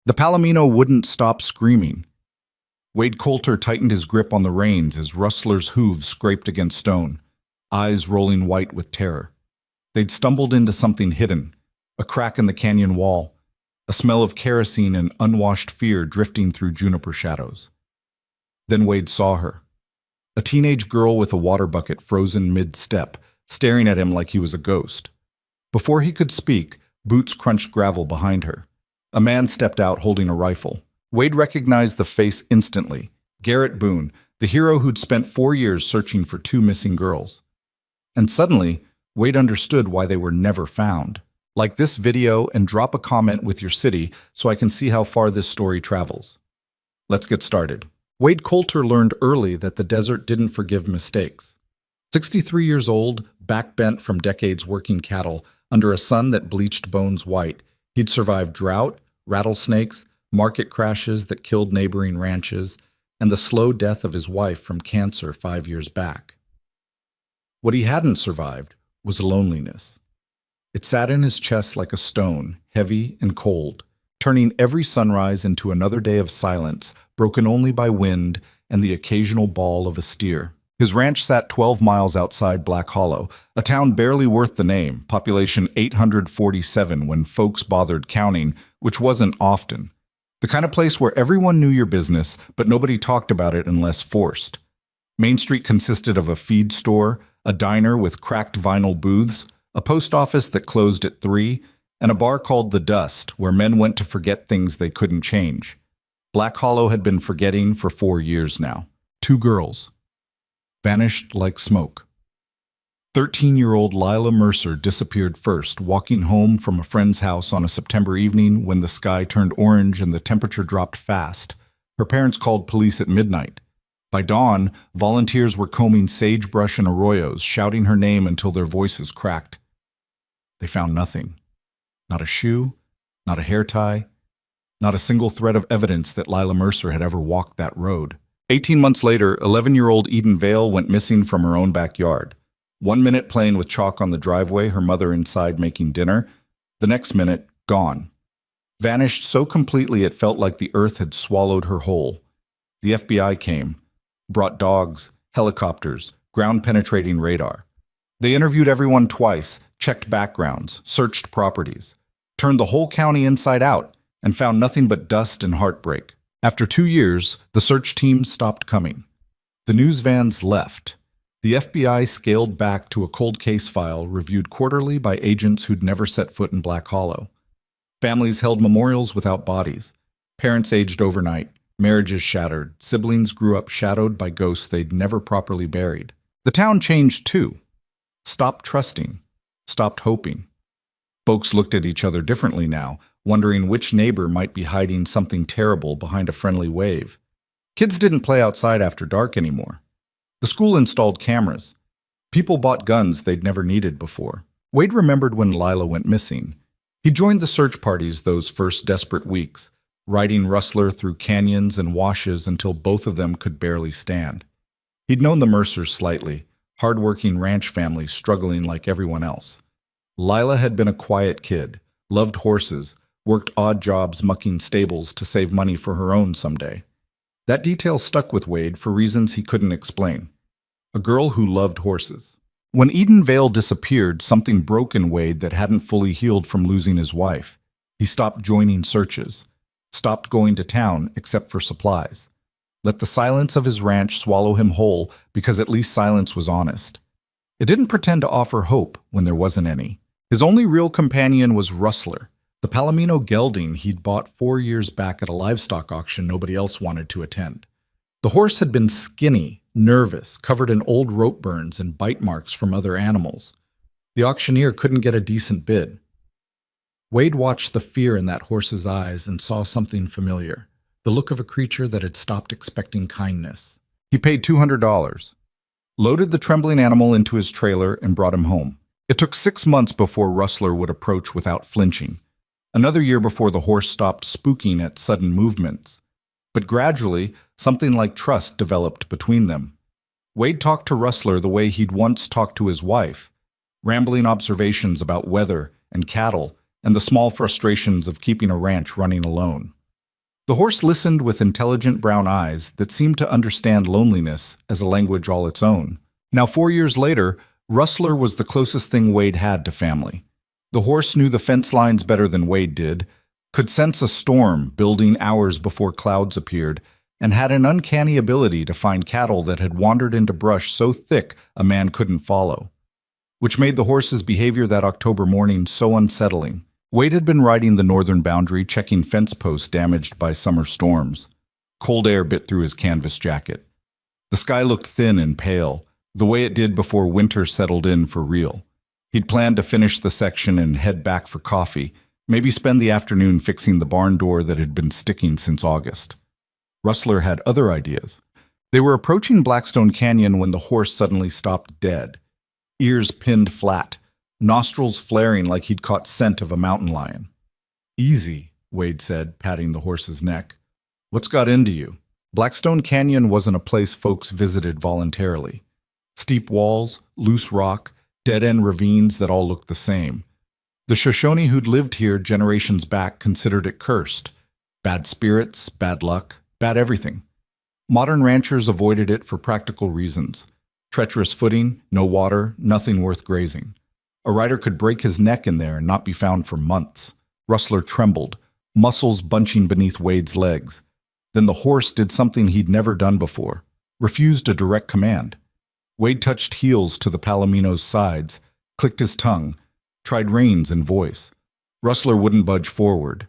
The Palomino wouldn't stop screaming. Wade Coulter tightened his grip on the reins as Rustler's hooves scraped against stone, eyes rolling white with terror. They'd stumbled into something hidden, a crack in the canyon wall, a smell of kerosene and unwashed fear drifting through juniper shadows. Then Wade saw her. A teenage girl with a water bucket frozen mid-step, staring at him like he was a ghost. Before he could speak, boots crunched gravel behind her. A man stepped out holding a rifle. Wade recognized the face instantly. Garrett Boone, the hero who'd spent 4 years searching for 2 missing girls. And suddenly, Wade understood why they were never found. Like this video and drop a comment with your city so I can see how far this story travels. Let's get started. Wade Coulter learned early that the desert didn't forgive mistakes. 63 years old, backbent from decades working cattle, under a sun that bleached bones white, he'd survived drought, rattlesnakes, market crashes that killed neighboring ranches, and the slow death of his wife from cancer 5 years back. What he hadn't survived was loneliness. It sat in his chest like a stone, heavy and cold, turning every sunrise into another day of silence, broken only by wind and the occasional bawl of a steer. His ranch sat 12 miles outside Black Hollow, a town barely worth the name, population 847 when folks bothered counting, which wasn't often. The kind of place where everyone knew your business, but nobody talked about it unless forced. Main Street consisted of a feed store, a diner with cracked vinyl booths, a post office that closed at 3, and a bar called The Dust, where men went to forget things they couldn't change. Black Hollow had been forgetting for 4 years now. 2 girls. Vanished like smoke. 13-year-old Lila Mercer disappeared first, walking home from a friend's house on a September evening when the sky turned orange and the temperature dropped fast. Her parents called police at midnight. By dawn, volunteers were combing sagebrush and arroyos, shouting her name until their voices cracked. They found nothing. Not a shoe, not a hair tie, not a single thread of evidence that Lila Mercer had ever walked that road. 18 months later, 11-year-old Eden Vale went missing from her own backyard. 1 minute playing with chalk on the driveway, her mother inside making dinner. The next minute, gone. Vanished so completely it felt like the earth had swallowed her whole. The FBI came, brought dogs, helicopters, ground-penetrating radar. They interviewed everyone twice, checked backgrounds, searched properties, turned the whole county inside out, and found nothing but dust and heartbreak. After 2 years, the search team stopped coming. The news vans left. The FBI scaled back to a cold case file reviewed quarterly by agents who'd never set foot in Black Hollow. Families held memorials without bodies. Parents aged overnight. Marriages shattered. Siblings grew up shadowed by ghosts they'd never properly buried. The town changed too. Stopped trusting. Stopped hoping. Folks looked at each other differently now, wondering which neighbor might be hiding something terrible behind a friendly wave. Kids didn't play outside after dark anymore. The school installed cameras. People bought guns they'd never needed before. Wade remembered when Lila went missing. He joined the search parties those first desperate weeks, riding Rustler through canyons and washes until both of them could barely stand. He'd known the Mercers slightly, hard-working ranch families struggling like everyone else. Lila had been a quiet kid, loved horses, worked odd jobs mucking stables to save money for her own someday. That detail stuck with Wade for reasons he couldn't explain. A girl who loved horses. When Eden Vale disappeared, something broke in Wade that hadn't fully healed from losing his wife. He stopped joining searches, stopped going to town except for supplies. Let the silence of his ranch swallow him whole because at least silence was honest. It didn't pretend to offer hope when there wasn't any. His only real companion was Rustler, the Palomino gelding he'd bought 4 years back at a livestock auction nobody else wanted to attend. The horse had been skinny, nervous, covered in old rope burns and bite marks from other animals. The auctioneer couldn't get a decent bid. Wade watched the fear in that horse's eyes and saw something familiar, the look of a creature that had stopped expecting kindness. He paid $200, loaded the trembling animal into his trailer, and brought him home. It took 6 months before Rustler would approach without flinching. Another year before the horse stopped spooking at sudden movements. But gradually, something like trust developed between them. Wade talked to Rustler the way he'd once talked to his wife, rambling observations about weather and cattle and the small frustrations of keeping a ranch running alone. The horse listened with intelligent brown eyes that seemed to understand loneliness as a language all its own. Now, 4 years later, Rustler was the closest thing Wade had to family. The horse knew the fence lines better than Wade did, could sense a storm building hours before clouds appeared, and had an uncanny ability to find cattle that had wandered into brush so thick a man couldn't follow, which made the horse's behavior that October morning so unsettling. Wade had been riding the northern boundary, checking fence posts damaged by summer storms. Cold air bit through his canvas jacket. The sky looked thin and pale, the way it did before winter settled in for real. He'd planned to finish the section and head back for coffee, maybe spend the afternoon fixing the barn door that had been sticking since August. Rustler had other ideas. They were approaching Blackstone Canyon when the horse suddenly stopped dead, ears pinned flat, nostrils flaring like he'd caught scent of a mountain lion. "Easy," Wade said, patting the horse's neck. "What's got into you?" Blackstone Canyon wasn't a place folks visited voluntarily. Steep walls, loose rock, dead-end ravines that all looked the same. The Shoshone who'd lived here generations back considered it cursed. Bad spirits, bad luck, bad everything. Modern ranchers avoided it for practical reasons. Treacherous footing, no water, nothing worth grazing. A rider could break his neck in there and not be found for months. Rustler trembled, muscles bunching beneath Wade's legs. Then the horse did something he'd never done before, refused a direct command. Wade touched heels to the Palomino's sides, clicked his tongue, tried reins and voice. Rustler wouldn't budge forward.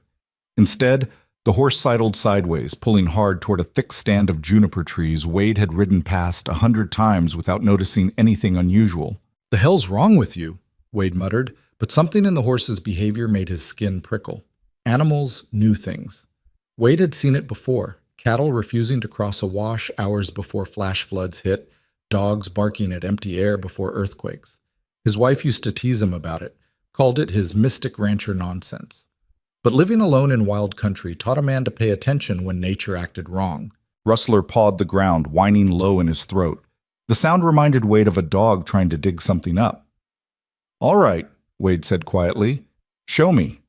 Instead, the horse sidled sideways, pulling hard toward a thick stand of juniper trees Wade had ridden past 100 times without noticing anything unusual. "The hell's wrong with you?" Wade muttered, but something in the horse's behavior made his skin prickle. Animals knew things. Wade had seen it before, cattle refusing to cross a wash hours before flash floods hit, dogs barking at empty air before earthquakes. His wife used to tease him about it, called it his mystic rancher nonsense. But living alone in wild country taught a man to pay attention when nature acted wrong. Rustler pawed the ground, whining low in his throat. The sound reminded Wade of a dog trying to dig something up. "All right," Wade said quietly. "Show me."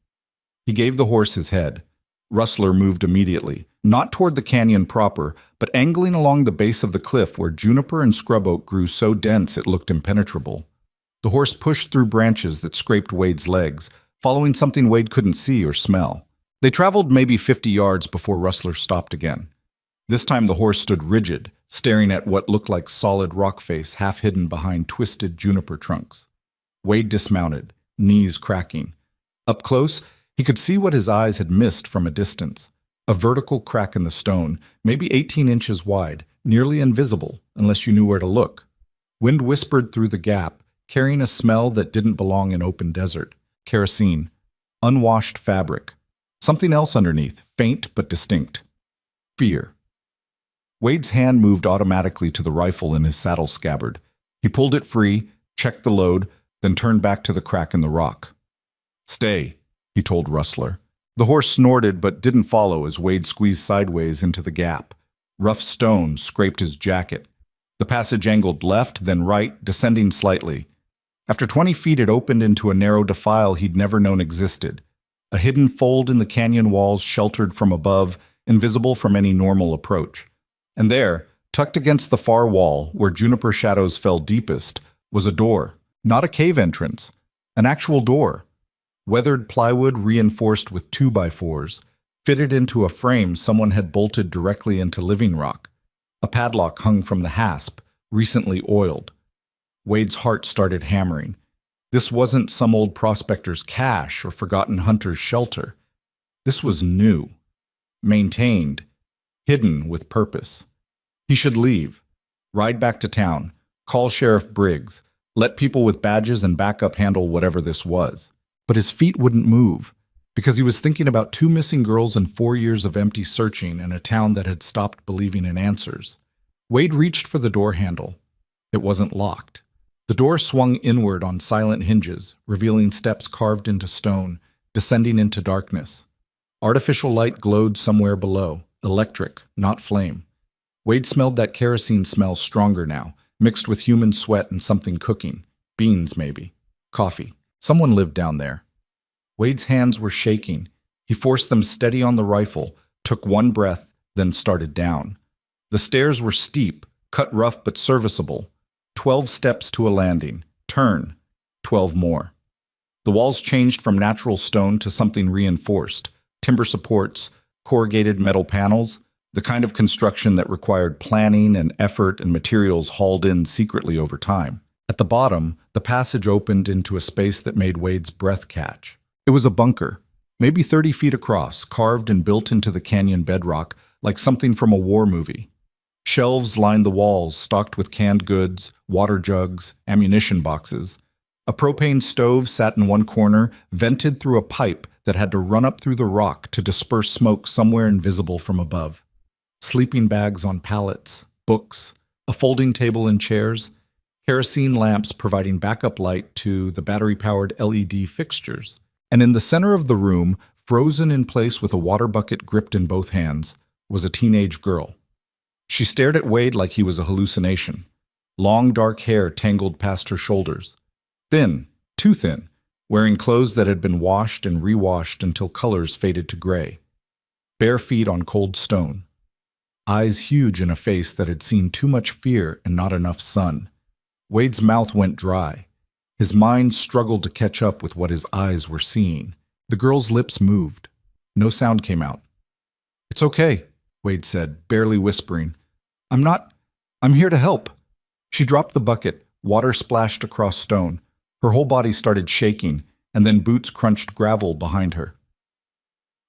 He gave the horse his head. Rustler moved immediately, not toward the canyon proper, but angling along the base of the cliff where juniper and scrub oak grew so dense it looked impenetrable. The horse pushed through branches that scraped Wade's legs, following something Wade couldn't see or smell. They traveled maybe 50 yards before Rustler stopped again. This time the horse stood rigid, staring at what looked like solid rock face half hidden behind twisted juniper trunks. Wade dismounted, knees cracking. Up close, he could see what his eyes had missed from a distance. A vertical crack in the stone, maybe 18 inches wide, nearly invisible unless you knew where to look. Wind whispered through the gap, carrying a smell that didn't belong in open desert. Kerosene. Unwashed fabric. Something else underneath, faint but distinct. Fear. Wade's hand moved automatically to the rifle in his saddle scabbard. He pulled it free, checked the load, then turned back to the crack in the rock. "Stay," he told Rustler. The horse snorted but didn't follow as Wade squeezed sideways into the gap. Rough stone scraped his jacket. The passage angled left, then right, descending slightly. After 20 feet, it opened into a narrow defile he'd never known existed. A hidden fold in the canyon walls sheltered from above, invisible from any normal approach. And there, tucked against the far wall, where juniper shadows fell deepest, was a door. Not a cave entrance. An actual door. Weathered plywood reinforced with 2x4s, fitted into a frame someone had bolted directly into living rock. A padlock hung from the hasp, recently oiled. Wade's heart started hammering. This wasn't some old prospector's cache or forgotten hunter's shelter. This was new, maintained, hidden with purpose. He should leave, ride back to town, call Sheriff Briggs, let people with badges and backup handle whatever this was. But his feet wouldn't move, because he was thinking about 2 missing girls and 4 years of empty searching in a town that had stopped believing in answers. Wade reached for the door handle. It wasn't locked. The door swung inward on silent hinges, revealing steps carved into stone, descending into darkness. Artificial light glowed somewhere below, electric, not flame. Wade smelled that kerosene smell stronger now, mixed with human sweat and something cooking. Beans, maybe. Coffee. Someone lived down there. Wade's hands were shaking. He forced them steady on the rifle, took one breath, then started down. The stairs were steep, cut rough but serviceable. 12 steps to a landing. Turn. 12 more. The walls changed from natural stone to something reinforced. Timber supports, corrugated metal panels, the kind of construction that required planning and effort and materials hauled in secretly over time. At the bottom, the passage opened into a space that made Wade's breath catch. It was a bunker, maybe 30 feet across, carved and built into the canyon bedrock like something from a war movie. Shelves lined the walls, stocked with canned goods, water jugs, ammunition boxes. A propane stove sat in one corner, vented through a pipe that had to run up through the rock to disperse smoke somewhere invisible from above. Sleeping bags on pallets, books, a folding table and chairs, kerosene lamps providing backup light to the battery-powered LED fixtures. And in the center of the room, frozen in place with a water bucket gripped in both hands, was a teenage girl. She stared at Wade like he was a hallucination. Long dark hair tangled past her shoulders. Thin, too thin, wearing clothes that had been washed and rewashed until colors faded to gray. Bare feet on cold stone. Eyes huge in a face that had seen too much fear and not enough sun. Wade's mouth went dry. His mind struggled to catch up with what his eyes were seeing. The girl's lips moved. No sound came out. "It's okay," Wade said, barely whispering. I'm here to help." She dropped the bucket. Water splashed across stone. Her whole body started shaking, and then boots crunched gravel behind her.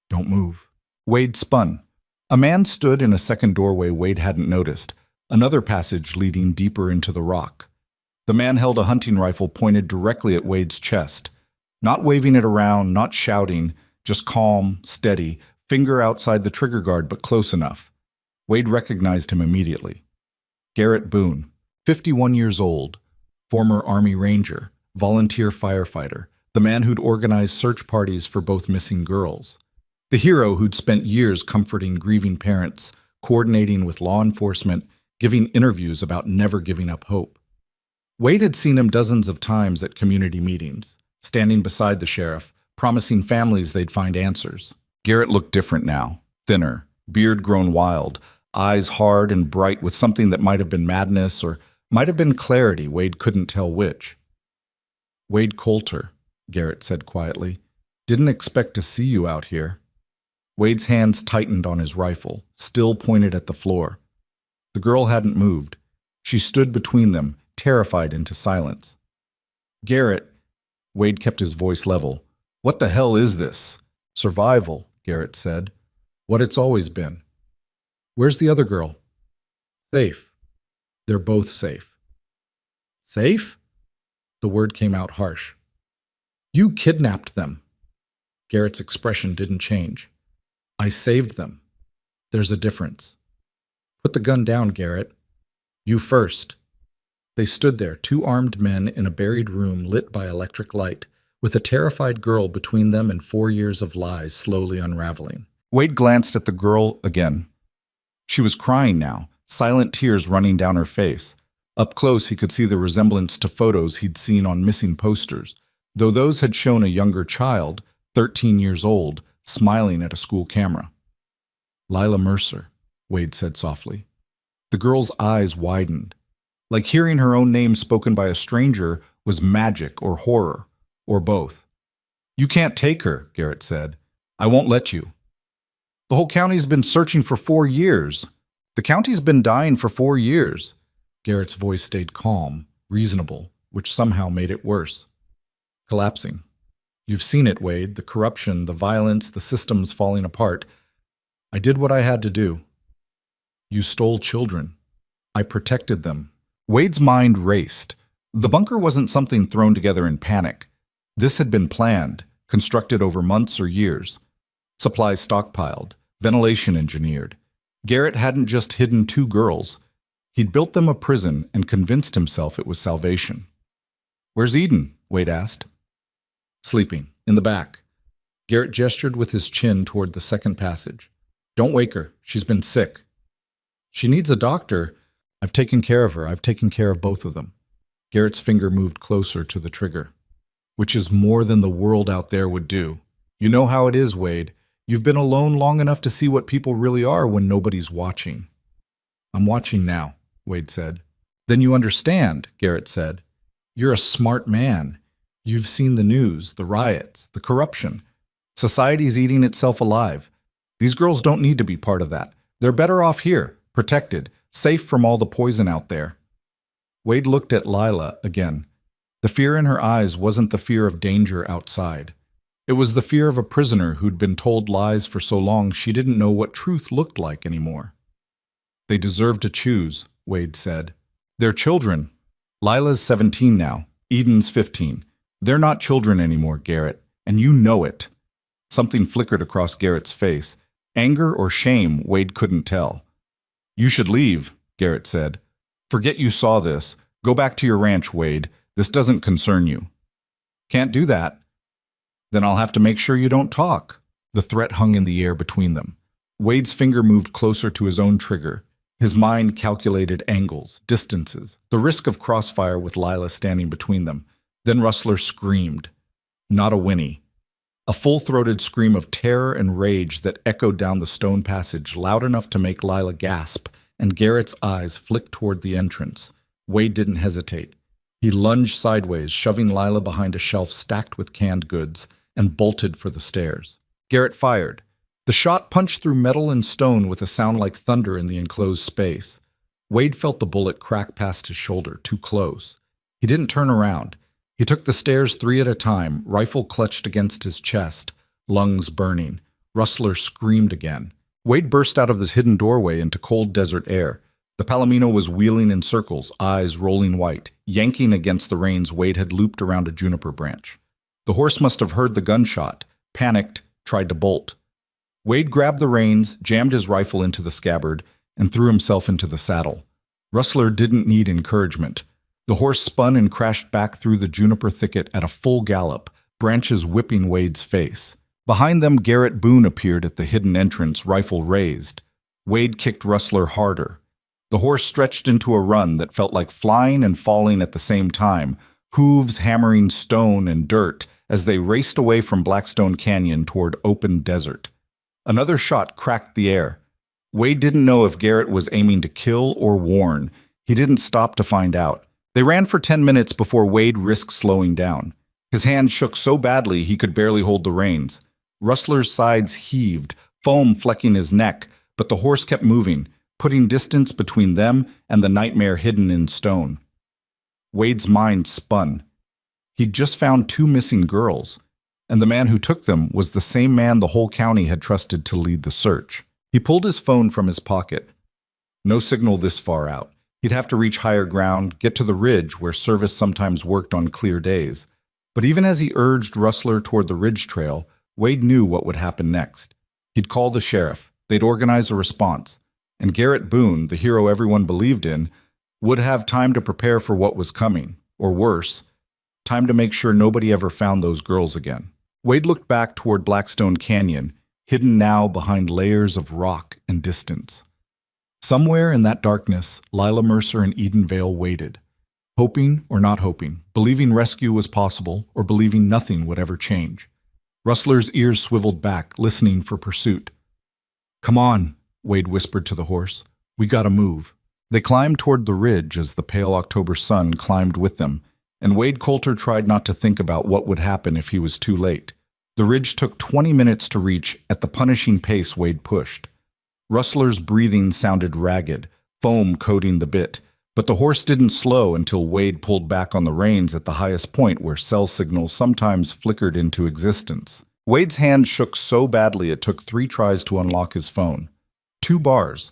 "Don't move." Wade spun. A man stood in a second doorway Wade hadn't noticed, another passage leading deeper into the rock. The man held a hunting rifle pointed directly at Wade's chest, not waving it around, not shouting, just calm, steady, finger outside the trigger guard but close enough. Wade recognized him immediately. Garrett Boone, 51 years old, former Army Ranger, volunteer firefighter, the man who'd organized search parties for both missing girls. The hero who'd spent years comforting grieving parents, coordinating with law enforcement, giving interviews about never giving up hope. Wade had seen him dozens of times at community meetings, standing beside the sheriff, promising families they'd find answers. Garrett looked different now, thinner, beard grown wild, eyes hard and bright with something that might have been madness or might have been clarity. Wade couldn't tell which. "Wade Coulter," Garrett said quietly. "Didn't expect to see you out here." Wade's hands tightened on his rifle, still pointed at the floor. The girl hadn't moved. She stood between them, terrified into silence. "Garrett," Wade kept his voice level. "What the hell is this?" "Survival," Garrett said. "What it's always been." "Where's the other girl?" "Safe. They're both safe." "Safe?" The word came out harsh. "You kidnapped them." Garrett's expression didn't change. "I saved them. There's a difference." "Put the gun down, Garrett." "You first." They stood there, two armed men in a buried room lit by electric light, with a terrified girl between them and 4 years of lies slowly unraveling. Wade glanced at the girl again. She was crying now, silent tears running down her face. Up close, he could see the resemblance to photos he'd seen on missing posters, though those had shown a younger child, 13 years old, smiling at a school camera. "Lila Mercer," Wade said softly. The girl's eyes widened. Like hearing her own name spoken by a stranger was magic or horror, or both. "You can't take her," Garrett said. "I won't let you." "The whole county's been searching for 4 years. The county's been dying for 4 years. Garrett's voice stayed calm, reasonable, which somehow made it worse. "Collapsing. You've seen it, Wade, the corruption, the violence, the systems falling apart. I did what I had to do. You stole children. I protected them." Wade's mind raced. The bunker wasn't something thrown together in panic. This had been planned, constructed over months or years. Supplies stockpiled, ventilation engineered. Garrett hadn't just hidden 2 girls. He'd built them a prison and convinced himself it was salvation. "Where's Eden?" Wade asked. "Sleeping, in the back." Garrett gestured with his chin toward the second passage. "Don't wake her. She's been sick." "She needs a doctor." "I've taken care of her. I've taken care of both of them." Garrett's finger moved closer to the trigger. "Which is more than the world out there would do. You know how it is, Wade. You've been alone long enough to see what people really are when nobody's watching. I'm watching now, Wade said. Then you understand, Garrett said. You're a smart man. You've seen the news, the riots, the corruption. Society's eating itself alive. These girls don't need to be part of that. They're better off here, protected, safe from all the poison out there. Wade looked at Lila again. The fear in her eyes wasn't the fear of danger outside. It was the fear of a prisoner who'd been told lies for so long she didn't know what truth looked like anymore. They deserve to choose, Wade said. They're children. Lila's 17 now. Eden's 15. They're not children anymore, Garrett, and you know it. Something flickered across Garrett's face. Anger or shame, Wade couldn't tell. You should leave, Garrett said. Forget you saw this. Go back to your ranch, Wade. This doesn't concern you. Can't do that. Then I'll have to make sure you don't talk. The threat hung in the air between them. Wade's finger moved closer to his own trigger. His mind calculated angles, distances, the risk of crossfire with Lila standing between them. Then Rustler screamed. Not a whinny. A full-throated scream of terror and rage that echoed down the stone passage, loud enough to make Lila gasp, and Garrett's eyes flicked toward the entrance. Wade didn't hesitate. He lunged sideways, shoving Lila behind a shelf stacked with canned goods, and bolted for the stairs. Garrett fired. The shot punched through metal and stone with a sound like thunder in the enclosed space. Wade felt the bullet crack past his shoulder, too close. He didn't turn around. He took the stairs 3 at a time, rifle clutched against his chest, lungs burning. Rustler screamed again. Wade burst out of this hidden doorway into cold desert air. The Palomino was wheeling in circles, eyes rolling white, yanking against the reins Wade had looped around a juniper branch. The horse must have heard the gunshot, panicked, tried to bolt. Wade grabbed the reins, jammed his rifle into the scabbard, and threw himself into the saddle. Rustler didn't need encouragement. The horse spun and crashed back through the juniper thicket at a full gallop, branches whipping Wade's face. Behind them, Garrett Boone appeared at the hidden entrance, rifle raised. Wade kicked Rustler harder. The horse stretched into a run that felt like flying and falling at the same time, hooves hammering stone and dirt as they raced away from Blackstone Canyon toward open desert. Another shot cracked the air. Wade didn't know if Garrett was aiming to kill or warn. He didn't stop to find out. They ran for 10 minutes before Wade risked slowing down. His hand shook so badly he could barely hold the reins. Rustler's sides heaved, foam flecking his neck, but the horse kept moving, putting distance between them and the nightmare hidden in stone. Wade's mind spun. He'd just found 2 missing girls, and the man who took them was the same man the whole county had trusted to lead the search. He pulled his phone from his pocket. No signal this far out. He'd have to reach higher ground, get to the ridge where service sometimes worked on clear days. But even as he urged Rustler toward the ridge trail, Wade knew what would happen next. He'd call the sheriff. They'd organize a response. And Garrett Boone, the hero everyone believed in, would have time to prepare for what was coming, or worse, time to make sure nobody ever found those girls again. Wade looked back toward Blackstone Canyon, hidden now behind layers of rock and distance. Somewhere in that darkness, Lila Mercer and Eden Vale waited, hoping or not hoping, believing rescue was possible or believing nothing would ever change. Rustler's ears swiveled back, listening for pursuit. "Come on," Wade whispered to the horse. "We gotta move." They climbed toward the ridge as the pale October sun climbed with them, and Wade Coulter tried not to think about what would happen if he was too late. The ridge took 20 minutes to reach at the punishing pace Wade pushed. Rustler's breathing sounded ragged, foam coating the bit, but the horse didn't slow until Wade pulled back on the reins at the highest point where cell signals sometimes flickered into existence. Wade's hand shook so badly it took 3 tries to unlock his phone. 2 bars.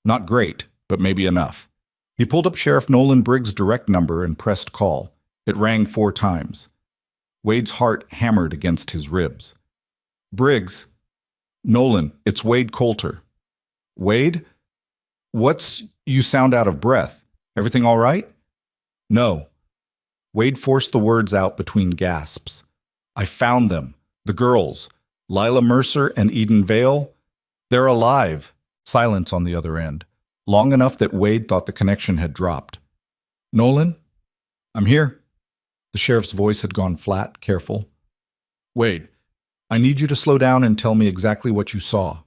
Not great, but maybe enough. He pulled up Sheriff Nolan Briggs' direct number and pressed call. It rang 4 times. Wade's heart hammered against his ribs. "Briggs." "Nolan, it's Wade Coulter." "Wade? What's... You sound out of breath. Everything all right?" "No." Wade forced the words out between gasps. "I found them. The girls. Lila Mercer and Eden Vale. They're alive." Silence on the other end, long enough that Wade thought the connection had dropped. "Nolan? I'm here." The sheriff's voice had gone flat, careful. "Wade, I need you to slow down and tell me exactly what you saw.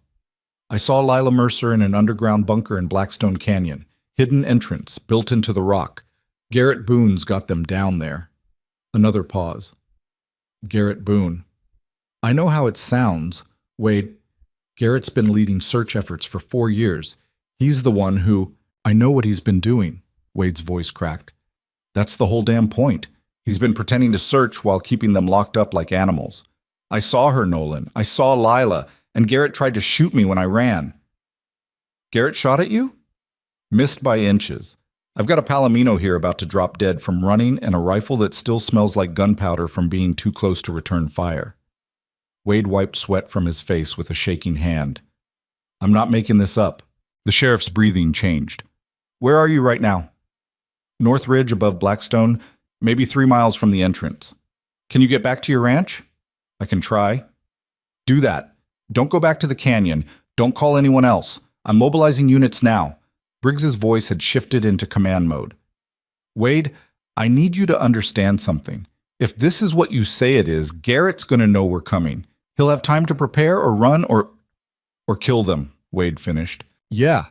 I saw Lila Mercer in an underground bunker in Blackstone Canyon. Hidden entrance, built into the rock. Garrett Boone's got them down there. Another pause. Garrett Boone. I know how it sounds. Wade, Garrett's been leading search efforts for 4 years. He's the one who... I know what he's been doing, Wade's voice cracked. That's the whole damn point. He's been pretending to search while keeping them locked up like animals. I saw her, Nolan. I saw Lila, and Garrett tried to shoot me when I ran. Garrett shot at you? Missed by inches. I've got a Palomino here about to drop dead from running and a rifle that still smells like gunpowder from being too close to return fire. Wade wiped sweat from his face with a shaking hand. I'm not making this up. The sheriff's breathing changed. Where are you right now? North Ridge above Blackstone, maybe 3 miles from the entrance. Can you get back to your ranch? I can try. Do that. Don't go back to the canyon. Don't call anyone else. I'm mobilizing units now. Briggs's voice had shifted into command mode. Wade, I need you to understand something. If this is what you say it is, Garrett's going to know we're coming. He'll have time to prepare or run or kill them, Wade finished. Yeah.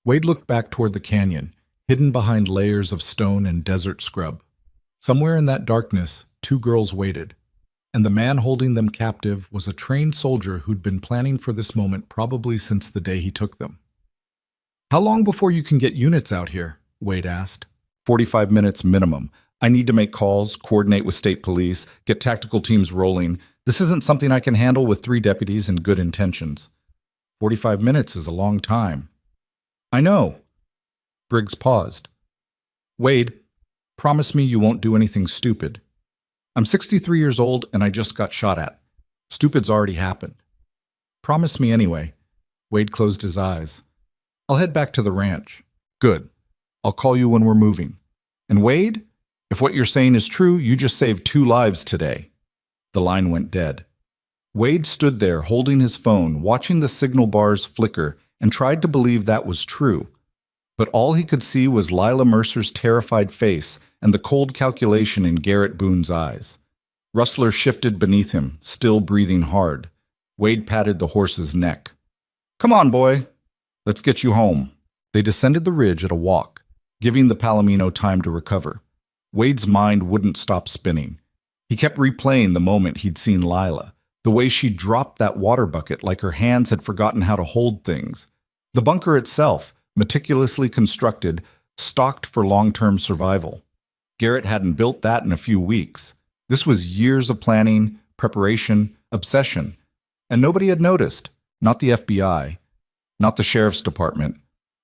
Wade looked back toward the canyon, hidden behind layers of stone and desert scrub. Somewhere in that darkness, 2 girls waited, and the man holding them captive was a trained soldier who'd been planning for this moment probably since the day he took them. How long before you can get units out here? Wade asked. 45 minutes minimum. I need to make calls, coordinate with state police, get tactical teams rolling. This isn't something I can handle with 3 deputies and good intentions. 45 minutes is a long time. I know. Briggs paused. Wade, promise me you won't do anything stupid. I'm 63 years old and I just got shot at. Stupid's already happened. Promise me anyway. Wade closed his eyes. I'll head back to the ranch. Good. I'll call you when we're moving. And Wade, if what you're saying is true, you just saved 2 lives today. The line went dead. Wade stood there holding his phone, watching the signal bars flicker, and tried to believe that was true. But all he could see was Lila Mercer's terrified face and the cold calculation in Garrett Boone's eyes. Rustler shifted beneath him, still breathing hard. Wade patted the horse's neck. Come on, boy. Let's get you home. They descended the ridge at a walk, giving the Palomino time to recover. Wade's mind wouldn't stop spinning. He kept replaying the moment he'd seen Lila, the way she dropped that water bucket like her hands had forgotten how to hold things. The bunker itself, meticulously constructed, stocked for long-term survival. Garrett hadn't built that in a few weeks. This was years of planning, preparation, obsession. And nobody had noticed. Not the FBI. Not the sheriff's department.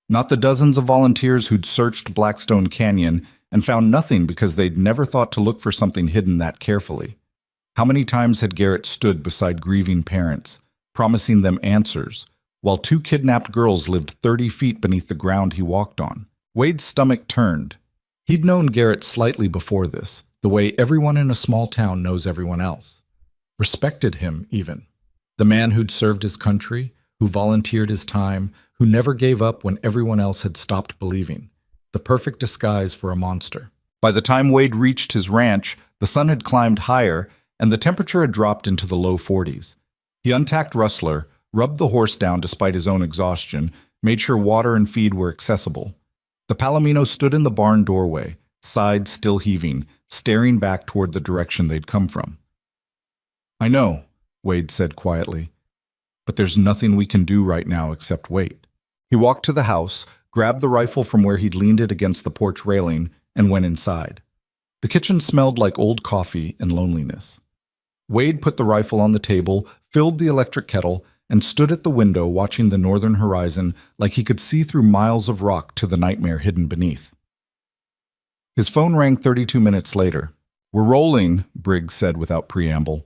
Not the dozens of volunteers who'd searched Blackstone Canyon and found nothing because they'd never thought to look for something hidden that carefully. How many times had Garrett stood beside grieving parents, promising them answers, while 2 kidnapped girls lived 30 feet beneath the ground he walked on? Wade's stomach turned. He'd known Garrett slightly before this, the way everyone in a small town knows everyone else. Respected him, even. The man who'd served his country, who volunteered his time, who never gave up when everyone else had stopped believing. The perfect disguise for a monster. By the time Wade reached his ranch, the sun had climbed higher, and the temperature had dropped into the low 40s. He untacked Rustler, rubbed the horse down despite his own exhaustion, made sure water and feed were accessible. The Palomino stood in the barn doorway, sides still heaving, staring back toward the direction they'd come from. I know, Wade said quietly, but there's nothing we can do right now except wait. He walked to the house, grabbed the rifle from where he'd leaned it against the porch railing, and went inside. The kitchen smelled like old coffee and loneliness. Wade put the rifle on the table, filled the electric kettle, and stood at the window watching the northern horizon like he could see through miles of rock to the nightmare hidden beneath. His phone rang 32 minutes later. We're rolling, Briggs said without preamble.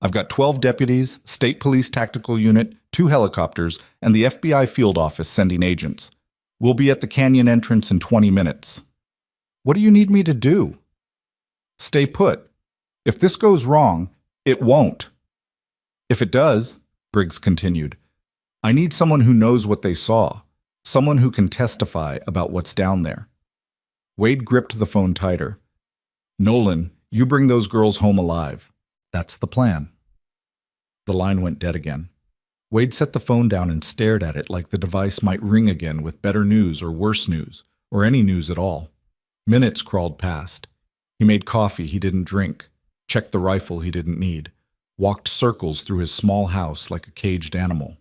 I've got 12 deputies, state police tactical unit, 2 helicopters, and the FBI field office sending agents. We'll be at the canyon entrance in 20 minutes. What do you need me to do? Stay put. If this goes wrong, it won't. If it does, Briggs continued, I need someone who knows what they saw, someone who can testify about what's down there. Wade gripped the phone tighter. Nolan, you bring those girls home alive. That's the plan. The line went dead again. Wade set the phone down and stared at it like the device might ring again with better news or worse news, or any news at all. Minutes crawled past. He made coffee he didn't drink, checked the rifle he didn't need, walked circles through his small house like a caged animal.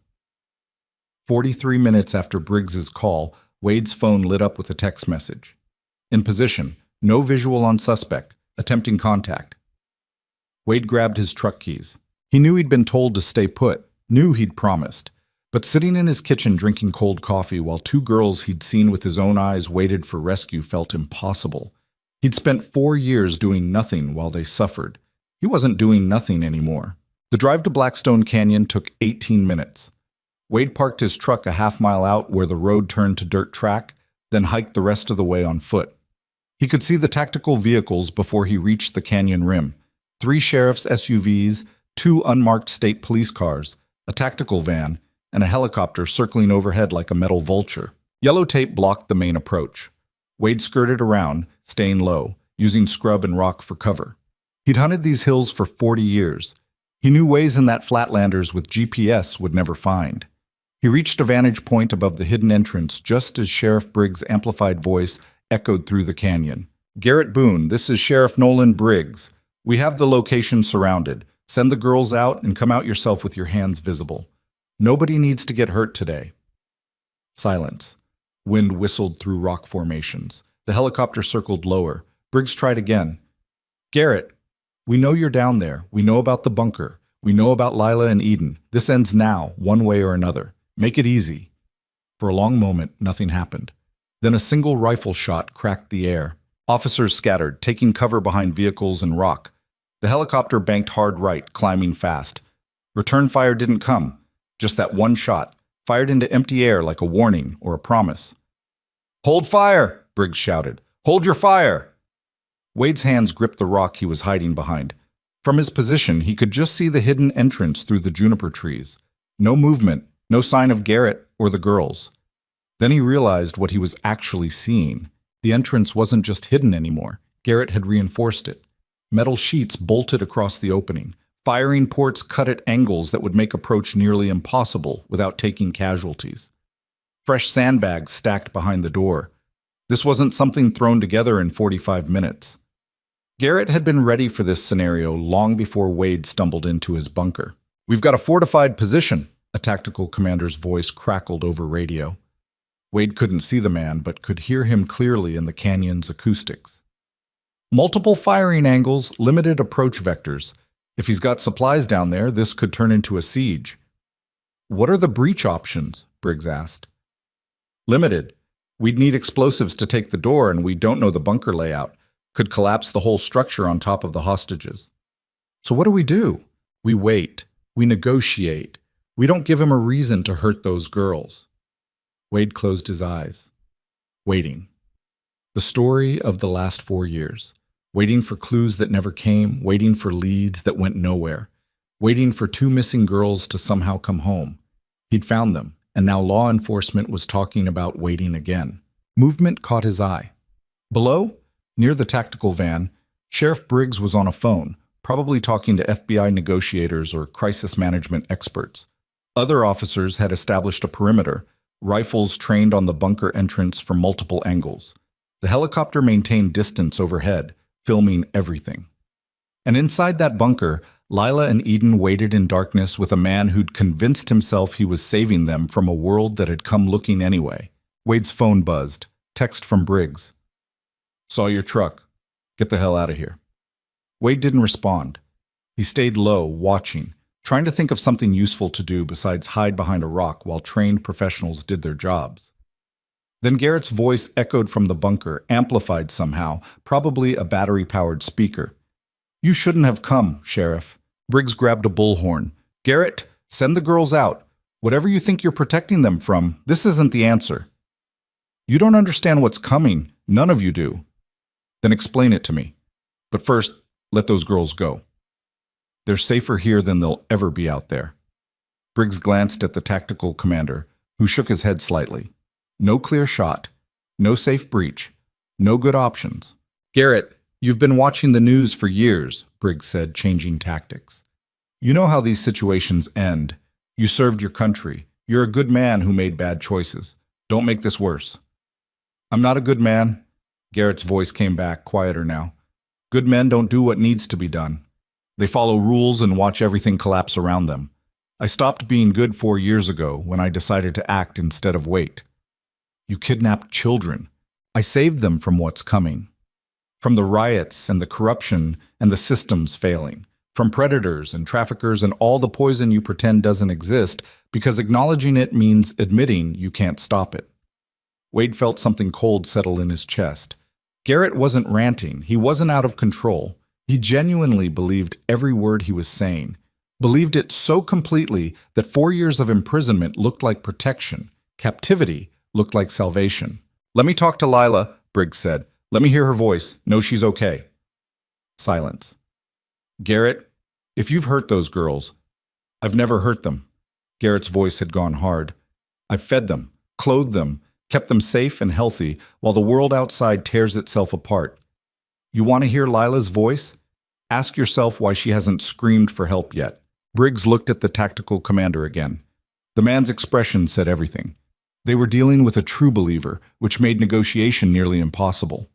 43 minutes after Briggs's call, Wade's phone lit up with a text message. In position, no visual on suspect, attempting contact. Wade grabbed his truck keys. He knew he'd been told to stay put, knew he'd promised. But sitting in his kitchen drinking cold coffee while two girls he'd seen with his own eyes waited for rescue felt impossible. He'd spent 4 years doing nothing while they suffered. He wasn't doing nothing anymore. The drive to Blackstone Canyon took 18 minutes. Wade parked his truck a half-mile out where the road turned to dirt track, then hiked the rest of the way on foot. He could see the tactical vehicles before he reached the canyon rim. 3 sheriff's SUVs, 2 unmarked state police cars, a tactical van, and a helicopter circling overhead like a metal vulture. Yellow tape blocked the main approach. Wade skirted around, staying low, using scrub and rock for cover. He'd hunted these hills for 40 years. He knew ways in that Flatlanders with GPS would never find. He reached a vantage point above the hidden entrance just as Sheriff Briggs' amplified voice echoed through the canyon. "Garrett Boone, this is Sheriff Nolan Briggs. We have the location surrounded. Send the girls out and come out yourself with your hands visible. Nobody needs to get hurt today." Silence. Wind whistled through rock formations. The helicopter circled lower. Briggs tried again. "Garrett, we know you're down there. We know about the bunker. We know about Lila and Eden. This ends now, one way or another. Make it easy." For a long moment, nothing happened. Then a single rifle shot cracked the air. Officers scattered, taking cover behind vehicles and rock. The helicopter banked hard right, climbing fast. Return fire didn't come. Just that one shot, fired into empty air like a warning or a promise. "Hold fire!" Briggs shouted. "Hold your fire!" Wade's hands gripped the rock he was hiding behind. From his position, he could just see the hidden entrance through the juniper trees. No movement, no sign of Garrett or the girls. Then he realized what he was actually seeing. The entrance wasn't just hidden anymore. Garrett had reinforced it. Metal sheets bolted across the opening. Firing ports cut at angles that would make approach nearly impossible without taking casualties. Fresh sandbags stacked behind the door. This wasn't something thrown together in 45 minutes. Garrett had been ready for this scenario long before Wade stumbled into his bunker. "We've got a fortified position," a tactical commander's voice crackled over radio. Wade couldn't see the man, but could hear him clearly in the canyon's acoustics. "Multiple firing angles, limited approach vectors. If he's got supplies down there, this could turn into a siege." "What are the breach options?" Briggs asked. "Limited. We'd need explosives to take the door, and we don't know the bunker layout. Could collapse the whole structure on top of the hostages." "So what do? We wait. We negotiate. We don't give him a reason to hurt those girls." Wade closed his eyes. Waiting. The story of the last 4 years. Waiting for clues that never came, waiting for leads that went nowhere, waiting for 2 missing girls to somehow come home. He'd found them, and now law enforcement was talking about waiting again. Movement caught his eye. Below, near the tactical van, Sheriff Briggs was on a phone, probably talking to FBI negotiators or crisis management experts. Other officers had established a perimeter, rifles trained on the bunker entrance from multiple angles. The helicopter maintained distance overhead, filming everything. And inside that bunker, Lila and Eden waited in darkness with a man who'd convinced himself he was saving them from a world that had come looking anyway. Wade's phone buzzed. Text from Briggs. "Saw your truck. Get the hell out of here." Wade didn't respond. He stayed low, watching, trying to think of something useful to do besides hide behind a rock while trained professionals did their jobs. Then Garrett's voice echoed from the bunker, amplified somehow, probably a battery-powered speaker. "You shouldn't have come, Sheriff." Briggs grabbed a bullhorn. "Garrett, send the girls out. Whatever you think you're protecting them from, this isn't the answer. You don't understand what's coming. None of you do. Then explain it to me. But first, let those girls go. They're safer here than they'll ever be out there." Briggs glanced at the tactical commander, who shook his head slightly. No clear shot. No safe breach. No good options. "Garrett, you've been watching the news for years," Briggs said, changing tactics. You know how these situations end. You served your country. You're a good man who made bad choices. Don't make this worse. I'm not a good man. Garrett's voice came back, quieter now. Good men don't do what needs to be done. They follow rules and watch everything collapse around them. I stopped being good 4 years ago when I decided to act instead of wait. You kidnapped children. I saved them from what's coming. From the riots and the corruption and the systems failing. From predators and traffickers and all the poison you pretend doesn't exist because acknowledging it means admitting you can't stop it. Wade felt something cold settle in his chest. Garrett wasn't ranting. He wasn't out of control. He genuinely believed every word he was saying. Believed it so completely that 4 years of imprisonment looked like protection. Captivity looked like salvation. Let me talk to Lila, Briggs said. Let me hear her voice. Know she's okay. Silence. Garrett, if you've hurt those girls, I've never hurt them. Garrett's voice had gone hard. I've fed them, clothed them, kept them safe and healthy while the world outside tears itself apart. You want to hear Lila's voice? Ask yourself why she hasn't screamed for help yet. Briggs looked at the tactical commander again. The man's expression said everything. They were dealing with a true believer, which made negotiation nearly impossible.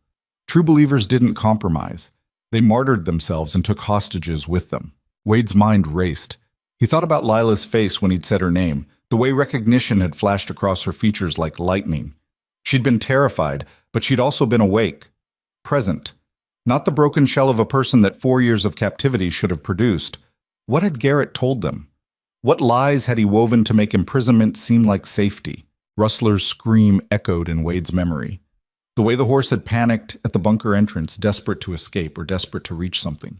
True believers didn't compromise. They martyred themselves and took hostages with them. Wade's mind raced. He thought about Lila's face when he'd said her name, the way recognition had flashed across her features like lightning. She'd been terrified, but she'd also been awake, present. Not the broken shell of a person that 4 years of captivity should have produced. What had Garrett told them? What lies had he woven to make imprisonment seem like safety? Rustler's scream echoed in Wade's memory. The way the horse had panicked at the bunker entrance, desperate to escape or desperate to reach something.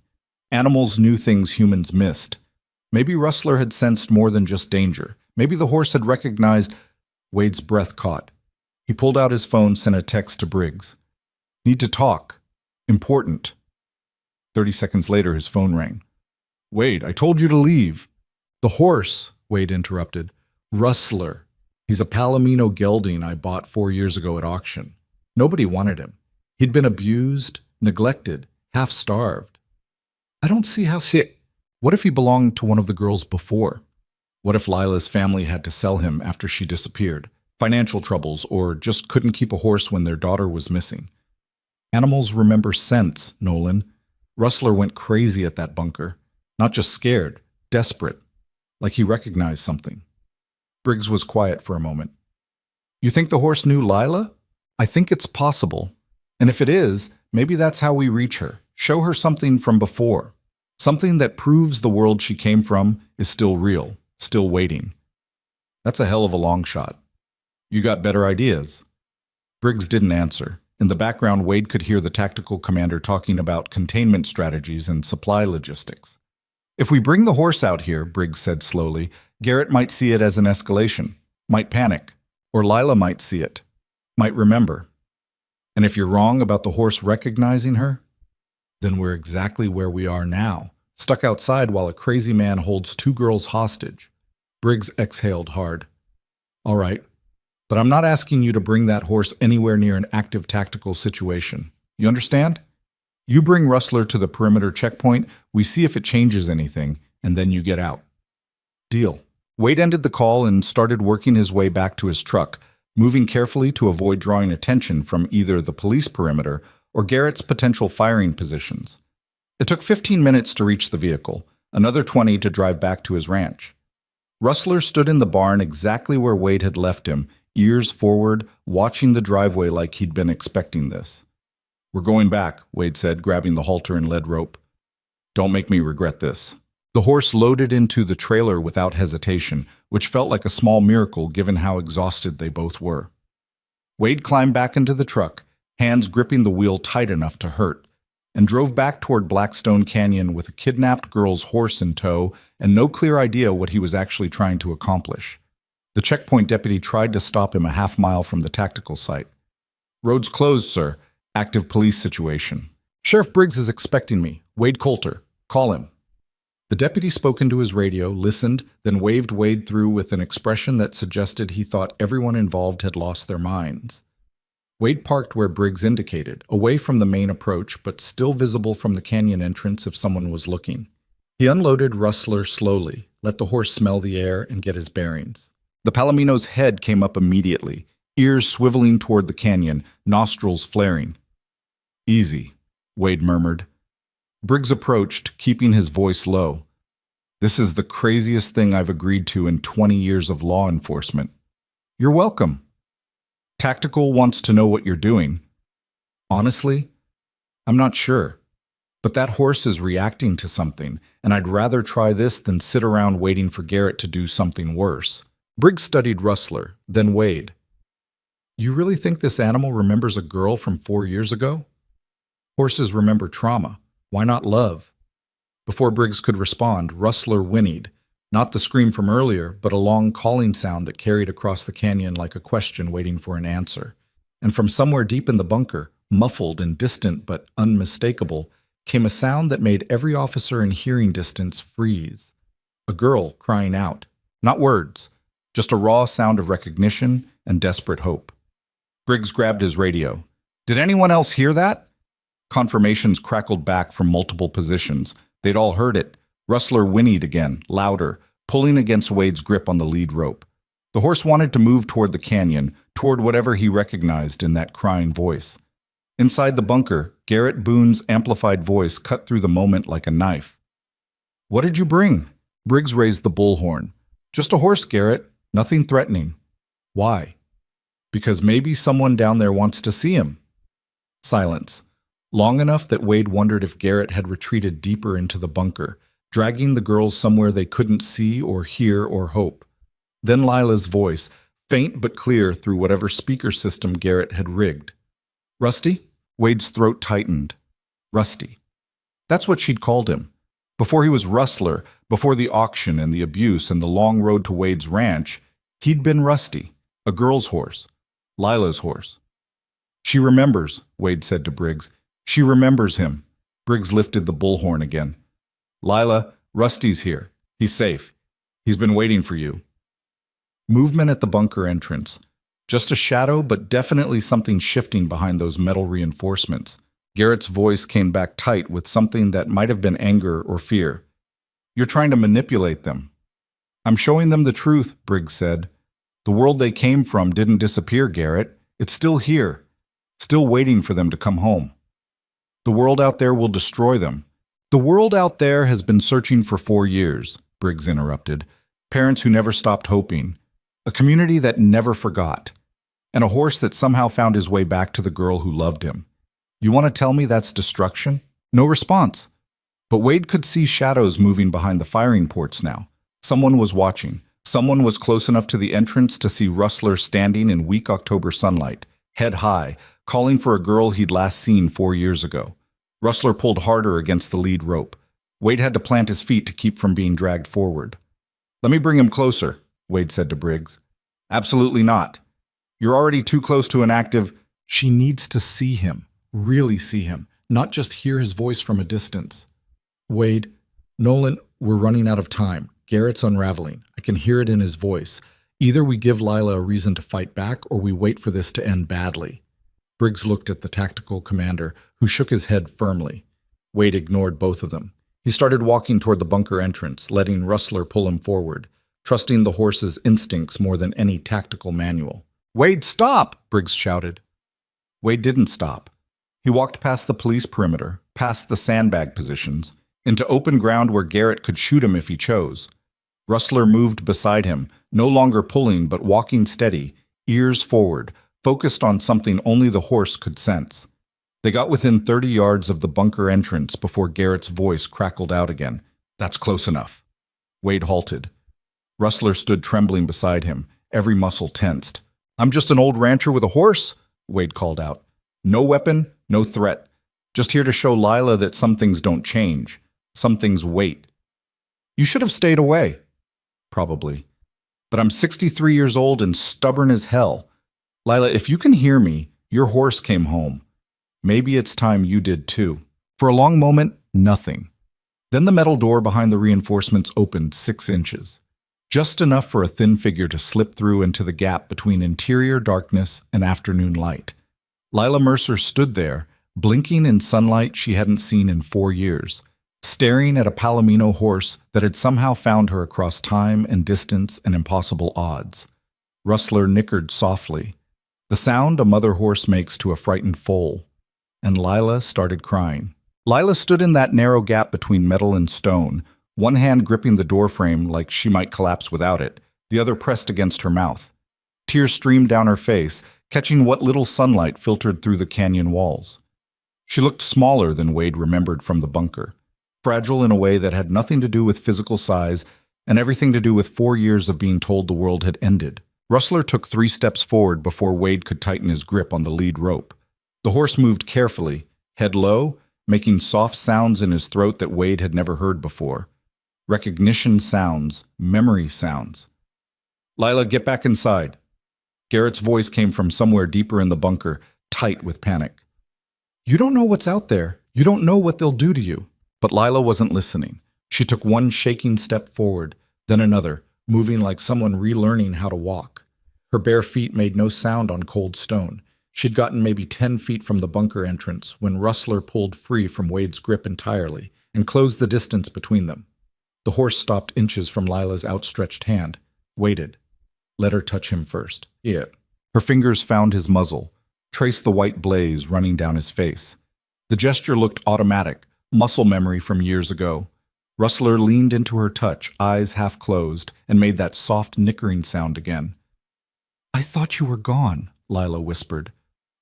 Animals knew things humans missed. Maybe Rustler had sensed more than just danger. Maybe the horse had recognized. Wade's breath caught. He pulled out his phone, sent a text to Briggs. Need to talk. Important. 30 seconds later, his phone rang. Wade, I told you to leave. The horse, Wade interrupted. Rustler. He's a Palomino gelding I bought 4 years ago at auction. Nobody wanted him. He'd been abused, neglected, half-starved. I don't see how sick. What if he belonged to one of the girls before? What if Lila's family had to sell him after she disappeared? Financial troubles, or just couldn't keep a horse when their daughter was missing? Animals remember scents, Nolan. Rustler went crazy at that bunker. Not just scared, desperate, like he recognized something. Briggs was quiet for a moment. You think the horse knew Lila? I think it's possible. And if it is, maybe that's how we reach her. Show her something from before. Something that proves the world she came from is still real, still waiting. That's a hell of a long shot. You got better ideas? Briggs didn't answer. In the background, Wade could hear the tactical commander talking about containment strategies and supply logistics. If we bring the horse out here, Briggs said slowly, Garrett might see it as an escalation, might panic, or Lila might see it, might remember. And if you're wrong about the horse recognizing her, then we're exactly where we are now, stuck outside while a crazy man holds 2 girls hostage. Briggs exhaled hard. All right, but I'm not asking you to bring that horse anywhere near an active tactical situation. You understand? You bring Rustler to the perimeter checkpoint, we see if it changes anything, and then you get out. Deal. Wade ended the call and started working his way back to his truck, moving carefully to avoid drawing attention from either the police perimeter or Garrett's potential firing positions. It took 15 minutes to reach the vehicle, another 20 to drive back to his ranch. Rustler stood in the barn exactly where Wade had left him, ears forward, watching the driveway like he'd been expecting this. We're going back, Wade said, grabbing the halter and lead rope. Don't make me regret this. The horse loaded into the trailer without hesitation, which felt like a small miracle given how exhausted they both were. Wade climbed back into the truck, hands gripping the wheel tight enough to hurt, and drove back toward Blackstone Canyon with a kidnapped girl's horse in tow and no clear idea what he was actually trying to accomplish. The checkpoint deputy tried to stop him a half-mile from the tactical site. Road's closed, sir. Active police situation. Sheriff Briggs is expecting me. Wade Coulter. Call him. The deputy spoke into his radio, listened, then waved Wade through with an expression that suggested he thought everyone involved had lost their minds. Wade parked where Briggs indicated, away from the main approach, but still visible from the canyon entrance if someone was looking. He unloaded Rustler slowly, let the horse smell the air and get his bearings. The Palomino's head came up immediately, ears swiveling toward the canyon, nostrils flaring. "Easy," Wade murmured. Briggs approached, keeping his voice low. "This is the craziest thing I've agreed to in 20 years of law enforcement." "You're welcome." "Tactical wants to know what you're doing." "Honestly, I'm not sure. But that horse is reacting to something, and I'd rather try this than sit around waiting for Garrett to do something worse." Briggs studied Rustler, then Wade. "You really think this animal remembers a girl from 4 years ago?" "Horses remember trauma. Why not love?" Before Briggs could respond, Rustler whinnied, not the scream from earlier, but a long calling sound that carried across the canyon like a question waiting for an answer. And from somewhere deep in the bunker, muffled and distant but unmistakable, came a sound that made every officer in hearing distance freeze. A girl crying out. Not words, just a raw sound of recognition and desperate hope. Briggs grabbed his radio. "Did anyone else hear that?" Confirmations crackled back from multiple positions. They'd all heard it. Rustler whinnied again, louder, pulling against Wade's grip on the lead rope. The horse wanted to move toward the canyon, toward whatever he recognized in that crying voice. Inside the bunker, Garrett Boone's amplified voice cut through the moment like a knife. "What did you bring?" Briggs raised the bullhorn. "Just a horse, Garrett. Nothing threatening." "Why?" "Because maybe someone down there wants to see him." Silence. Long enough that Wade wondered if Garrett had retreated deeper into the bunker, dragging the girls somewhere they couldn't see or hear or hope. Then Lila's voice, faint but clear through whatever speaker system Garrett had rigged. "Rusty?" Wade's throat tightened. Rusty. That's what she'd called him. Before he was Rustler, before the auction and the abuse and the long road to Wade's ranch, he'd been Rusty, a girl's horse, Lila's horse. "She remembers," Wade said to Briggs. "She remembers him." Briggs lifted the bullhorn again. "Lila, Rusty's here. He's safe. He's been waiting for you." Movement at the bunker entrance. Just a shadow, but definitely something shifting behind those metal reinforcements. Garrett's voice came back tight with something that might have been anger or fear. "You're trying to manipulate them." "I'm showing them the truth," Briggs said. "The world they came from didn't disappear, Garrett. It's still here, still waiting for them to come home. The world out there will destroy them." "The world out there has been searching for 4 years," Briggs interrupted. "Parents who never stopped hoping. A community that never forgot. And a horse that somehow found his way back to the girl who loved him. You want to tell me that's destruction?" No response. But Wade could see shadows moving behind the firing ports now. Someone was watching. Someone was close enough to the entrance to see Rustler standing in weak October sunlight, head high, calling for a girl he'd last seen 4 years ago. Rustler pulled harder against the lead rope. Wade had to plant his feet to keep from being dragged forward. "Let me bring him closer," Wade said to Briggs. "Absolutely not. You're already too close to an active—" She needs to see him, really see him, not just hear his voice from a distance. "Wade, Nolan, we're running out of time. Garrett's unraveling. I can hear it in his voice. Either we give Lila a reason to fight back or we wait for this to end badly." Briggs looked at the tactical commander, who shook his head firmly. Wade ignored both of them. He started walking toward the bunker entrance, letting Rustler pull him forward, trusting the horse's instincts more than any tactical manual. "Wade, stop!" Briggs shouted. Wade didn't stop. He walked past the police perimeter, past the sandbag positions, into open ground where Garrett could shoot him if he chose. Rustler moved beside him, no longer pulling but walking steady, ears forward, focused on something only the horse could sense. They got within 30 yards of the bunker entrance before Garrett's voice crackled out again. "That's close enough." Wade halted. Rustler stood trembling beside him, every muscle tensed. "I'm just an old rancher with a horse," Wade called out. "No weapon, no threat. Just here to show Lila that some things don't change. Some things wait." "You should have stayed away." "Probably. But I'm 63 years old and stubborn as hell. Lila, if you can hear me, your horse came home. Maybe it's time you did too." For a long moment, nothing. Then the metal door behind the reinforcements opened 6 inches. Just enough for a thin figure to slip through into the gap between interior darkness and afternoon light. Lila Mercer stood there, blinking in sunlight she hadn't seen in 4 years, staring at a Palomino horse that had somehow found her across time and distance and impossible odds. Rustler nickered softly, the sound a mother horse makes to a frightened foal, and Lila started crying. Lila stood in that narrow gap between metal and stone, one hand gripping the doorframe like she might collapse without it, the other pressed against her mouth. Tears streamed down her face, catching what little sunlight filtered through the canyon walls. She looked smaller than Wade remembered from the bunker, fragile in a way that had nothing to do with physical size and everything to do with 4 years of being told the world had ended. Rustler took 3 steps forward before Wade could tighten his grip on the lead rope. The horse moved carefully, head low, making soft sounds in his throat that Wade had never heard before. Recognition sounds, memory sounds. "Lila, get back inside." Garrett's voice came from somewhere deeper in the bunker, tight with panic. "You don't know what's out there. You don't know what they'll do to you." But Lila wasn't listening. She took one shaking step forward, then another, moving like someone relearning how to walk. Her bare feet made no sound on cold stone. She'd gotten maybe 10 feet from the bunker entrance when Rustler pulled free from Wade's grip entirely and closed the distance between them. The horse stopped inches from Lila's outstretched hand, waited. Let her touch him first. Yeah. Her fingers found his muzzle, traced the white blaze running down his face. The gesture looked automatic, muscle memory from years ago. Rustler leaned into her touch, eyes half closed, and made that soft nickering sound again. "I thought you were gone," Lila whispered.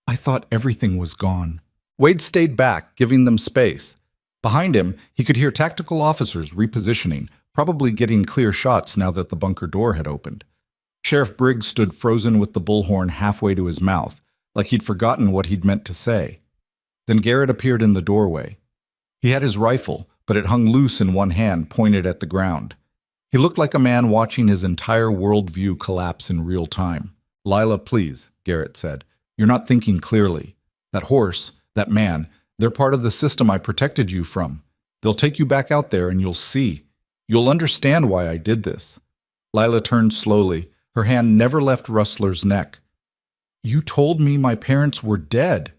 "I thought everything was gone." Wade stayed back, giving them space. Behind him, he could hear tactical officers repositioning, probably getting clear shots now that the bunker door had opened. Sheriff Briggs stood frozen with the bullhorn halfway to his mouth, like he'd forgotten what he'd meant to say. Then Garrett appeared in the doorway. He had his rifle, but it hung loose in one hand, pointed at the ground. He looked like a man watching his entire worldview collapse in real time. "Lila, please," Garrett said. "You're not thinking clearly. That horse, that man, they're part of the system I protected you from. They'll take you back out there and you'll see. You'll understand why I did this." Lila turned slowly. Her hand never left Rustler's neck. "You told me my parents were dead.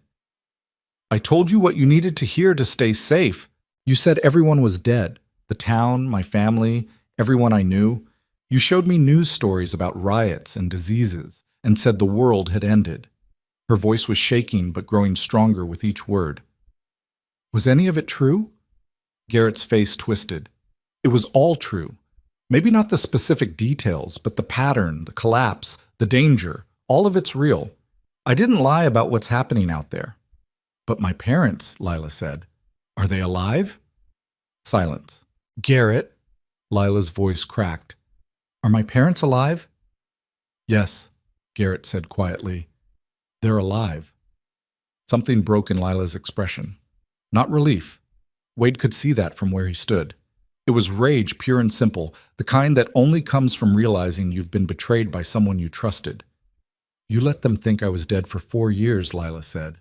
I told you what you needed to hear to stay safe. You said everyone was dead. The town, my family, everyone I knew. You showed me news stories about riots and diseases and said the world had ended." Her voice was shaking but growing stronger with each word. "Was any of it true?" Garrett's face twisted. "It was all true. Maybe not the specific details, but the pattern, the collapse, the danger, all of it's real. I didn't lie about what's happening out there." "But my parents," Lila said. "Are they alive?" Silence. "Garrett," Lila's voice cracked. "Are my parents alive?" "Yes," Garrett said quietly. "They're alive." Something broke in Lila's expression. Not relief. Wade could see that from where he stood. It was rage, pure and simple, the kind that only comes from realizing you've been betrayed by someone you trusted. "You let them think I was dead for 4 years, Lila said.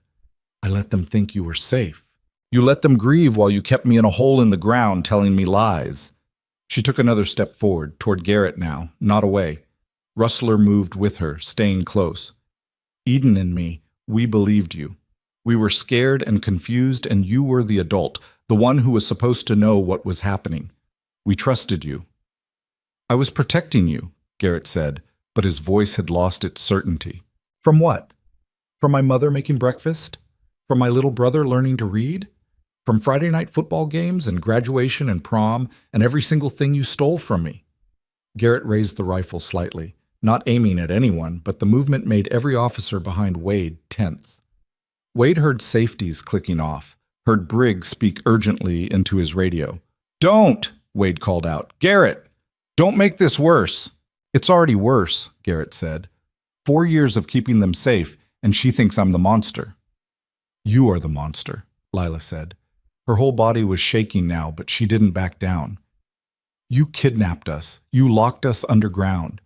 I let them think you were safe. You let them grieve while you kept me in a hole in the ground telling me lies." She took another step forward, toward Garrett now, not away. Rustler moved with her, staying close. "Eden and me, we believed you. We were scared and confused, and you were the adult, the one who was supposed to know what was happening. We trusted you." "I was protecting you," Garrett said, but his voice had lost its certainty. "From what? From my mother making breakfast? From my little brother learning to read? From Friday night football games and graduation and prom and every single thing you stole from me?" Garrett raised the rifle slightly, not aiming at anyone, but the movement made every officer behind Wade tense. Wade heard safeties clicking off, heard Briggs speak urgently into his radio. "Don't!" Wade called out. "Garrett, don't make this worse." "It's already worse," Garrett said. 4 years of keeping them safe, and she thinks I'm the monster." "You are the monster," Lila said. Her whole body was shaking now, but she didn't back down. "You kidnapped us. You locked us underground.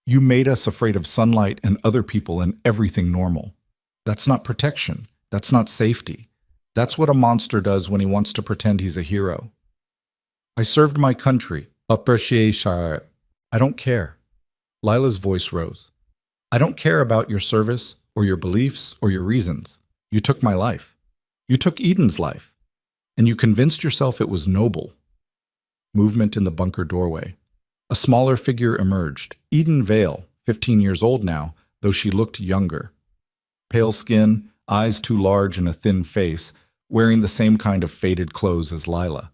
You made us afraid of sunlight and other people and everything normal. That's not protection. That's not safety. That's what a monster does when he wants to pretend he's a hero." "I served my country. Appreciation. I don't care." Lila's voice rose. "I don't care about your service or your beliefs or your reasons. You took my life. You took Eden's life. And you convinced yourself it was noble. Movement in the bunker doorway. A smaller figure emerged. Eden Vale, 15 years old now, though she looked younger. Pale skin, eyes too large and a thin face, wearing the same kind of faded clothes as Lila.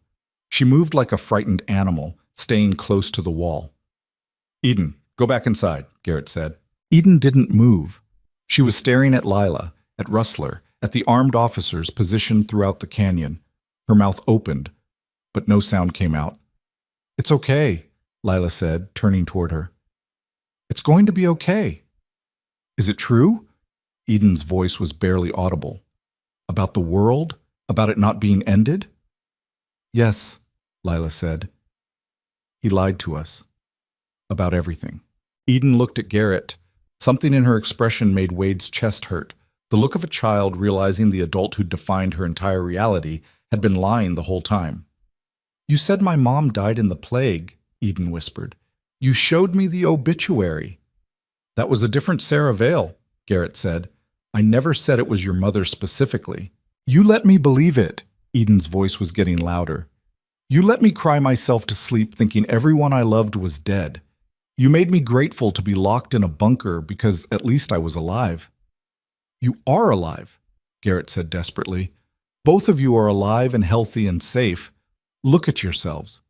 She moved like a frightened animal, staying close to the wall. Eden, go back inside, Garrett said. Eden didn't move. She was staring at Lila, at Rustler, at the armed officers positioned throughout the canyon. Her mouth opened, but no sound came out. It's okay, Lila said, turning toward her. It's going to be okay. Is it true? Eden's voice was barely audible. About the world? About it not being ended? Yes, Lila said. He lied to us. About everything. Eden looked at Garrett. Something in her expression made Wade's chest hurt. The look of a child realizing the adult who'd defined her entire reality had been lying the whole time. You said my mom died in the plague, Eden whispered. You showed me the obituary. That was a different Sarah Vale, Garrett said. I never said it was your mother specifically. You let me believe it. Eden's voice was getting louder. You let me cry myself to sleep thinking everyone I loved was dead. You made me grateful to be locked in a bunker because at least I was alive. You are alive, Garrett said desperately. Both of you are alive and healthy and safe. Look at yourselves.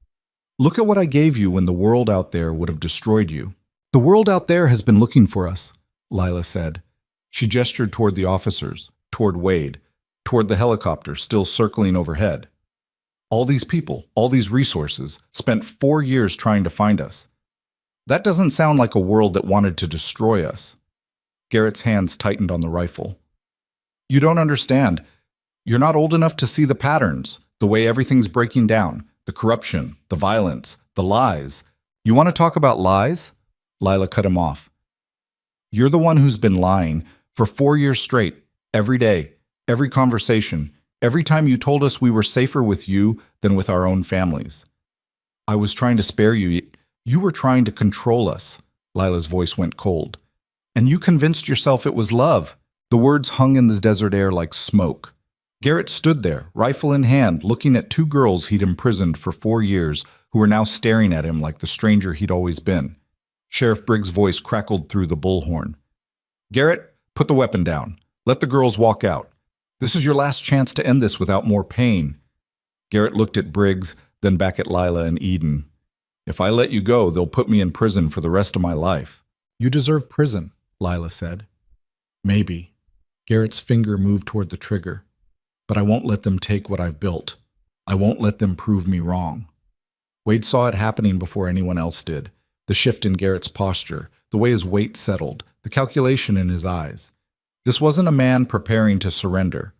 Look at what I gave you when the world out there would have destroyed you. The world out there has been looking for us, Lila said. She gestured toward the officers, toward Wade, toward the helicopter still circling overhead. All these people, all these resources, spent 4 years trying to find us. That doesn't sound like a world that wanted to destroy us. Garrett's hands tightened on the rifle. You don't understand. You're not old enough to see the patterns, the way everything's breaking down, the corruption, the violence, the lies. You want to talk about lies? Lila cut him off. You're the one who's been lying for 4 years straight, every day, every conversation, every time you told us we were safer with you than with our own families. I was trying to spare you. You were trying to control us. Lila's voice went cold. And you convinced yourself it was love. The words hung in the desert air like smoke. Garrett stood there, rifle in hand, looking at 2 girls he'd imprisoned for 4 years who were now staring at him like the stranger he'd always been. Sheriff Briggs' voice crackled through the bullhorn. Garrett, put the weapon down. Let the girls walk out. This is your last chance to end this without more pain. Garrett looked at Briggs, then back at Lila and Eden. If I let you go, they'll put me in prison for the rest of my life. You deserve prison, Lila said. Maybe. Garrett's finger moved toward the trigger. But I won't let them take what I've built. I won't let them prove me wrong. Wade saw it happening before anyone else did. The shift in Garrett's posture, the way his weight settled, the calculation in his eyes. This wasn't a man preparing to surrender.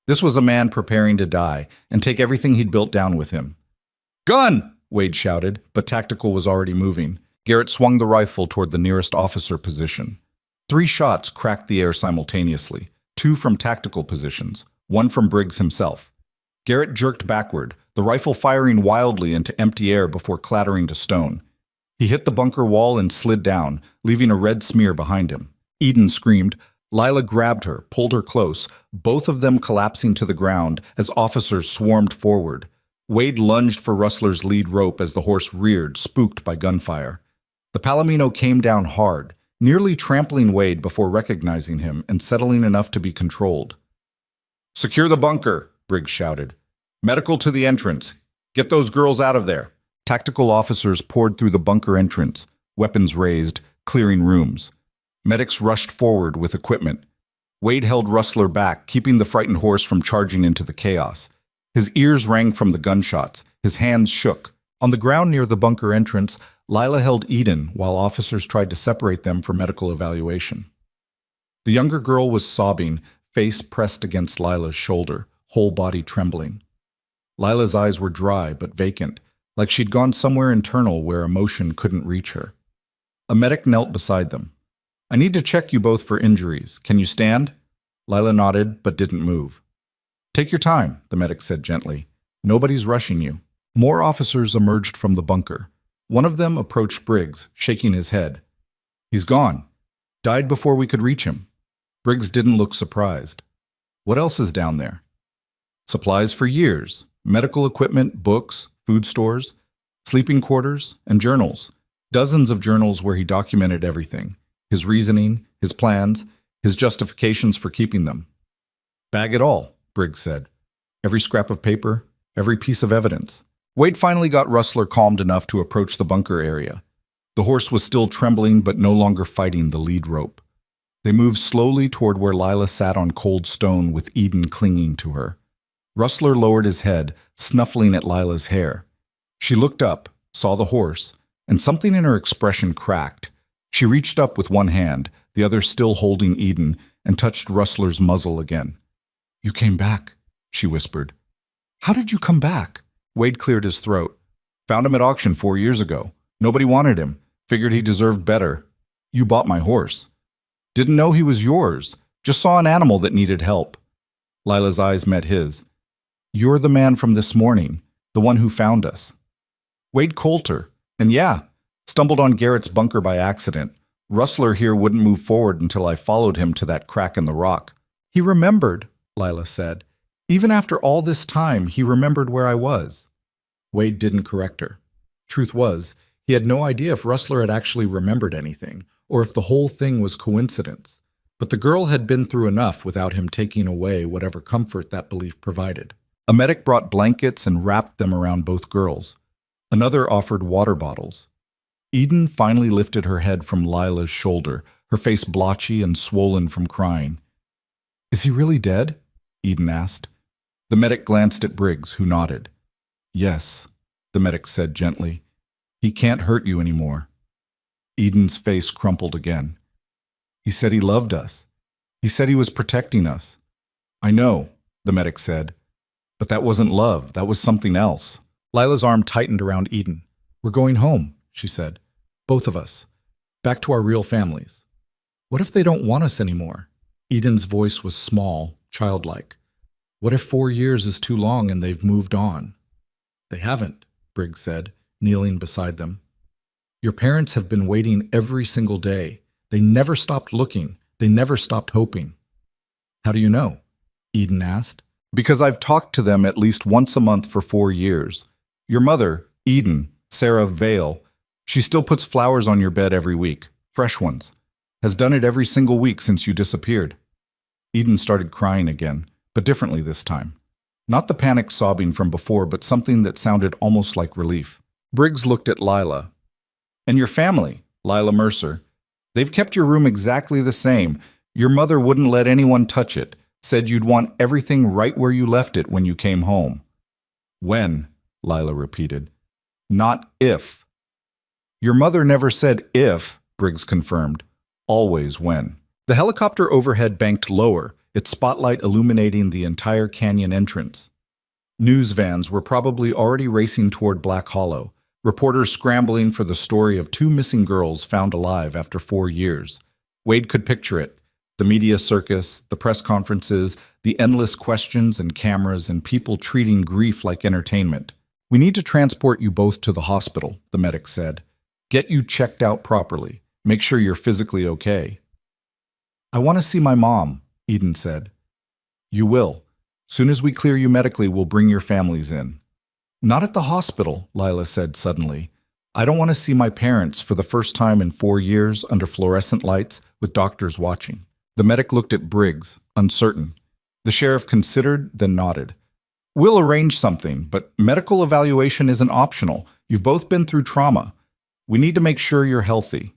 This was a man preparing to die and take everything he'd built down with him. Gun! Wade shouted, but Tactical was already moving. Garrett swung the rifle toward the nearest officer position. 3 shots cracked the air simultaneously, 2 from tactical positions, 1 from Briggs himself. Garrett jerked backward, the rifle firing wildly into empty air before clattering to stone. He hit the bunker wall and slid down, leaving a red smear behind him. Eden screamed. Lila grabbed her, pulled her close, both of them collapsing to the ground as officers swarmed forward. Wade lunged for Rustler's lead rope as the horse reared, spooked by gunfire. The Palomino came down hard, nearly trampling Wade before recognizing him and settling enough to be controlled. Secure the bunker, Briggs shouted. Medical to the entrance. Get those girls out of there. Tactical officers poured through the bunker entrance, weapons raised, clearing rooms. Medics rushed forward with equipment. Wade held Rustler back, keeping the frightened horse from charging into the chaos. His ears rang from the gunshots. His hands shook. On the ground near the bunker entrance, Lila held Eden while officers tried to separate them for medical evaluation. The younger girl was sobbing, face pressed against Lila's shoulder, whole body trembling. Lila's eyes were dry but vacant, like she'd gone somewhere internal where emotion couldn't reach her. A medic knelt beside them. I need to check you both for injuries. Can you stand? Lila nodded but didn't move. Take your time, the medic said gently. Nobody's rushing you. More officers emerged from the bunker. One of them approached Briggs, shaking his head. He's gone. Died before we could reach him. Briggs didn't look surprised. What else is down there? Supplies for years, medical equipment, books, food stores, sleeping quarters, and journals. Dozens of journals where he documented everything. His reasoning, his plans, his justifications for keeping them. Bag it all, Briggs said. Every scrap of paper, every piece of evidence. Wade finally got Rustler calmed enough to approach the bunker area. The horse was still trembling but no longer fighting the lead rope. They moved slowly toward where Lila sat on cold stone with Eden clinging to her. Rustler lowered his head, snuffling at Lila's hair. She looked up, saw the horse, and something in her expression cracked. She reached up with one hand, the other still holding Eden, and touched Rustler's muzzle again. "You came back," she whispered. "How did you come back?" Wade cleared his throat. "Found him at auction 4 years ago. Nobody wanted him. Figured he deserved better. You bought my horse. Didn't know he was yours. Just saw an animal that needed help." Lila's eyes met his. "You're the man from this morning, the one who found us." "Wade Coulter. And yeah, stumbled on Garrett's bunker by accident. Rustler here wouldn't move forward until I followed him to that crack in the rock." "He remembered," Lila said. "Even after all this time, he remembered where I was." Wade didn't correct her. Truth was, he had no idea if Rustler had actually remembered anything, or if the whole thing was coincidence. But the girl had been through enough without him taking away whatever comfort that belief provided. A medic brought blankets and wrapped them around both girls. Another offered water bottles. Eden finally lifted her head from Lila's shoulder, her face blotchy and swollen from crying. "Is he really dead?" Eden asked. The medic glanced at Briggs, who nodded. "Yes," the medic said gently. "He can't hurt you anymore." Eden's face crumpled again. "He said he loved us. He said he was protecting us." "I know," the medic said. "But that wasn't love. That was something else." Lila's arm tightened around Eden. "We're going home," she said. "Both of us. Back to our real families." "What if they don't want us anymore?" Eden's voice was small, childlike. "What if 4 years is too long and they've moved on?" "They haven't," Briggs said, kneeling beside them. "Your parents have been waiting every single day. They never stopped looking. They never stopped hoping." "How do you know?" Eden asked. "Because I've talked to them at least once a month for 4 years. Your mother, Eden, Sarah Vale, she still puts flowers on your bed every week, fresh ones. Has done it every single week since you disappeared." Eden started crying again, but differently this time. Not the panic sobbing from before, but something that sounded almost like relief. Briggs looked at Lila. "And your family, Lila Mercer. They've kept your room exactly the same. Your mother wouldn't let anyone touch it, said you'd want everything right where you left it when you came home." "When," Lila repeated. "Not if." "Your mother never said if," Briggs confirmed. "Always when." The helicopter overhead banked lower, its spotlight illuminating the entire canyon entrance. News vans were probably already racing toward Black Hollow, reporters scrambling for the story of 2 missing girls found alive after 4 years. Wade could picture it. The media circus, the press conferences, the endless questions and cameras, and people treating grief like entertainment. "We need to transport you both to the hospital," the medic said. "Get you checked out properly. Make sure you're physically okay." "I want to see my mom," Eden said. "You will. Soon as we clear you medically, we'll bring your families in." "Not at the hospital," Lila said suddenly. "I don't want to see my parents for the first time in 4 years under fluorescent lights with doctors watching." The medic looked at Briggs, uncertain. The sheriff considered, then nodded. "We'll arrange something, but medical evaluation isn't optional. You've both been through trauma. We need to make sure you're healthy."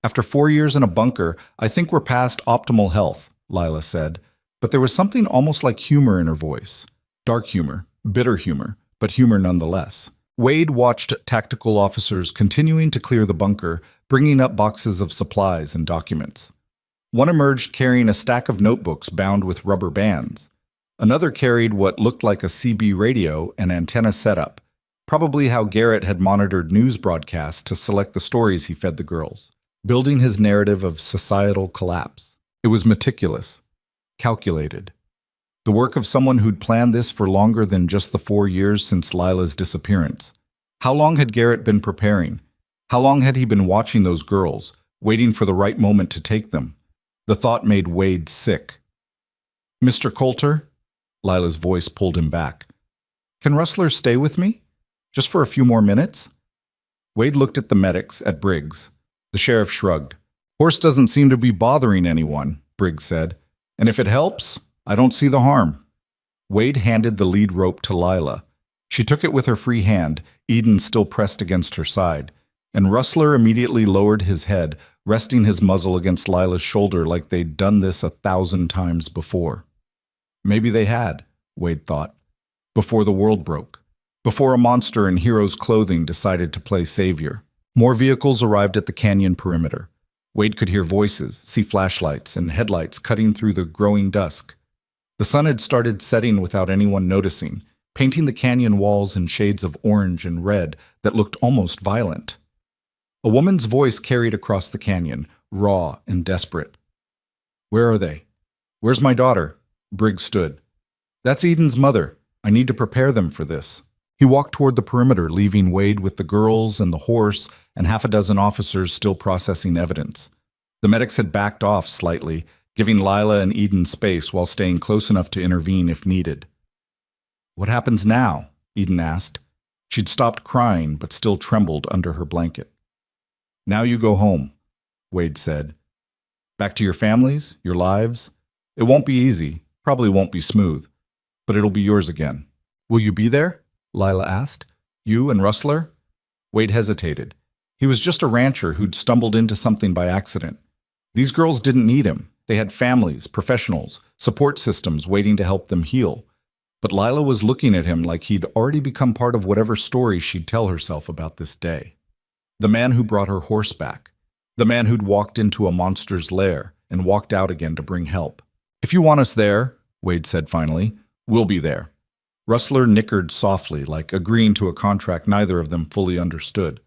"After 4 years in a bunker, I think we're past optimal health," Lila said, but there was something almost like humor in her voice. Dark humor, bitter humor, but humor nonetheless. Wade watched tactical officers continuing to clear the bunker, bringing up boxes of supplies and documents. One emerged carrying a stack of notebooks bound with rubber bands. Another carried what looked like a CB radio and antenna setup, probably how Garrett had monitored news broadcasts to select the stories he fed the girls, building his narrative of societal collapse. It was meticulous, calculated. The work of someone who'd planned this for longer than just the 4 years since Lila's disappearance. How long had Garrett been preparing? How long had he been watching those girls, waiting for the right moment to take them? The thought made Wade sick. "Mr. Coulter?" Lila's voice pulled him back. Can Rustler stay with me? Just for a few more minutes? Wade looked at the medics, at Briggs. The sheriff shrugged. Horse doesn't seem to be bothering anyone, Briggs said. And if it helps, I don't see the harm. Wade handed the lead rope to Lila. She took it with her free hand, Eden still pressed against her side, and Rustler immediately lowered his head, resting his muzzle against Lila's shoulder like they'd done this 1,000 times before. Maybe they had, Wade thought, before the world broke, before a monster in hero's clothing decided to play savior. More vehicles arrived at the canyon perimeter. Wade could hear voices, see flashlights and headlights cutting through the growing dusk. The sun had started setting without anyone noticing, painting the canyon walls in shades of orange and red that looked almost violent. A woman's voice carried across the canyon, raw and desperate. Where are they? Where's my daughter? Briggs stood. That's Eden's mother. I need to prepare them for this. He walked toward the perimeter, leaving Wade with the girls and the horse and half a dozen officers still processing evidence. The medics had backed off slightly, giving Lila and Eden space while staying close enough to intervene if needed. What happens now? Eden asked. She'd stopped crying, but still trembled under her blanket. Now you go home, Wade said. Back to your families, your lives. It won't be easy, probably won't be smooth, but it'll be yours again. Will you be there? Lila asked. You and Rustler? Wade hesitated. He was just a rancher who'd stumbled into something by accident. These girls didn't need him. They had families, professionals, support systems waiting to help them heal. But Lila was looking at him like he'd already become part of whatever story she'd tell herself about this day. The man who brought her horse back. The man who'd walked into a monster's lair and walked out again to bring help. If you want us there, Wade said finally, we'll be there. Rustler nickered softly, like agreeing to a contract neither of them fully understood.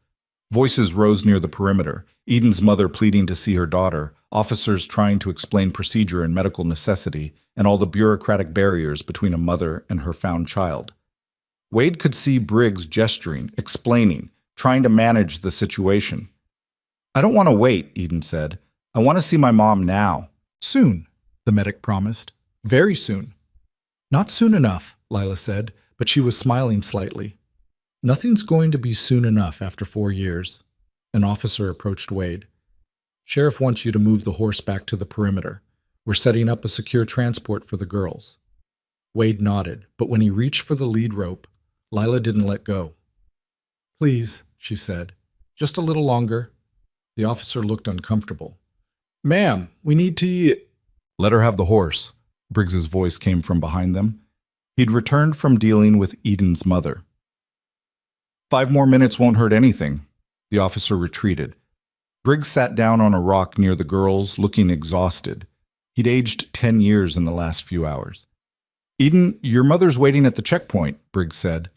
Voices rose near the perimeter, Eden's mother pleading to see her daughter, officers trying to explain procedure and medical necessity, and all the bureaucratic barriers between a mother and her found child. Wade could see Briggs gesturing, explaining, trying to manage the situation. I don't want to wait, Eden said. I want to see my mom now. Soon, the medic promised. Very soon. Not soon enough, Lila said, but she was smiling slightly. Nothing's going to be soon enough after 4 years. An officer approached Wade. Sheriff wants you to move the horse back to the perimeter. We're setting up a secure transport for the girls. Wade nodded, but when he reached for the lead rope, Lila didn't let go. Please, she said, just a little longer. The officer looked uncomfortable. Ma'am, we need to eat. Let her have the horse. Briggs's voice came from behind them. He'd returned from dealing with Eden's mother. 5 more minutes won't hurt anything. The officer retreated. Briggs sat down on a rock near the girls, looking exhausted. He'd aged 10 years in the last few hours. Eden, your mother's waiting at the checkpoint, Briggs said.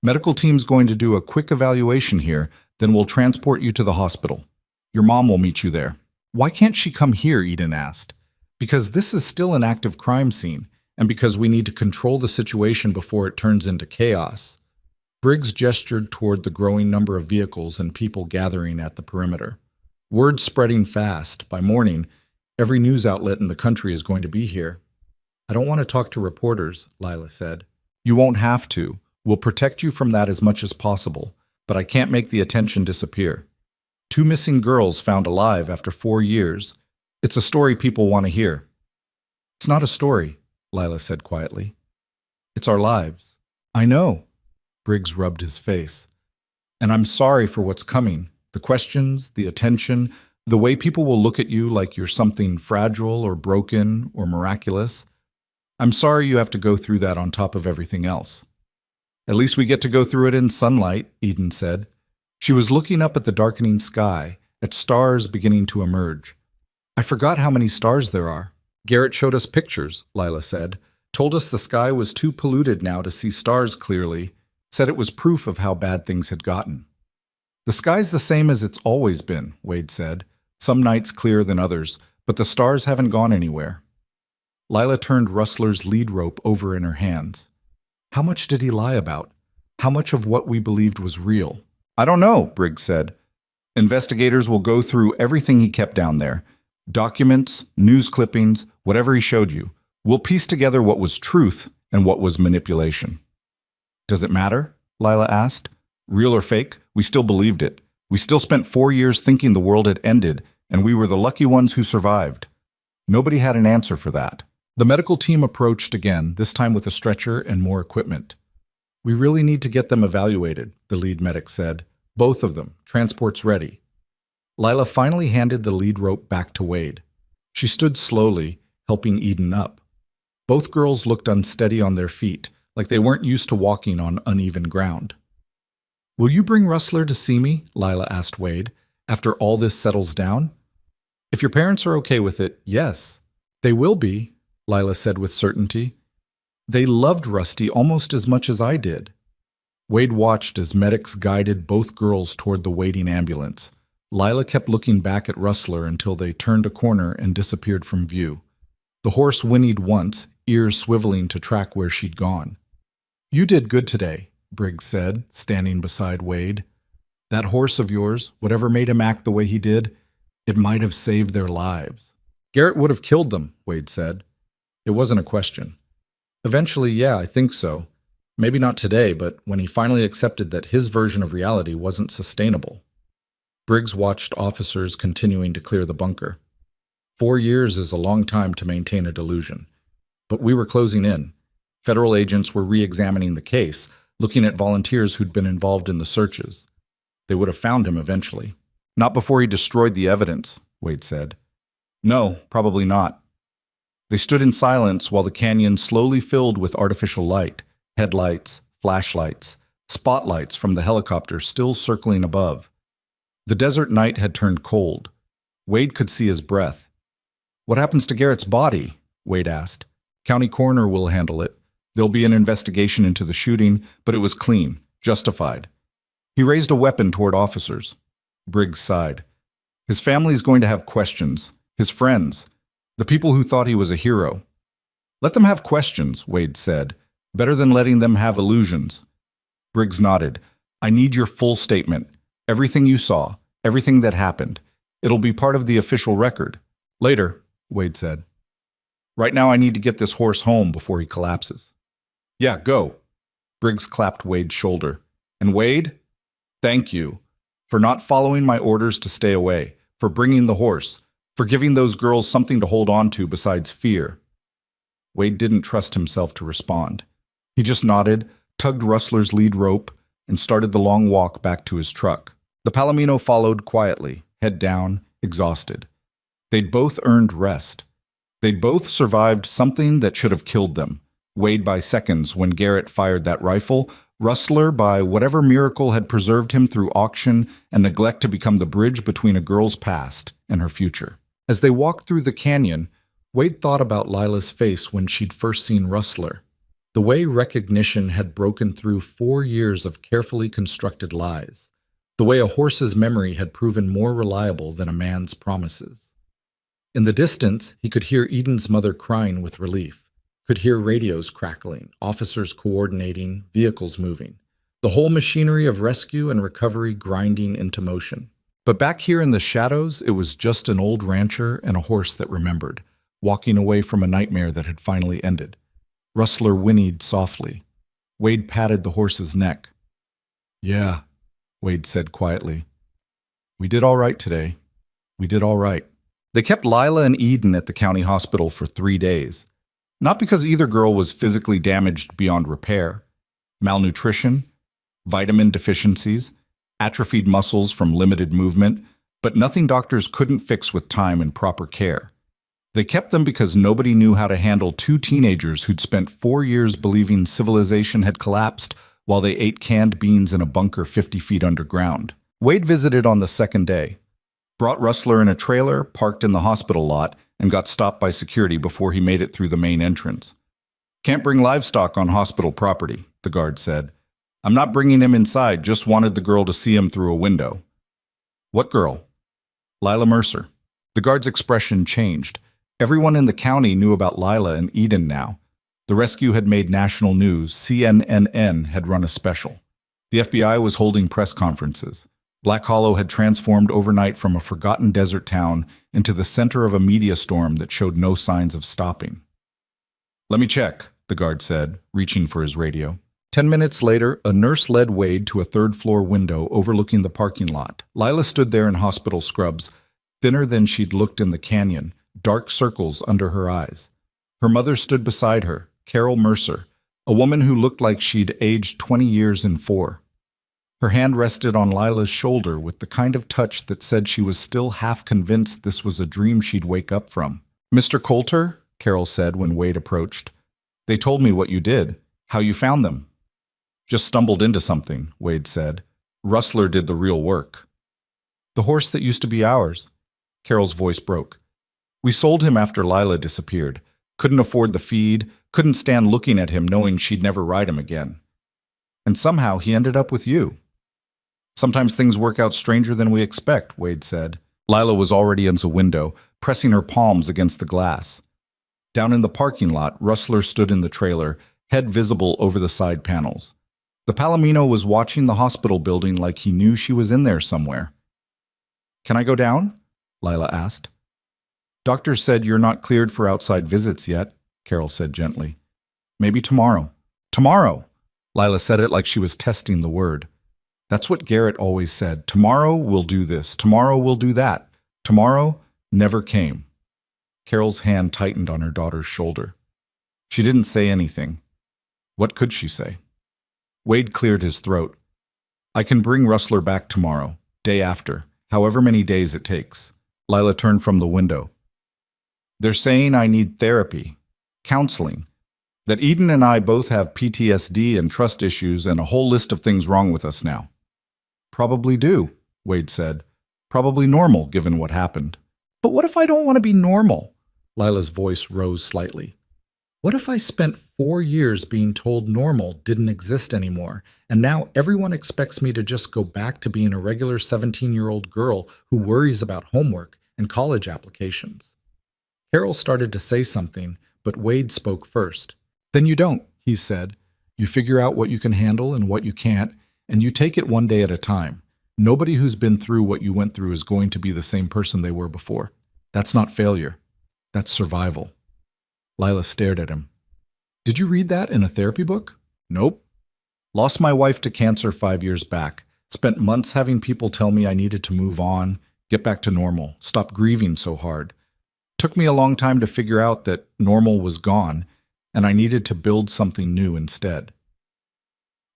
Medical team's going to do a quick evaluation here, then we'll transport you to the hospital. Your mom will meet you there. Why can't she come here, Eden asked. Because this is still an active crime scene, and because we need to control the situation before it turns into chaos. Briggs gestured toward the growing number of vehicles and people gathering at the perimeter. Word spreading fast. By morning, every news outlet in the country is going to be here. I don't want to talk to reporters, Lila said. You won't have to. We'll protect you from that as much as possible, but I can't make the attention disappear. 2 missing girls found alive after 4 years. It's a story people want to hear. It's not a story, Lila said quietly. It's our lives. I know. Briggs rubbed his face. And I'm sorry for what's coming. The questions, the attention, the way people will look at you like you're something fragile or broken or miraculous. I'm sorry you have to go through that on top of everything else. At least we get to go through it in sunlight, Eden said. She was looking up at the darkening sky, at stars beginning to emerge. I forgot how many stars there are. Garrett showed us pictures, Lila said, told us the sky was too polluted now to see stars clearly, said it was proof of how bad things had gotten. The sky's the same as it's always been, Wade said, some nights clearer than others, but the stars haven't gone anywhere. Lila turned Rustler's lead rope over in her hands. How much did he lie about? How much of what we believed was real? I don't know, Briggs said. Investigators will go through everything he kept down there. Documents, news clippings, whatever he showed you. We'll piece together what was truth and what was manipulation. Does it matter? Lila asked. Real or fake, we still believed it. We still spent 4 years thinking the world had ended, and we were the lucky ones who survived. Nobody had an answer for that. The medical team approached again, this time with a stretcher and more equipment. We really need to get them evaluated, the lead medic said. Both of them. Transport's ready. Lila finally handed the lead rope back to Wade. She stood slowly, helping Eden up. Both girls looked unsteady on their feet, like they weren't used to walking on uneven ground. Will you bring Rustler to see me? Lila asked Wade, after all this settles down. If your parents are okay with it, yes. They will be, Lila said with certainty. They loved Rusty almost as much as I did. Wade watched as medics guided both girls toward the waiting ambulance. Lila kept looking back at Rustler until they turned a corner and disappeared from view. The horse whinnied once, ears swiveling to track where she'd gone. You did good today, Briggs said, standing beside Wade. That horse of yours, whatever made him act the way he did, it might have saved their lives. Garrett would have killed them, Wade said. It wasn't a question. Eventually, yeah, I think so. Maybe not today, but when he finally accepted that his version of reality wasn't sustainable. Briggs watched officers continuing to clear the bunker. 4 years is a long time to maintain a delusion. But we were closing in. Federal agents were re-examining the case, looking at volunteers who'd been involved in the searches. They would have found him eventually. Not before he destroyed the evidence, Wade said. No, probably not. They stood in silence while the canyon slowly filled with artificial light, headlights, flashlights, spotlights from the helicopter still circling above. The desert night had turned cold. Wade could see his breath. What happens to Garrett's body? Wade asked. County coroner will handle it. There'll be an investigation into the shooting, but it was clean, justified. He raised a weapon toward officers. Briggs sighed. His family's going to have questions. His friends. The people who thought he was a hero. Let them have questions, Wade said. Better than letting them have illusions. Briggs nodded. I need your full statement. Everything you saw. Everything that happened. It'll be part of the official record. Later, Wade said. Right now I need to get this horse home before he collapses. Yeah, go. Briggs clapped Wade's shoulder. And Wade, thank you for not following my orders to stay away, for bringing the horse, for giving those girls something to hold on to besides fear. Wade didn't trust himself to respond. He just nodded, tugged Rustler's lead rope, and started the long walk back to his truck. The Palomino followed quietly, head down, exhausted. They'd both earned rest. They'd both survived something that should have killed them. Wade by seconds when Garrett fired that rifle, Rustler by whatever miracle had preserved him through auction and neglect to become the bridge between a girl's past and her future. As they walked through the canyon, Wade thought about Lila's face when she'd first seen Rustler. The way recognition had broken through 4 years of carefully constructed lies. The way a horse's memory had proven more reliable than a man's promises. In the distance, he could hear Eden's mother crying with relief, could hear radios crackling, officers coordinating, vehicles moving, the whole machinery of rescue and recovery grinding into motion. But back here in the shadows, it was just an old rancher and a horse that remembered, walking away from a nightmare that had finally ended. Rustler whinnied softly. Wade patted the horse's neck. Yeah, Wade said quietly. We did all right today. We did all right. They kept Lila and Eden at the county hospital for 3 days. Not because either girl was physically damaged beyond repair. Malnutrition, vitamin deficiencies, atrophied muscles from limited movement, but nothing doctors couldn't fix with time and proper care. They kept them because nobody knew how to handle 2 teenagers who'd spent 4 years believing civilization had collapsed while they ate canned beans in a bunker 50 feet underground. Wade visited on the 2nd day. Brought Rustler in a trailer, parked in the hospital lot, and got stopped by security before he made it through the main entrance. Can't bring livestock on hospital property, the guard said. I'm not bringing him inside, just wanted the girl to see him through a window. What girl? Lila Mercer. The guard's expression changed. Everyone in the county knew about Lila and Eden now. The rescue had made national news. CNN had run a special. The FBI was holding press conferences. Black Hollow had transformed overnight from a forgotten desert town into the center of a media storm that showed no signs of stopping. Let me check, the guard said, reaching for his radio. 10 minutes later, a nurse led Wade to a third-floor window overlooking the parking lot. Lila stood there in hospital scrubs, thinner than she'd looked in the canyon, dark circles under her eyes. Her mother stood beside her, Carol Mercer, a woman who looked like she'd aged 20 years in 4. Her hand rested on Lila's shoulder with the kind of touch that said she was still half convinced this was a dream she'd wake up from. "Mr. Coulter," Carol said when Wade approached, "they told me what you did, how you found them." "Just stumbled into something," Wade said. "Rustler did the real work." "The horse that used to be ours." Carol's voice broke. "We sold him after Lila disappeared. Couldn't afford the feed, couldn't stand looking at him knowing she'd never ride him again. And somehow he ended up with you." "Sometimes things work out stranger than we expect," Wade said. Lila was already in the window, pressing her palms against the glass. Down in the parking lot, Rustler stood in the trailer, head visible over the side panels. The Palomino was watching the hospital building like he knew she was in there somewhere. "Can I go down?" Lila asked. "Doctor said you're not cleared for outside visits yet," Carol said gently. "Maybe tomorrow." "Tomorrow!" Lila said it like she was testing the word. That's what Garrett always said. Tomorrow we'll do this. Tomorrow we'll do that. Tomorrow never came. Carol's hand tightened on her daughter's shoulder. She didn't say anything. What could she say? Wade cleared his throat. "I can bring Rustler back tomorrow, day after, however many days it takes." Lila turned from the window. "They're saying I need therapy, counseling, that Eden and I both have PTSD and trust issues and a whole list of things wrong with us now." "Probably do," Wade said. "Probably normal, given what happened." "But what if I don't want to be normal?" Lila's voice rose slightly. "What if I spent 4 years being told normal didn't exist anymore, and now everyone expects me to just go back to being a regular 17-year-old girl who worries about homework and college applications?" Carol started to say something, but Wade spoke first. "Then you don't," he said. "You figure out what you can handle and what you can't, and you take it one day at a time. Nobody who's been through what you went through is going to be the same person they were before. That's not failure. That's survival." Lila stared at him. "Did you read that in a therapy book?" "Nope. Lost my wife to cancer 5 years back. Spent months having people tell me I needed to move on, get back to normal, stop grieving so hard. Took me a long time to figure out that normal was gone, and I needed to build something new instead."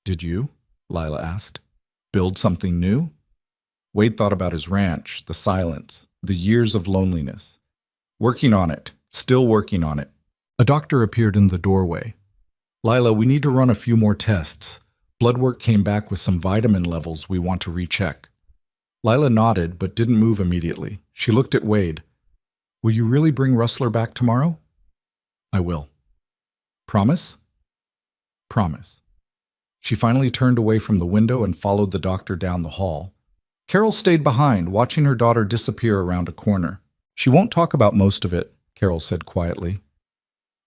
"Did you?" Lila asked. "Build something new?" Wade thought about his ranch, the silence, the years of loneliness. "Working on it. Still working on it." A doctor appeared in the doorway. "Lila, we need to run a few more tests. Blood work came back with some vitamin levels we want to recheck." Lila nodded but didn't move immediately. She looked at Wade. "Will you really bring Rustler back tomorrow?" "I will." "Promise?" "Promise." She finally turned away from the window and followed the doctor down the hall. Carol stayed behind, watching her daughter disappear around a corner. "She won't talk about most of it," Carol said quietly.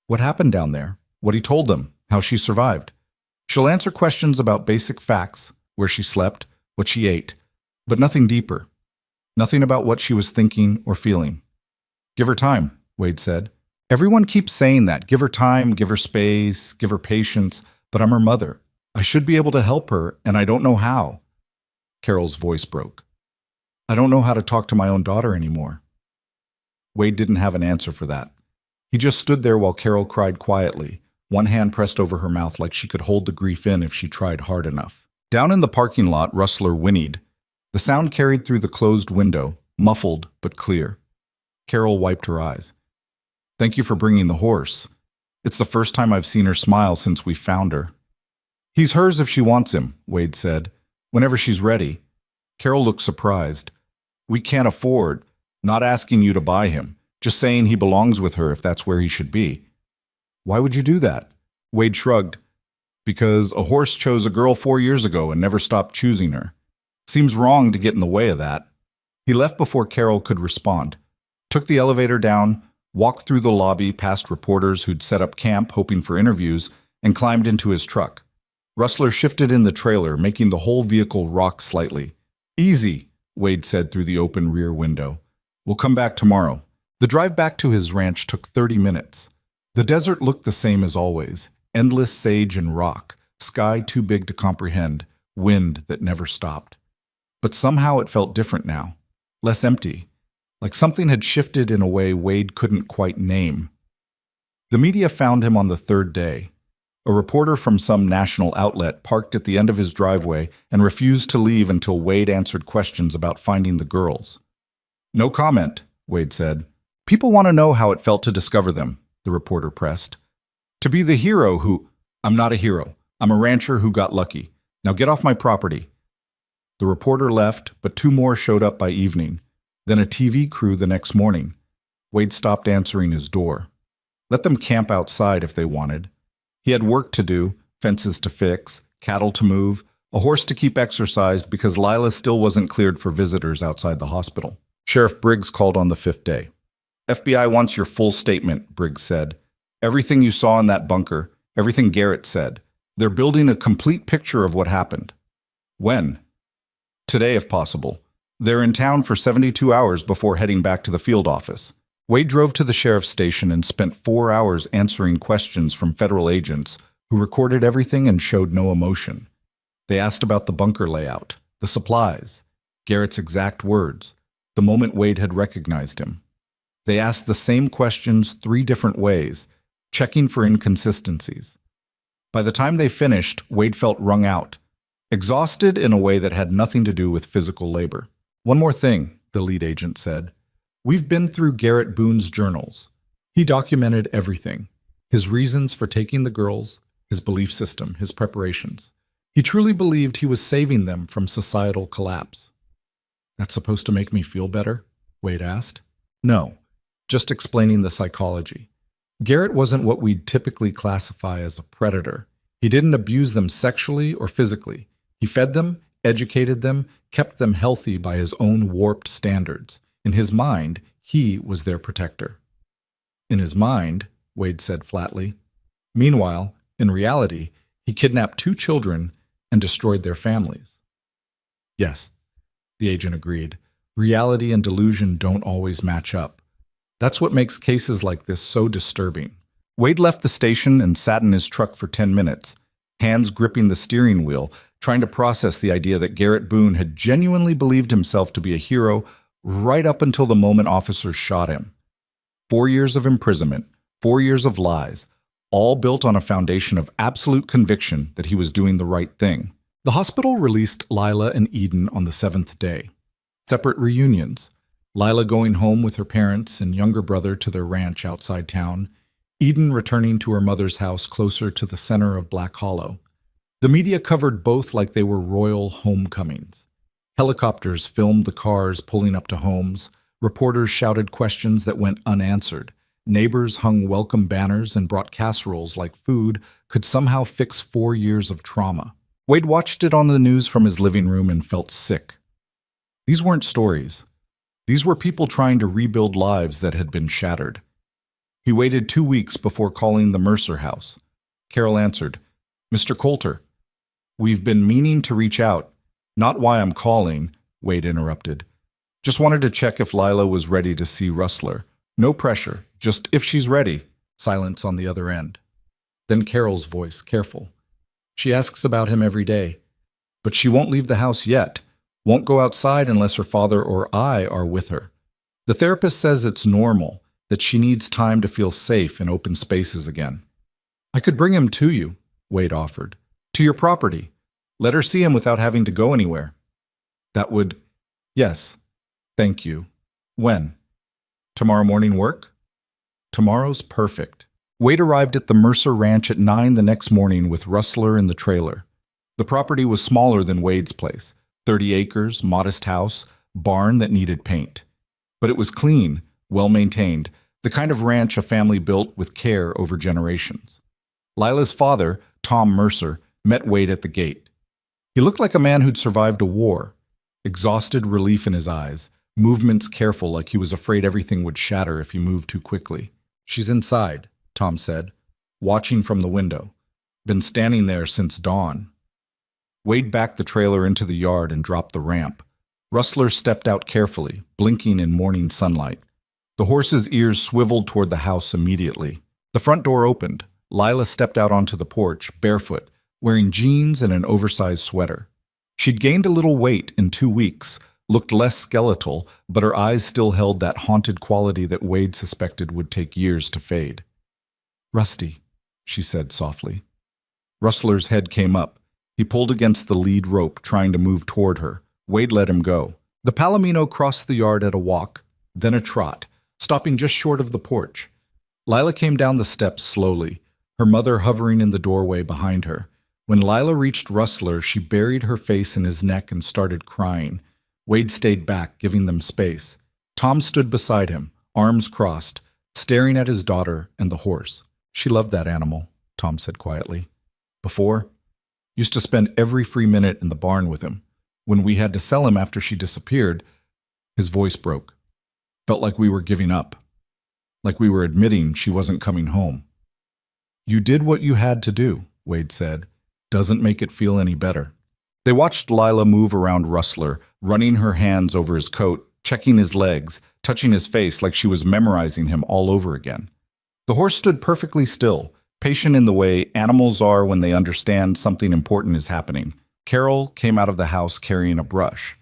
"What happened down there? What he told them? How she survived? She'll answer questions about basic facts, where she slept, what she ate, but nothing deeper. Nothing about what she was thinking or feeling." "Give her time," Wade said. "Everyone keeps saying that. Give her time, give her space, give her patience, but I'm her mother. I should be able to help her, and I don't know how." Carol's voice broke. "I don't know how to talk to my own daughter anymore." Wade didn't have an answer for that. He just stood there while Carol cried quietly, one hand pressed over her mouth like she could hold the grief in if she tried hard enough. Down in the parking lot, Rustler whinnied. The sound carried through the closed window, muffled but clear. Carol wiped her eyes. "Thank you for bringing the horse. It's the first time I've seen her smile since we found her." "He's hers if she wants him," Wade said. "Whenever she's ready." Carol looked surprised. "We can't afford, not asking you to buy him, just saying he belongs with her if that's where he should be." "Why would you do that?" Wade shrugged. "Because a horse chose a girl 4 years ago and never stopped choosing her. Seems wrong to get in the way of that." He left before Carol could respond. Took the elevator down, walked through the lobby past reporters who'd set up camp hoping for interviews, and climbed into his truck. Rustler shifted in the trailer, making the whole vehicle rock slightly. "Easy," Wade said through the open rear window. "We'll come back tomorrow." The drive back to his ranch took 30 minutes. The desert looked the same as always, endless sage and rock, sky too big to comprehend, wind that never stopped. But somehow it felt different now, less empty, like something had shifted in a way Wade couldn't quite name. The media found him on the third day. A reporter from some national outlet parked at the end of his driveway and refused to leave until Wade answered questions about finding the girls. "No comment," Wade said. "People want to know how it felt to discover them," the reporter pressed. "To be the hero who—" "I'm not a hero. I'm a rancher who got lucky. Now get off my property." The reporter left, but two more showed up by evening, then a TV crew the next morning. Wade stopped answering his door. Let them camp outside if they wanted. He had work to do, fences to fix, cattle to move, a horse to keep exercised because Lila still wasn't cleared for visitors outside the hospital. Sheriff Briggs called on the fifth day. "FBI wants your full statement," Briggs said. "Everything you saw in that bunker, everything Garrett said. They're building a complete picture of what happened." "When?" "Today, if possible. They're in town for 72 hours before heading back to the field office." Wade drove to the sheriff's station and spent 4 hours answering questions from federal agents who recorded everything and showed no emotion. They asked about the bunker layout, the supplies, Garrett's exact words, the moment Wade had recognized him. They asked the same questions 3 different ways, checking for inconsistencies. By the time they finished, Wade felt wrung out, exhausted in a way that had nothing to do with physical labor. "One more thing," the lead agent said. "We've been through Garrett Boone's journals. He documented everything. His reasons for taking the girls, his belief system, his preparations. He truly believed he was saving them from societal collapse." "That's supposed to make me feel better?" Wade asked. "No, just explaining the psychology. Garrett wasn't what we'd typically classify as a predator. He didn't abuse them sexually or physically. He fed them, educated them, kept them healthy by his own warped standards. In his mind, he was their protector." "In his mind," Wade said flatly. "Meanwhile, in reality, he kidnapped 2 children and destroyed their families." "Yes," the agent agreed. "Reality and delusion don't always match up. That's what makes cases like this so disturbing." Wade left the station and sat in his truck for 10 minutes, hands gripping the steering wheel, trying to process the idea that Garrett Boone had genuinely believed himself to be a hero right up until the moment officers shot him. 4 years of imprisonment, 4 years of lies, all built on a foundation of absolute conviction that he was doing the right thing. The hospital released Lila and Eden on the 7th day. Separate reunions. Lila going home with her parents and younger brother to their ranch outside town. Eden returning to her mother's house closer to the center of Black Hollow. The media covered both like they were royal homecomings. Helicopters filmed the cars pulling up to homes. Reporters shouted questions that went unanswered. Neighbors hung welcome banners and brought casseroles like food could somehow fix 4 years of trauma. Wade watched it on the news from his living room and felt sick. These weren't stories. These were people trying to rebuild lives that had been shattered. He waited 2 weeks before calling the Mercer house. Carol answered, "Mr. Coulter, we've been meaning to reach out. Not why I'm calling," Wade interrupted. "Just wanted to check if Lila was ready to see Rustler. No pressure, just if she's ready." Silence on the other end. Then Carol's voice, careful. "She asks about him every day. But she won't leave the house yet. Won't go outside unless her father or I are with her. The therapist says it's normal, that she needs time to feel safe in open spaces again." "I could bring him to you," Wade offered. "To your property. Let her see him without having to go anywhere." "That would—" "Yes. Thank you. When? Tomorrow morning work?" "Tomorrow's perfect." Wade arrived at the Mercer Ranch at 9 the next morning with Rustler in the trailer. The property was smaller than Wade's place. 30 acres, modest house, barn that needed paint. But it was clean, well-maintained, the kind of ranch a family built with care over generations. Lila's father, Tom Mercer, met Wade at the gate. He looked like a man who'd survived a war, exhausted relief in his eyes, movements careful like he was afraid everything would shatter if he moved too quickly. "She's inside," Tom said, watching from the window. "Been standing there since dawn." Wade backed the trailer into the yard and dropped the ramp. Rustler stepped out carefully, blinking in morning sunlight. The horse's ears swiveled toward the house immediately. The front door opened. Lila stepped out onto the porch, barefoot, wearing jeans and an oversized sweater. She'd gained a little weight in 2 weeks, looked less skeletal, but her eyes still held that haunted quality that Wade suspected would take years to fade. "Rusty," she said softly. Rustler's head came up. He pulled against the lead rope, trying to move toward her. Wade let him go. The Palomino crossed the yard at a walk, then a trot, stopping just short of the porch. Lila came down the steps slowly, her mother hovering in the doorway behind her. When Lila reached Rustler, she buried her face in his neck and started crying. Wade stayed back, giving them space. Tom stood beside him, arms crossed, staring at his daughter and the horse. "She loved that animal," Tom said quietly. "Before, used to spend every free minute in the barn with him. When we had to sell him after she disappeared," his voice broke. "Felt like we were giving up. Like we were admitting she wasn't coming home." "You did what you had to do," Wade said. "Doesn't make it feel any better." They watched Lila move around Rustler, running her hands over his coat, checking his legs, touching his face like she was memorizing him all over again. The horse stood perfectly still, patient in the way animals are when they understand something important is happening. Carol came out of the house carrying a brush.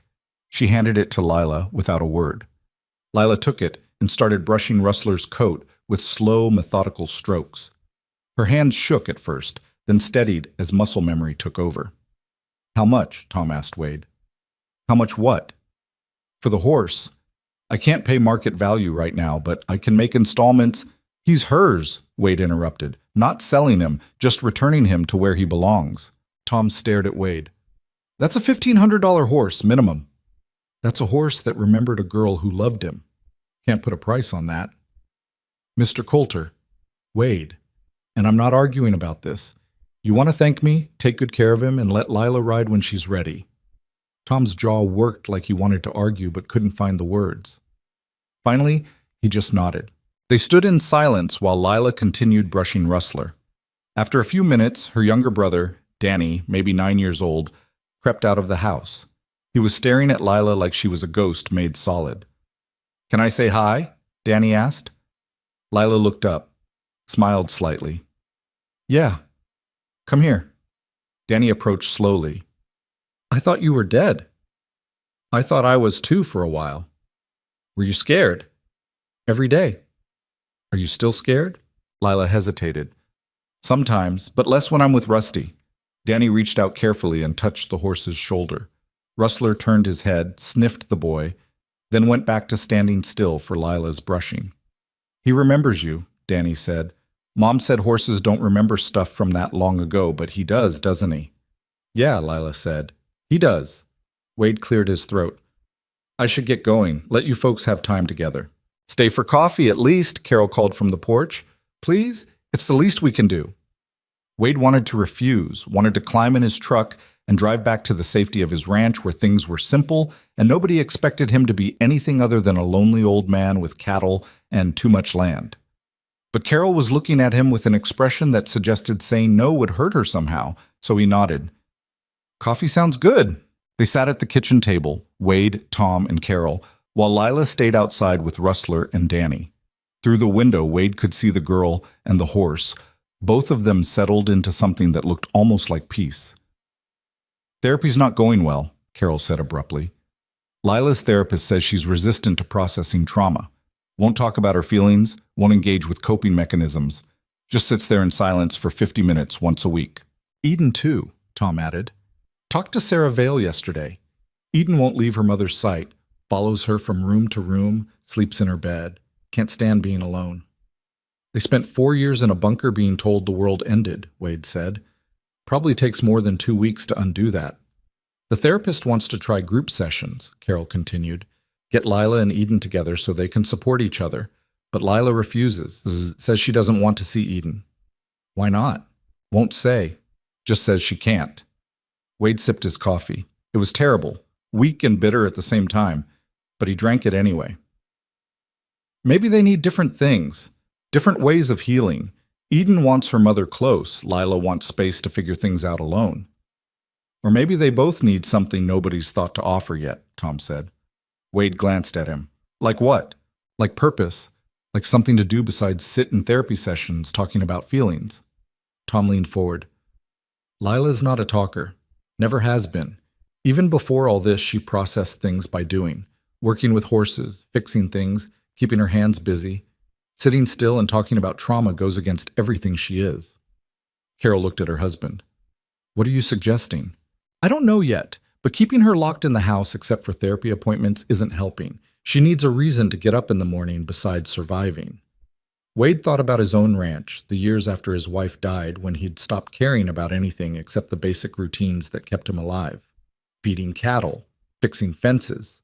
She handed it to Lila without a word. Lila took it and started brushing Rustler's coat with slow, methodical strokes. Her hands shook at first, then steadied as muscle memory took over. "How much?" Tom asked Wade. "How much what?" "For the horse. I can't pay market value right now, but I can make installments." "He's hers," Wade interrupted. "Not selling him, just returning him to where he belongs." Tom stared at Wade. "That's a $1,500 horse, minimum." "That's a horse that remembered a girl who loved him. Can't put a price on that." "Mr. Coulter." "Wade. And I'm not arguing about this. You want to thank me, take good care of him, and let Lila ride when she's ready." Tom's jaw worked like he wanted to argue but couldn't find the words. Finally, he just nodded. They stood in silence while Lila continued brushing Rustler. After a few minutes, her younger brother, Danny, maybe 9 years old, crept out of the house. He was staring at Lila like she was a ghost made solid. "Can I say hi?" Danny asked. Lila looked up, smiled slightly. "Yeah. Come here." Danny approached slowly. "I thought you were dead." "I thought I was too for a while." "Were you scared?" "Every day." "Are you still scared?" Lila hesitated. "Sometimes, but less when I'm with Rusty." Danny reached out carefully and touched the horse's shoulder. Rustler turned his head, sniffed the boy, then went back to standing still for Lila's brushing. "He remembers you," Danny said. "Mom said horses don't remember stuff from that long ago, but he does, doesn't he?" "Yeah," Lila said. "He does." Wade cleared his throat. "I should get going. Let you folks have time together." "Stay for coffee, at least," Carol called from the porch. "Please? It's the least we can do." Wade wanted to refuse, wanted to climb in his truck and drive back to the safety of his ranch where things were simple and nobody expected him to be anything other than a lonely old man with cattle and too much land. But Carol was looking at him with an expression that suggested saying no would hurt her somehow, so he nodded. "Coffee sounds good." They sat at the kitchen table, Wade, Tom, and Carol, while Lila stayed outside with Rustler and Danny. Through the window, Wade could see the girl and the horse, both of them settled into something that looked almost like peace. "Therapy's not going well," Carol said abruptly. "Lila's therapist says she's resistant to processing trauma. Won't talk about her feelings, won't engage with coping mechanisms, just sits there in silence for 50 minutes once a week." "Eden too," Tom added. "Talked to Sarah Vale yesterday. Eden won't leave her mother's sight, follows her from room to room, sleeps in her bed, can't stand being alone." "They spent 4 years in a bunker being told the world ended," Wade said. "Probably takes more than 2 weeks to undo that." "The therapist wants to try group sessions," Carol continued. "Get Lila and Eden together so they can support each other. But Lila refuses, says she doesn't want to see Eden." "Why not?" "Won't say. Just says she can't." Wade sipped his coffee. It was terrible, weak and bitter at the same time, but he drank it anyway. "Maybe they need different things, different ways of healing. Eden wants her mother close, Lila wants space to figure things out alone. Or maybe they both need something nobody's thought to offer yet," Tom said. Wade glanced at him. "Like what?" "Like purpose. Like something to do besides sit in therapy sessions talking about feelings." Tom leaned forward. Lila's not a talker. Never has been. Even before all this, she processed things by doing. Working with horses, fixing things, keeping her hands busy. Sitting still and talking about trauma goes against everything she is. Carol looked at her husband. What are you suggesting? I don't know yet, but keeping her locked in the house except for therapy appointments isn't helping. She needs a reason to get up in the morning besides surviving. Wade thought about his own ranch, the years after his wife died, when he'd stopped caring about anything except the basic routines that kept him alive. Feeding cattle, fixing fences.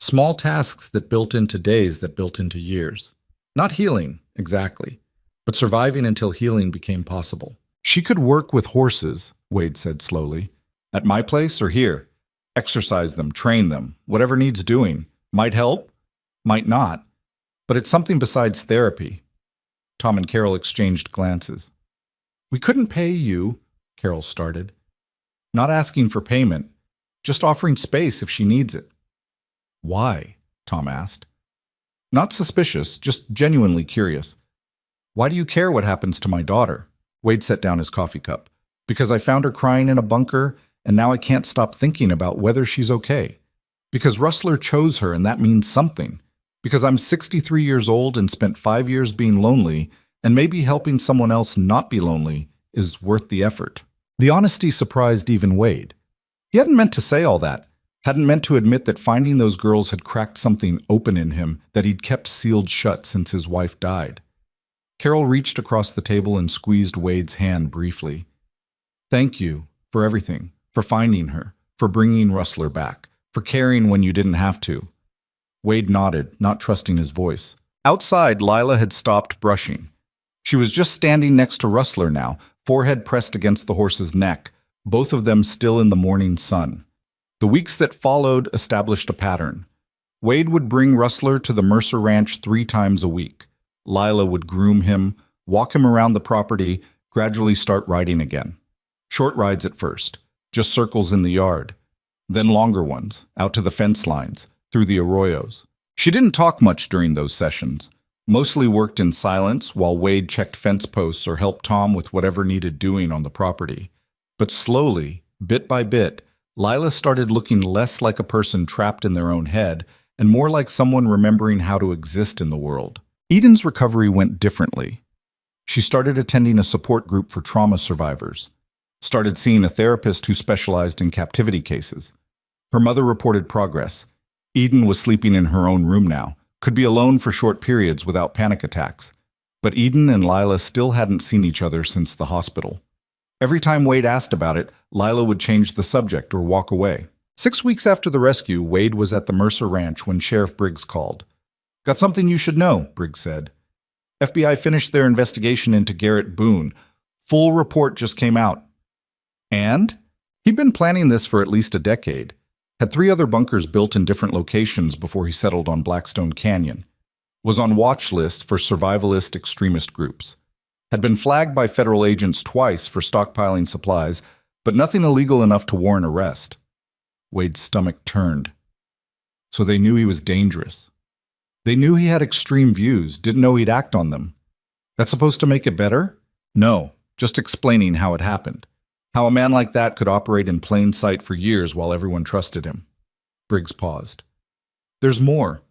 Small tasks that built into days that built into years. Not healing, exactly, but surviving until healing became possible. She could work with horses, Wade said slowly. At my place or here. Exercise them, train them, whatever needs doing. Might help, might not. But it's something besides therapy. Tom and Carol exchanged glances. We couldn't pay you, Carol started. Not asking for payment, just offering space if she needs it. Why? Tom asked. Not suspicious, just genuinely curious. Why do you care what happens to my daughter? Wade set down his coffee cup. Because I found her crying in a bunker, and now I can't stop thinking about whether she's okay. Because Rustler chose her, and that means something. Because I'm 63 years old and spent 5 years being lonely, and maybe helping someone else not be lonely is worth the effort. The honesty surprised even Wade. He hadn't meant to say all that, hadn't meant to admit that finding those girls had cracked something open in him that he'd kept sealed shut since his wife died. Carol reached across the table and squeezed Wade's hand briefly. Thank you for everything, for finding her, for bringing Rustler back, for caring when you didn't have to. Wade nodded, not trusting his voice. Outside, Lila had stopped brushing. She was just standing next to Rustler now, forehead pressed against the horse's neck, both of them still in the morning sun. The weeks that followed established a pattern. Wade would bring Rustler to the Mercer Ranch 3 times a week. Lila would groom him, walk him around the property, gradually start riding again. Short rides at first, just circles in the yard. Then longer ones, out to the fence lines, through the arroyos. She didn't talk much during those sessions. Mostly worked in silence while Wade checked fence posts or helped Tom with whatever needed doing on the property. But slowly, bit by bit, Lila started looking less like a person trapped in their own head and more like someone remembering how to exist in the world. Eden's recovery went differently. She started attending a support group for trauma survivors. Started seeing a therapist who specialized in captivity cases. Her mother reported progress. Eden was sleeping in her own room now, could be alone for short periods without panic attacks. But Eden and Lila still hadn't seen each other since the hospital. Every time Wade asked about it, Lila would change the subject or walk away. 6 weeks after the rescue, Wade was at the Mercer Ranch when Sheriff Briggs called. Got something you should know, Briggs said. FBI finished their investigation into Garrett Boone. Full report just came out. And? He'd been planning this for at least a decade. Had 3 other bunkers built in different locations before he settled on Blackstone Canyon. Was on watch lists for survivalist extremist groups. Had been flagged by federal agents twice for stockpiling supplies, but nothing illegal enough to warrant arrest. Wade's stomach turned. So they knew he was dangerous. They knew he had extreme views, didn't know he'd act on them. That's supposed to make it better? No, just explaining how it happened. How a man like that could operate in plain sight for years while everyone trusted him. Briggs paused. There's more.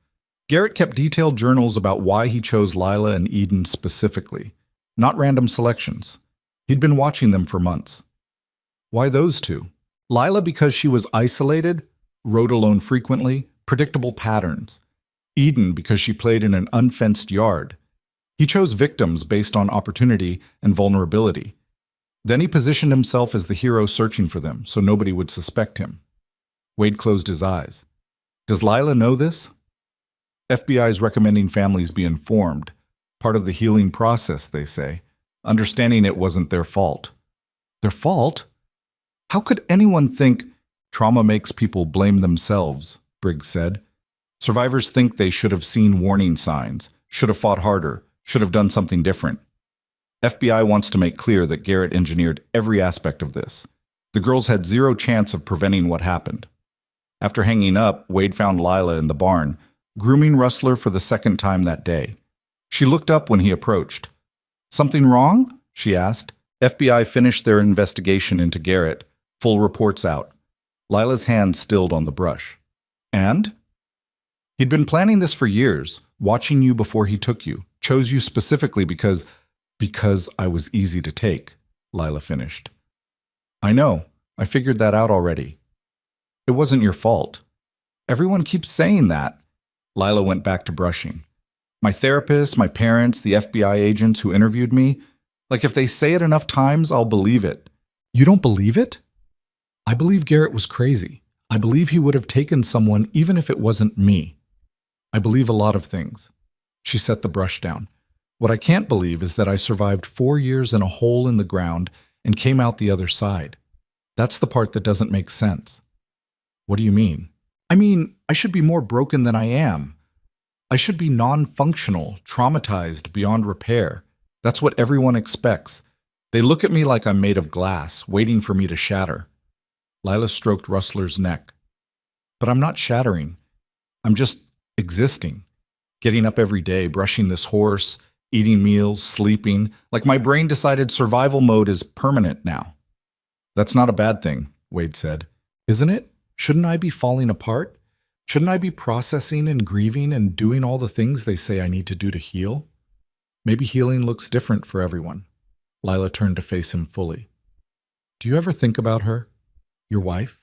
Garrett kept detailed journals about why he chose Lila and Eden specifically, not random selections. He'd been watching them for months. Why those 2? Lila because she was isolated, rode alone frequently, predictable patterns. Eden because she played in an unfenced yard. He chose victims based on opportunity and vulnerability. Then he positioned himself as the hero searching for them, so nobody would suspect him. Wade closed his eyes. Does Lila know this? FBI's recommending families be informed. Part of the healing process, they say. Understanding it wasn't their fault. Their fault? How could anyone think trauma makes people blame themselves, Briggs said. Survivors think they should have seen warning signs, should have fought harder, should have done something different. FBI wants to make clear that Garrett engineered every aspect of this. The girls had 0 chance of preventing what happened. After hanging up, Wade found Lila in the barn, grooming Rustler for the 2nd time that day. She looked up when he approached. Something wrong? She asked, FBI finished their investigation into Garrett. Full reports out. Lila's hand stilled on the brush. And? He'd been planning this for years, watching you before he took you. Chose you specifically because I was easy to take, Lila finished. I know. I figured that out already. It wasn't your fault. Everyone keeps saying that. Lila went back to brushing. My therapist, my parents, the FBI agents who interviewed me, like if they say it enough times, I'll believe it. You don't believe it? I believe Garrett was crazy. I believe he would have taken someone even if it wasn't me. I believe a lot of things. She set the brush down. What I can't believe is that I survived 4 years in a hole in the ground and came out the other side. That's the part that doesn't make sense. What do you mean? I mean, I should be more broken than I am. I should be non-functional, traumatized beyond repair. That's what everyone expects. They look at me like I'm made of glass, waiting for me to shatter. Lila stroked Rustler's neck. But I'm not shattering. I'm just existing. Getting up every day, brushing this horse, eating meals, sleeping, like my brain decided survival mode is permanent now. That's not a bad thing, Wade said. Isn't it? Shouldn't I be falling apart? Shouldn't I be processing and grieving and doing all the things they say I need to do to heal? Maybe healing looks different for everyone. Lila turned to face him fully. Do you ever think about her? Your wife?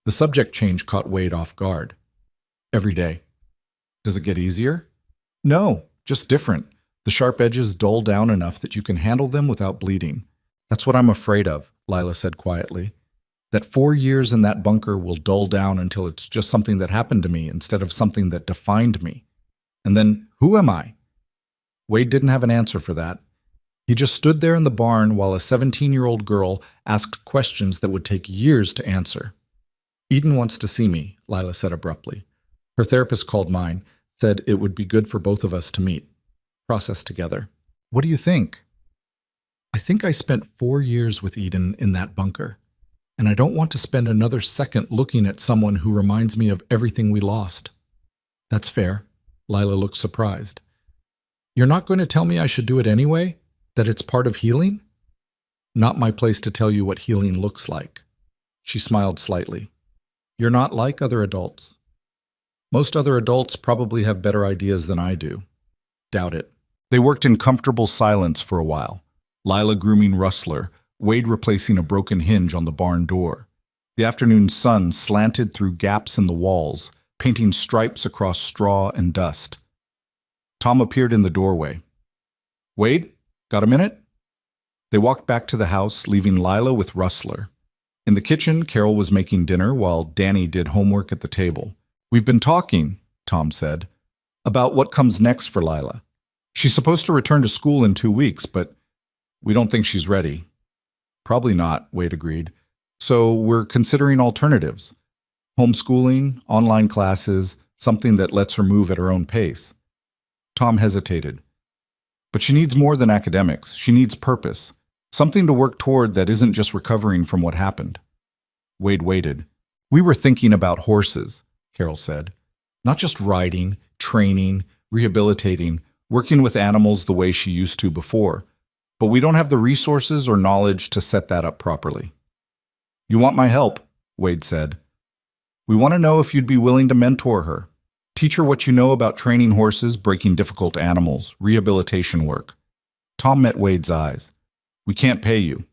The subject change caught Wade off guard. Every day. Does it get easier? No, just different. The sharp edges dull down enough that you can handle them without bleeding. That's what I'm afraid of, Lila said quietly. That 4 years in that bunker will dull down until it's just something that happened to me instead of something that defined me. And then, who am I? Wade didn't have an answer for that. He just stood there in the barn while a 17-year-old girl asked questions that would take years to answer. Eden wants to see me, Lila said abruptly. Her therapist called mine, said it would be good for both of us to meet, process together. What do you think? I think I spent 4 years with Eden in that bunker, and I don't want to spend another second looking at someone who reminds me of everything we lost. That's fair. Lila looked surprised. You're not going to tell me I should do it anyway? That it's part of healing? Not my place to tell you what healing looks like. She smiled slightly. You're not like other adults. Most other adults probably have better ideas than I do. Doubt it. They worked in comfortable silence for a while. Lila grooming Rustler, Wade replacing a broken hinge on the barn door. The afternoon sun slanted through gaps in the walls, painting stripes across straw and dust. Tom appeared in the doorway. Wade, got a minute? They walked back to the house, leaving Lila with Rustler. In the kitchen, Carol was making dinner while Danny did homework at the table. We've been talking, Tom said, about what comes next for Lila. She's supposed to return to school in 2 weeks, but we don't think she's ready. Probably not, Wade agreed. So we're considering alternatives. Homeschooling, online classes, something that lets her move at her own pace. Tom hesitated. But she needs more than academics. She needs purpose. Something to work toward that isn't just recovering from what happened. Wade waited. We were thinking about horses, Carol said. Not just riding, training, rehabilitating, working with animals the way she used to before. But we don't have the resources or knowledge to set that up properly. You want my help, Wade said. We want to know if you'd be willing to mentor her. Teach her what you know about training horses, breaking difficult animals, rehabilitation work. Tom met Wade's eyes. We can't pay you.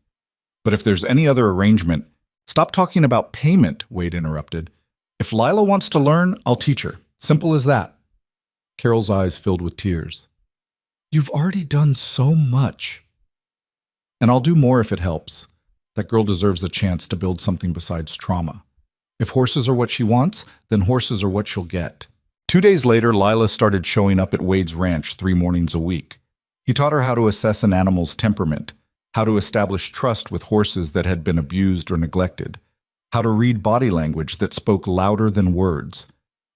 But if there's any other arrangement, stop talking about payment, Wade interrupted. If Lila wants to learn, I'll teach her. Simple as that. Carol's eyes filled with tears. You've already done so much. And I'll do more if it helps. That girl deserves a chance to build something besides trauma. If horses are what she wants, then horses are what she'll get. 2 days later, Lila started showing up at Wade's ranch 3 mornings a week. He taught her how to assess an animal's temperament, how to establish trust with horses that had been abused or neglected, how to read body language that spoke louder than words.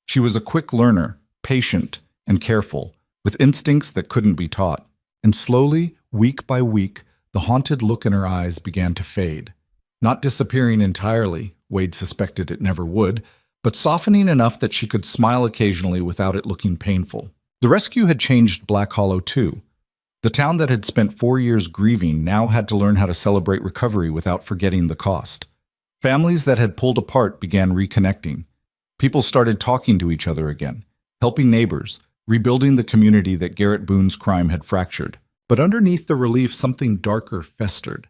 She was a quick learner, patient and careful, with instincts that couldn't be taught. And slowly, week by week, the haunted look in her eyes began to fade. Not disappearing entirely, Wade suspected it never would, but softening enough that she could smile occasionally without it looking painful. The rescue had changed Black Hollow too. The town that had spent 4 years grieving now had to learn how to celebrate recovery without forgetting the cost. Families that had pulled apart began reconnecting. People started talking to each other again, helping neighbors, rebuilding the community that Garrett Boone's crime had fractured. But underneath the relief, something darker festered.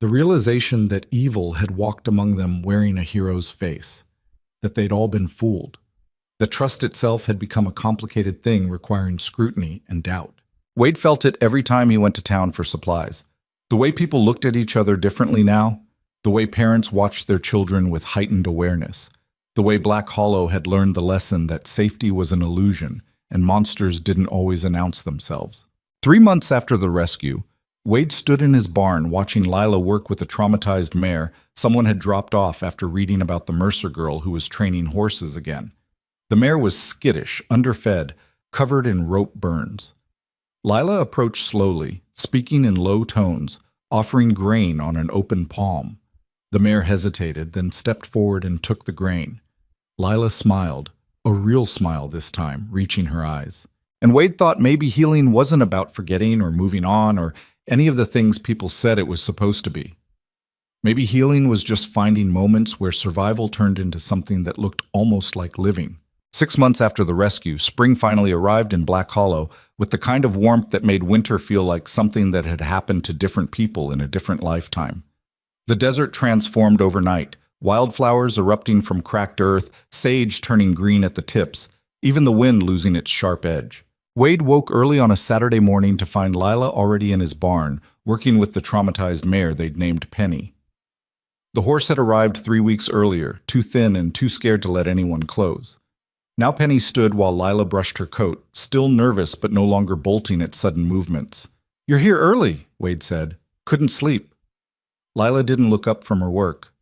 The realization that evil had walked among them wearing a hero's face, that they'd all been fooled, that trust itself had become a complicated thing requiring scrutiny and doubt. Wade felt it every time he went to town for supplies. The way people looked at each other differently now, the way parents watched their children with heightened awareness, the way Black Hollow had learned the lesson that safety was an illusion and monsters didn't always announce themselves. 3 months after the rescue, Wade stood in his barn watching Lila work with a traumatized mare someone had dropped off after reading about the Mercer girl who was training horses again. The mare was skittish, underfed, covered in rope burns. Lila approached slowly, speaking in low tones, offering grain on an open palm. The mare hesitated, then stepped forward and took the grain. Lila smiled, a real smile this time, reaching her eyes. And Wade thought maybe healing wasn't about forgetting or moving on or any of the things people said it was supposed to be. Maybe healing was just finding moments where survival turned into something that looked almost like living. 6 months after the rescue, spring finally arrived in Black Hollow with the kind of warmth that made winter feel like something that had happened to different people in a different lifetime. The desert transformed overnight, wildflowers erupting from cracked earth, sage turning green at the tips, even the wind losing its sharp edge. Wade woke early on a Saturday morning to find Lila already in his barn, working with the traumatized mare they'd named Penny. The horse had arrived 3 weeks earlier, too thin and too scared to let anyone close. Now Penny stood while Lila brushed her coat, still nervous but no longer bolting at sudden movements. "You're here early," Wade said. "Couldn't sleep." Lila didn't look up from her work.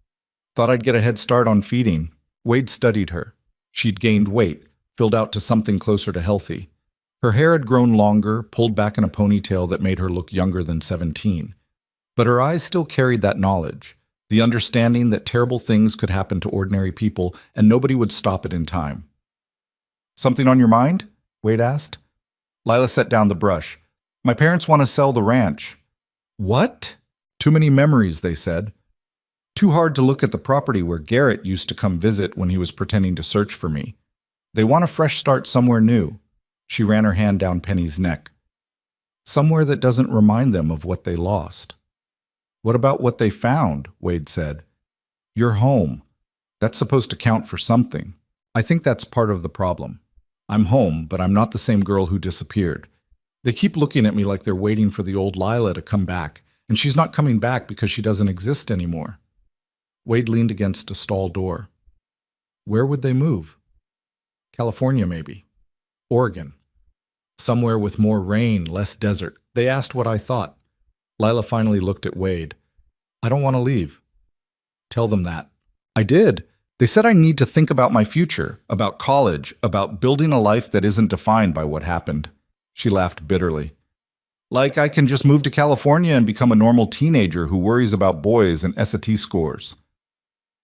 "Thought I'd get a head start on feeding." Wade studied her. She'd gained weight, filled out to something closer to healthy. Her hair had grown longer, pulled back in a ponytail that made her look younger than 17. But her eyes still carried that knowledge, the understanding that terrible things could happen to ordinary people and nobody would stop it in time. "Something on your mind?" Wade asked. Lila set down the brush. "My parents want to sell the ranch." "What?" "Too many memories," they said. "Too hard to look at the property where Garrett used to come visit when he was pretending to search for me. They want a fresh start somewhere new." She ran her hand down Penny's neck. "Somewhere that doesn't remind them of what they lost." "What about what they found?" Wade said. "Your home. That's supposed to count for something. I think that's part of the problem. I'm home, but I'm not the same girl who disappeared. They keep looking at me like they're waiting for the old Lila to come back, and she's not coming back because she doesn't exist anymore." Wade leaned against a stall door. "Where would they move?" "California, maybe. Oregon. Somewhere with more rain, less desert." They asked what I thought. Lila finally looked at Wade. "I don't want to leave." "Tell them that." "I did. They said I need to think about my future, about college, about building a life that isn't defined by what happened." She laughed bitterly. "Like I can just move to California and become a normal teenager who worries about boys and SAT scores."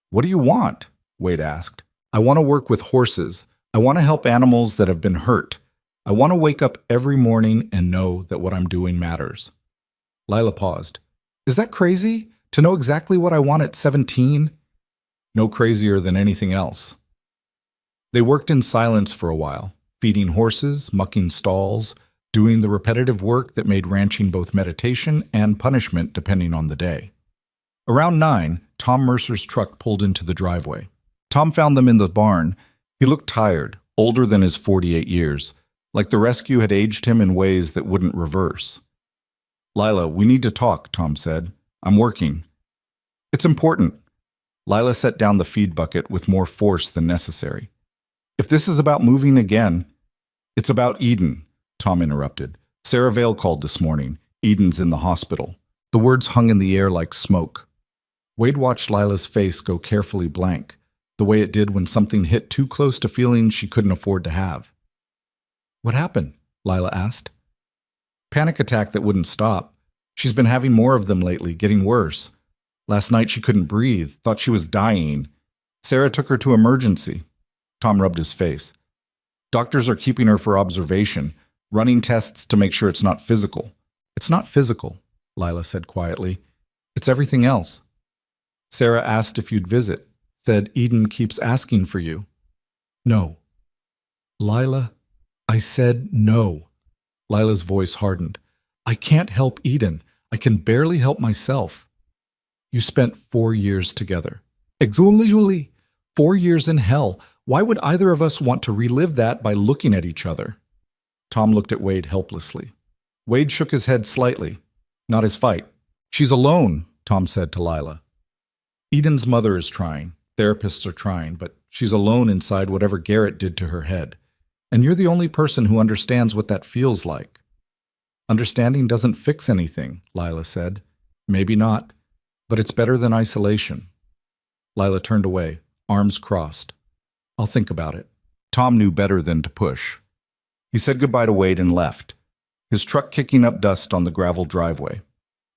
"What do you want?" Wade asked. "I want to work with horses. I want to help animals that have been hurt. I want to wake up every morning and know that what I'm doing matters." Lila paused. "Is that crazy? To know exactly what I want at 17? "No crazier than anything else." They worked in silence for a while, feeding horses, mucking stalls, doing the repetitive work that made ranching both meditation and punishment depending on the day. Around 9, Tom Mercer's truck pulled into the driveway. Tom found them in the barn. He looked tired, older than his 48 years, like the rescue had aged him in ways that wouldn't reverse. "Lila, we need to talk," Tom said. "I'm working." "It's important." Lila set down the feed bucket with more force than necessary. "If this is about moving again—" "It's about Eden," Tom interrupted. "Sarah Vale called this morning. Eden's in the hospital." The words hung in the air like smoke. Wade watched Lila's face go carefully blank, the way it did when something hit too close to feelings she couldn't afford to have. "What happened?" Lila asked. "Panic attack that wouldn't stop. She's been having more of them lately, getting worse. Last night she couldn't breathe, thought she was dying. Sarah took her to emergency." Tom rubbed his face. "Doctors are keeping her for observation, running tests to make sure it's not physical. It's not physical, Lila said quietly. It's everything else. Sarah asked if you'd visit, said Eden keeps asking for you. No. Lila, I said no. Lila's voice hardened. I can't help Eden. I can barely help myself. You spent 4 years together. Exactly. 4 years in hell. Why would either of us want to relive that by looking at each other? Tom looked at Wade helplessly. Wade shook his head slightly. Not his fight. She's alone, Tom said to Lila. Eden's mother is trying. Therapists are trying, but she's alone inside whatever Garrett did to her head. And you're the only person who understands what that feels like. Understanding doesn't fix anything, Lila said. Maybe not, but it's better than isolation. Lila turned away, arms crossed. I'll think about it. Tom knew better than to push. He said goodbye to Wade and left, his truck kicking up dust on the gravel driveway.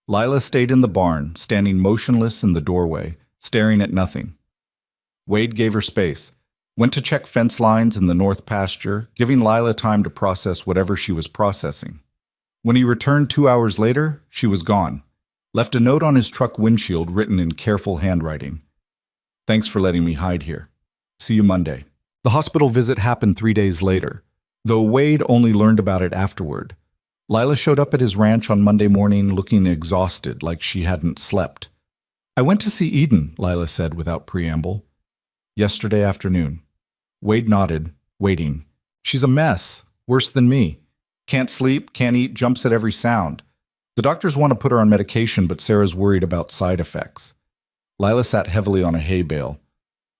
Lila stayed in the barn, standing motionless in the doorway, staring at nothing. Wade gave her space, went to check fence lines in the north pasture, giving Lila time to process whatever she was processing. When he returned 2 hours later, she was gone, left a note on his truck windshield written in careful handwriting. Thanks for letting me hide here. See you Monday. The hospital visit happened 3 days later, though Wade only learned about it afterward. Lila showed up at his ranch on Monday morning looking exhausted, like she hadn't slept. I went to see Eden, Lila said without preamble. Yesterday afternoon. Wade nodded, waiting. She's a mess, worse than me. Can't sleep, can't eat, jumps at every sound. The doctors want to put her on medication, but Sarah's worried about side effects. Lila sat heavily on a hay bale.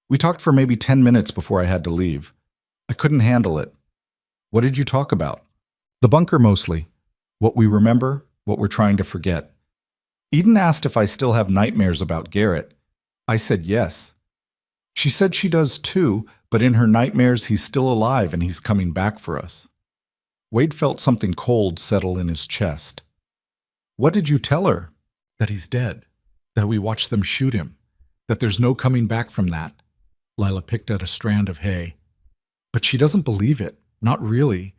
We talked for maybe 10 minutes before I had to leave. I couldn't handle it. What did you talk about? The bunker mostly. What we remember, what we're trying to forget. Eden asked if I still have nightmares about Garrett. I said yes. She said she does too, but in her nightmares he's still alive and he's coming back for us. Wade felt something cold settle in his chest. What did you tell her? That he's dead. That we watched them shoot him. That there's no coming back from that. Lila picked at a strand of hay. But she doesn't believe it. Not really.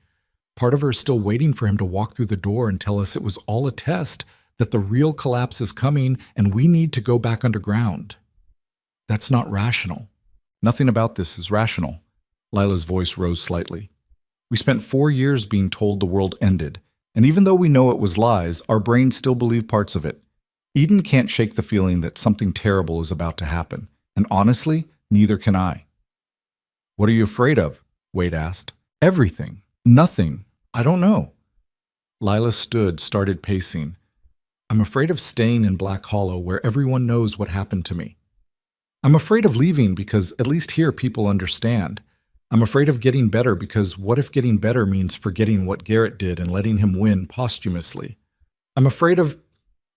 Part of her is still waiting for him to walk through the door and tell us it was all a test, that the real collapse is coming and we need to go back underground. That's not rational. Nothing about this is rational. Lila's voice rose slightly. We spent 4 years being told the world ended, and even though we know it was lies, our brains still believe parts of it. Eden can't shake the feeling that something terrible is about to happen, and honestly, neither can I. What are you afraid of? Wade asked. Everything. Nothing. I don't know. Lila stood, started pacing. I'm afraid of staying in Black Hollow where everyone knows what happened to me. I'm afraid of leaving because at least here people understand. I'm afraid of getting better because what if getting better means forgetting what Garrett did and letting him win posthumously? I'm afraid of...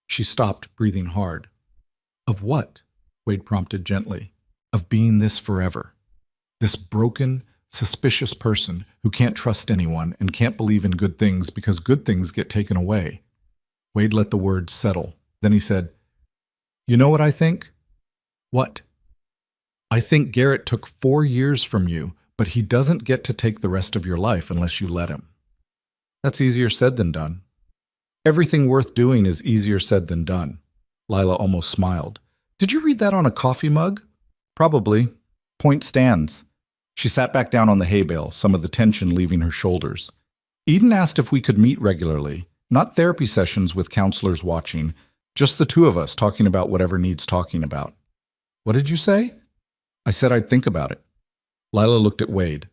She stopped, breathing hard. Of what? Wade prompted gently. Of being this forever. This broken, suspicious person who can't trust anyone and can't believe in good things because good things get taken away. Wade let the words settle. Then he said, You know what I think? What? I think Garrett took 4 years from you, but he doesn't get to take the rest of your life unless you let him. That's easier said than done. Everything worth doing is easier said than done. Lila almost smiled. Did you read that on a coffee mug? Probably. Point stands. She sat back down on the hay bale, some of the tension leaving her shoulders. Eden asked if we could meet regularly, not therapy sessions with counselors watching, just the two of us talking about whatever needs talking about. What did you say? I said I'd think about it. Lila looked at Wade.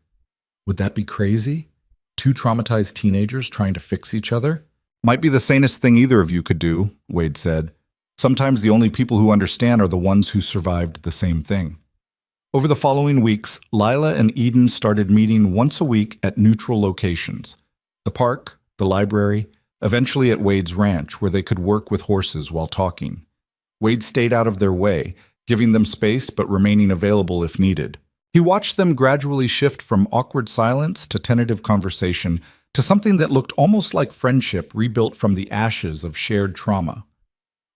Would that be crazy? 2 traumatized teenagers trying to fix each other? Might be the sanest thing either of you could do, Wade said. Sometimes the only people who understand are the ones who survived the same thing. Over the following weeks, Lila and Eden started meeting once a week at neutral locations. The park, the library, eventually at Wade's ranch where they could work with horses while talking. Wade stayed out of their way, giving them space but remaining available if needed. He watched them gradually shift from awkward silence to tentative conversation to something that looked almost like friendship rebuilt from the ashes of shared trauma.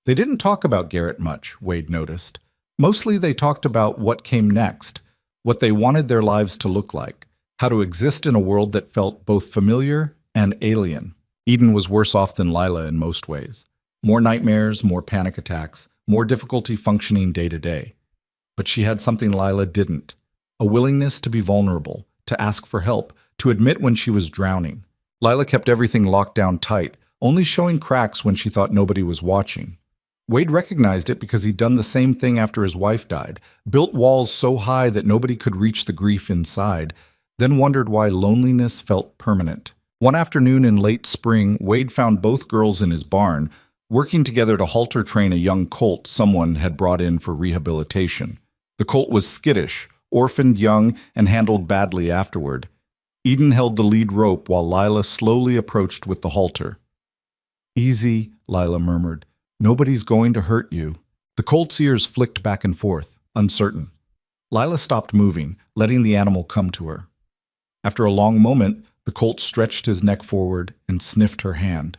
They didn't talk about Garrett much, Wade noticed. Mostly they talked about what came next, what they wanted their lives to look like, how to exist in a world that felt both familiar and alien. Eden was worse off than Lila in most ways. More nightmares, more panic attacks, more difficulty functioning day to day. But she had something Lila didn't: a willingness to be vulnerable, to ask for help, to admit when she was drowning. Lila kept everything locked down tight, only showing cracks when she thought nobody was watching. Wade recognized it because he'd done the same thing after his wife died, built walls so high that nobody could reach the grief inside, then wondered why loneliness felt permanent. One afternoon in late spring, Wade found both girls in his barn, working together to halter train a young colt someone had brought in for rehabilitation. The colt was skittish, orphaned young, and handled badly afterward. Eden held the lead rope while Lila slowly approached with the halter. "Easy," Lila murmured. "Nobody's going to hurt you." The colt's ears flicked back and forth, uncertain. Lila stopped moving, letting the animal come to her. After a long moment, the colt stretched his neck forward and sniffed her hand.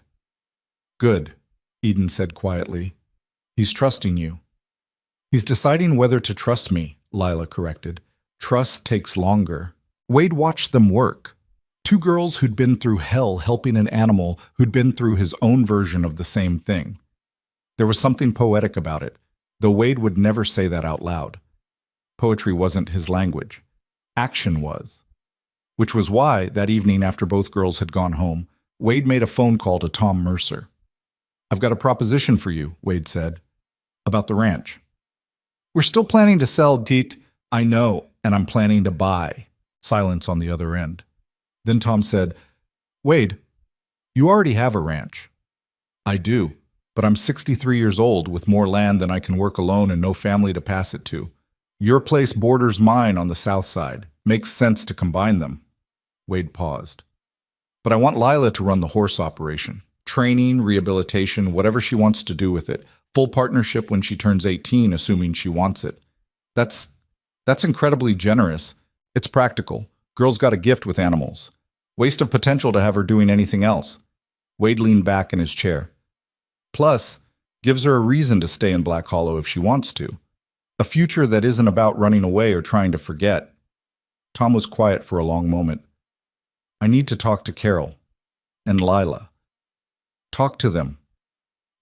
"Good," Eden said quietly. "He's trusting you." "He's deciding whether to trust me," Lila corrected. "Trust takes longer." Wade watched them work. Two girls who'd been through hell helping an animal who'd been through his own version of the same thing. There was something poetic about it, though Wade would never say that out loud. Poetry wasn't his language. Action was. Which was why, that evening after both girls had gone home, Wade made a phone call to Tom Mercer. "I've got a proposition for you," Wade said. "About the ranch." "We're still planning to sell, Deet." "I know, and I'm planning to buy." Silence on the other end. Then Tom said, "Wade, you already have a ranch." "I do, but I'm 63 years old with more land than I can work alone and no family to pass it to. Your place borders mine on the south side. Makes sense to combine them." Wade paused. "But I want Lila to run the horse operation. Training, rehabilitation, whatever she wants to do with it. Full partnership when she turns 18, assuming she wants it. That's incredibly generous. It's practical. Girl's got a gift with animals. Waste of potential to have her doing anything else." Wade leaned back in his chair. "Plus, gives her a reason to stay in Black Hollow if she wants to. A future that isn't about running away or trying to forget." Tom was quiet for a long moment. "I need to talk to Carol. And Lila." "Talk to them."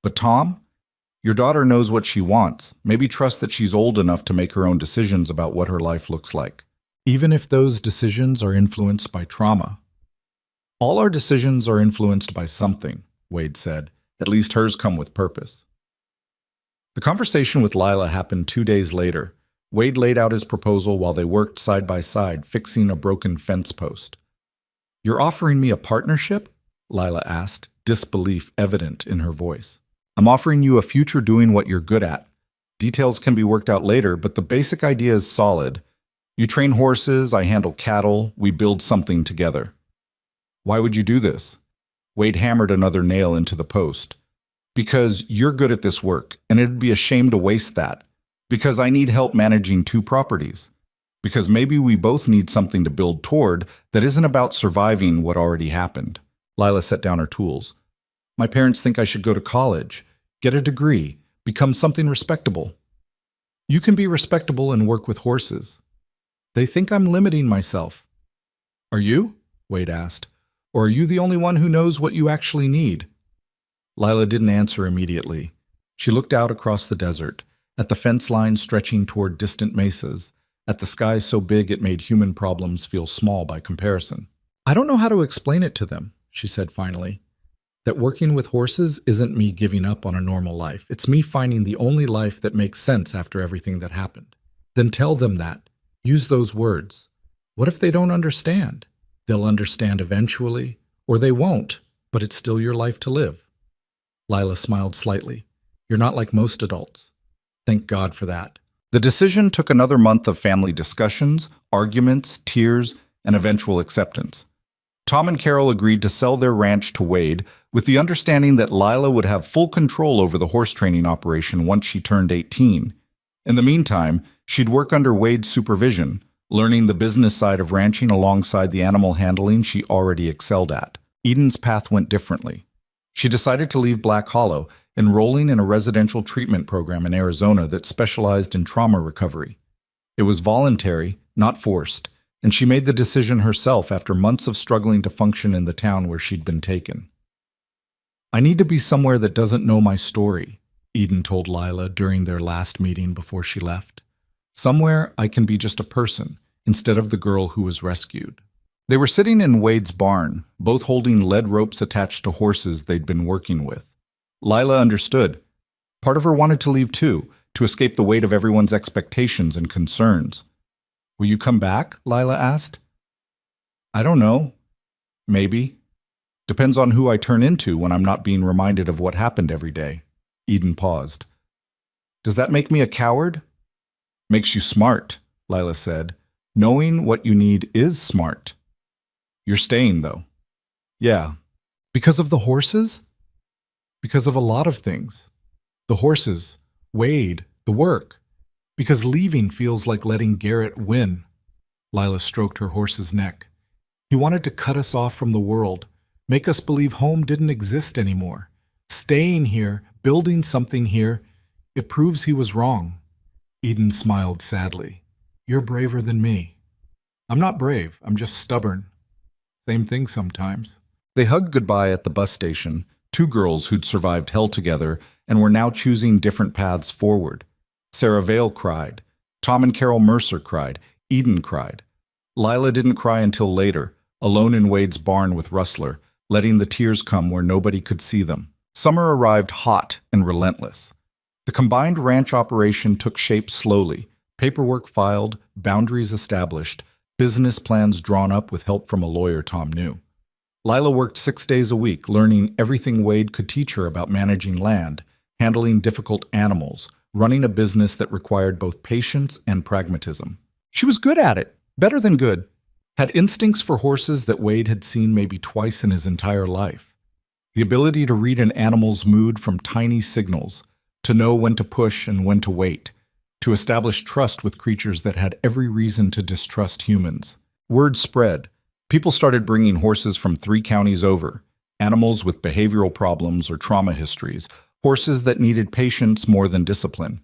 "But Tom, your daughter knows what she wants. Maybe trust that she's old enough to make her own decisions about what her life looks like. Even if those decisions are influenced by trauma." "All our decisions are influenced by something," Wade said. "At least hers come with purpose." The conversation with Lila happened 2 days later. Wade laid out his proposal while they worked side by side, fixing a broken fence post. "You're offering me a partnership?" Lila asked, disbelief evident in her voice. "I'm offering you a future doing what you're good at. Details can be worked out later, but the basic idea is solid. You train horses, I handle cattle, we build something together." "Why would you do this?" Wade hammered another nail into the post. "Because you're good at this work, and it'd be a shame to waste that. Because I need help managing 2 properties. Because maybe we both need something to build toward that isn't about surviving what already happened." Lila set down her tools. "My parents think I should go to college, get a degree, become something respectable." "You can be respectable and work with horses." "They think I'm limiting myself." "Are you?" Wade asked. "Or are you the only one who knows what you actually need?" Lila didn't answer immediately. She looked out across the desert, at the fence line stretching toward distant mesas, at the sky so big it made human problems feel small by comparison. "I don't know how to explain it to them," she said finally. "That working with horses isn't me giving up on a normal life. It's me finding the only life that makes sense after everything that happened." "Then tell them that. Use those words. What if they don't understand? They'll understand eventually, or they won't, but it's still your life to live." Lila smiled slightly. "You're not like most adults." Thank God for that. The decision took another month of family discussions, arguments, tears, and eventual acceptance. Tom and Carol agreed to sell their ranch to Wade with the understanding that Lila would have full control over the horse training operation once she turned 18. In the meantime, she'd work under Wade's supervision, learning the business side of ranching alongside the animal handling she already excelled at. Eden's path went differently. She decided to leave Black Hollow, enrolling in a residential treatment program in Arizona that specialized in trauma recovery. It was voluntary, not forced, and she made the decision herself after months of struggling to function in the town where she'd been taken. I need to be somewhere that doesn't know my story, Eden told Lila during their last meeting before she left. Somewhere I can be just a person, instead of the girl who was rescued. They were sitting in Wade's barn, both holding lead ropes attached to horses they'd been working with. Lila understood. Part of her wanted to leave too, to escape the weight of everyone's expectations and concerns. Will you come back? Lila asked. I don't know. Maybe. Depends on who I turn into when I'm not being reminded of what happened every day. Eden paused. Does that make me a coward? Makes you smart, Lila said. Knowing what you need is smart. You're staying, though. Yeah. Because of the horses? Because of a lot of things. The horses, Wade, the work. Because leaving feels like letting Garrett win. Lila stroked her horse's neck. He wanted to cut us off from the world, make us believe home didn't exist anymore. Staying here, building something here, it proves he was wrong. Eden smiled sadly. You're braver than me. I'm not brave, I'm just stubborn. Same thing sometimes. They hugged goodbye at the bus station, two girls who'd survived hell together and were now choosing different paths forward. Sarah Vale cried. Tom and Carol Mercer cried. Eden cried. Lila didn't cry until later, alone in Wade's barn with Rustler, letting the tears come where nobody could see them. Summer arrived hot and relentless. The combined ranch operation took shape slowly, paperwork filed, boundaries established, business plans drawn up with help from a lawyer Tom knew. Lila worked 6 days a week, learning everything Wade could teach her about managing land, handling difficult animals, running a business that required both patience and pragmatism. She was good at it, better than good. Had instincts for horses that Wade had seen maybe twice in his entire life. The ability to read an animal's mood from tiny signals, to know when to push and when to wait, to establish trust with creatures that had every reason to distrust humans. Word spread. People started bringing horses from 3 counties over, animals with behavioral problems or trauma histories, horses that needed patience more than discipline.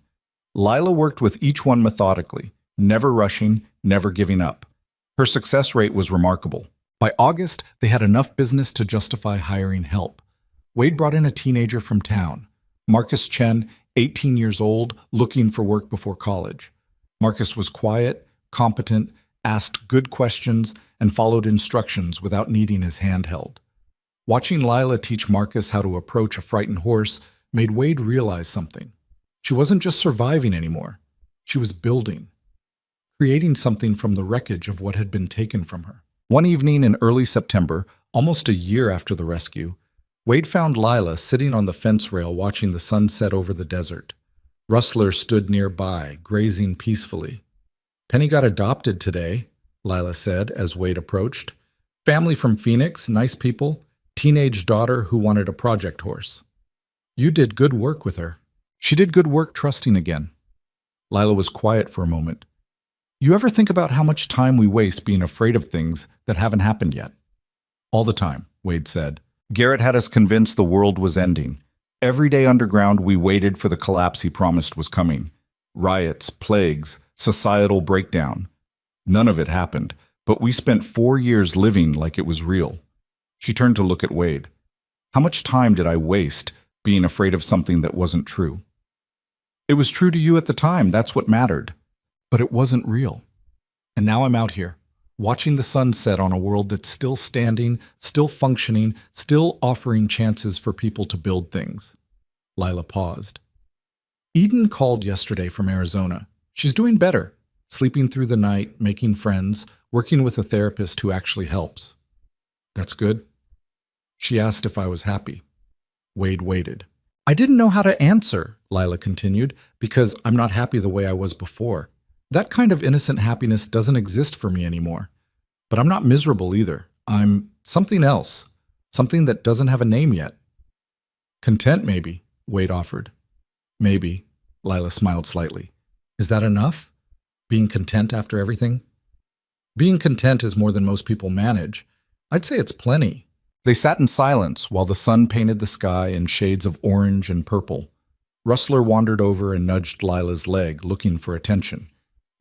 Lila worked with each one methodically, never rushing, never giving up. Her success rate was remarkable. By August, they had enough business to justify hiring help. Wade brought in a teenager from town, Marcus Chen, 18 years old, looking for work before college. Marcus was quiet, competent, asked good questions, and followed instructions without needing his hand held. Watching Lila teach Marcus how to approach a frightened horse made Wade realize something. She wasn't just surviving anymore. She was building, creating something from the wreckage of what had been taken from her. One evening in early September, almost a year after the rescue, Wade found Lila sitting on the fence rail watching the sun set over the desert. Rustler stood nearby, grazing peacefully. Penny got adopted today, Lila said as Wade approached. Family from Phoenix, nice people, teenage daughter who wanted a project horse. You did good work with her. She did good work trusting again. Lila was quiet for a moment. You ever think about how much time we waste being afraid of things that haven't happened yet? All the time, Wade said. Garrett had us convinced the world was ending. Every day underground, we waited for the collapse he promised was coming. Riots, plagues, societal breakdown. None of it happened, but we spent 4 years living like it was real. She turned to look at Wade. How much time did I waste being afraid of something that wasn't true? It was true to you at the time, that's what mattered. But it wasn't real. And now I'm out here, watching the sun set on a world that's still standing, still functioning, still offering chances for people to build things. Lila paused. Eden called yesterday from Arizona. She's doing better, sleeping through the night, making friends, working with a therapist who actually helps. That's good. She asked if I was happy. Wade waited. I didn't know how to answer, Lila continued, because I'm not happy the way I was before. That kind of innocent happiness doesn't exist for me anymore. But I'm not miserable either. I'm something else, something that doesn't have a name yet. Content, maybe, Wade offered. Maybe, Lila smiled slightly. Is that enough? Being content after everything? Being content is more than most people manage. I'd say it's plenty. They sat in silence while the sun painted the sky in shades of orange and purple. Rustler wandered over and nudged Lila's leg, looking for attention.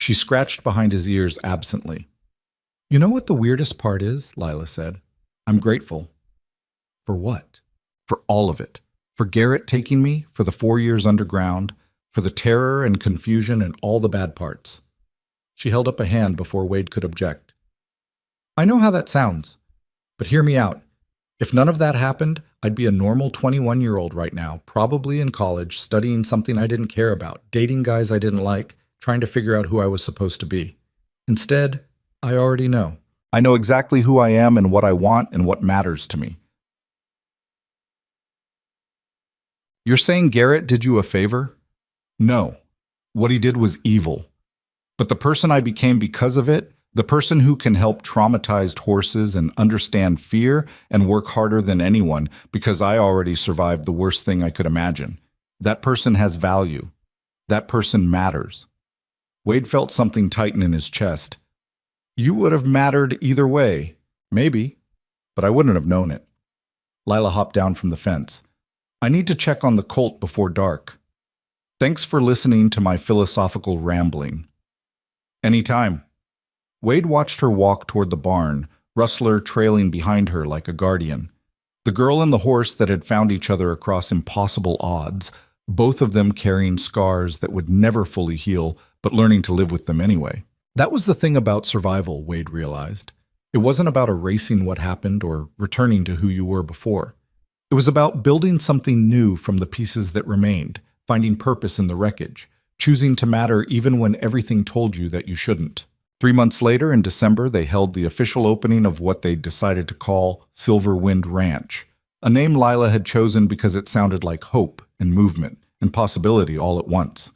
She scratched behind his ears absently. You know what the weirdest part is? Lila said. I'm grateful. For what? For all of it. For Garrett taking me, for the 4 years underground, for the terror and confusion and all the bad parts. She held up a hand before Wade could object. I know how that sounds, but hear me out. If none of that happened, I'd be a normal 21-year-old right now, probably in college, studying something I didn't care about, dating guys I didn't like, trying to figure out who I was supposed to be. Instead, I already know. I know exactly who I am and what I want and what matters to me. You're saying Garrett did you a favor? No. What he did was evil. But the person I became because of it, the person who can help traumatized horses and understand fear and work harder than anyone because I already survived the worst thing I could imagine. That person has value. That person matters. Wade felt something tighten in his chest. You would have mattered either way. Maybe. But I wouldn't have known it. Lila hopped down from the fence. I need to check on the colt before dark. Thanks for listening to my philosophical rambling. Anytime. Wade watched her walk toward the barn, Rustler trailing behind her like a guardian. The girl and the horse that had found each other across impossible odds, both of them carrying scars that would never fully heal, but learning to live with them anyway. That was the thing about survival, Wade realized. It wasn't about erasing what happened or returning to who you were before. It was about building something new from the pieces that remained, finding purpose in the wreckage, choosing to matter even when everything told you that you shouldn't. 3 months later, in December, they held the official opening of what they decided to call Silver Wind Ranch, a name Lila had chosen because it sounded like hope and movement and possibility all at once.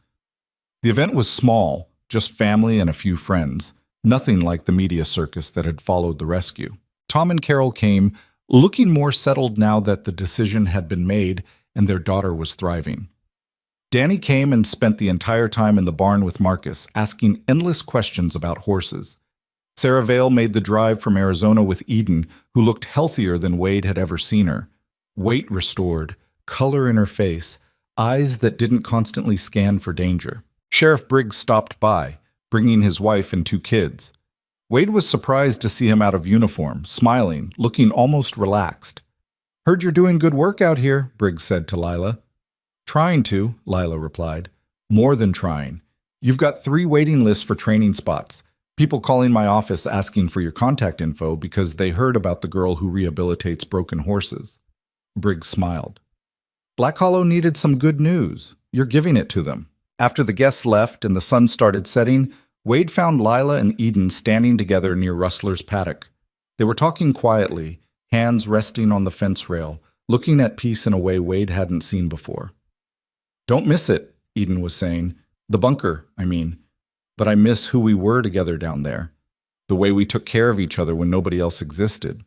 The event was small, just family and a few friends, nothing like the media circus that had followed the rescue. Tom and Carol came, looking more settled now that the decision had been made and their daughter was thriving. Danny came and spent the entire time in the barn with Marcus, asking endless questions about horses. Sarah Vale made the drive from Arizona with Eden, who looked healthier than Wade had ever seen her. Weight restored, color in her face, eyes that didn't constantly scan for danger. Sheriff Briggs stopped by, bringing his wife and 2 kids. Wade was surprised to see him out of uniform, smiling, looking almost relaxed. Heard you're doing good work out here, Briggs said to Lila. Trying to, Lila replied. More than trying. You've got 3 waiting lists for training spots. People calling my office asking for your contact info because they heard about the girl who rehabilitates broken horses. Briggs smiled. Black Hollow needed some good news. You're giving it to them. After the guests left and the sun started setting, Wade found Lila and Eden standing together near Rustler's paddock. They were talking quietly, hands resting on the fence rail, looking at peace in a way Wade hadn't seen before. Don't miss it, Eden was saying. The bunker, I mean. But I miss who we were together down there. The way we took care of each other when nobody else existed.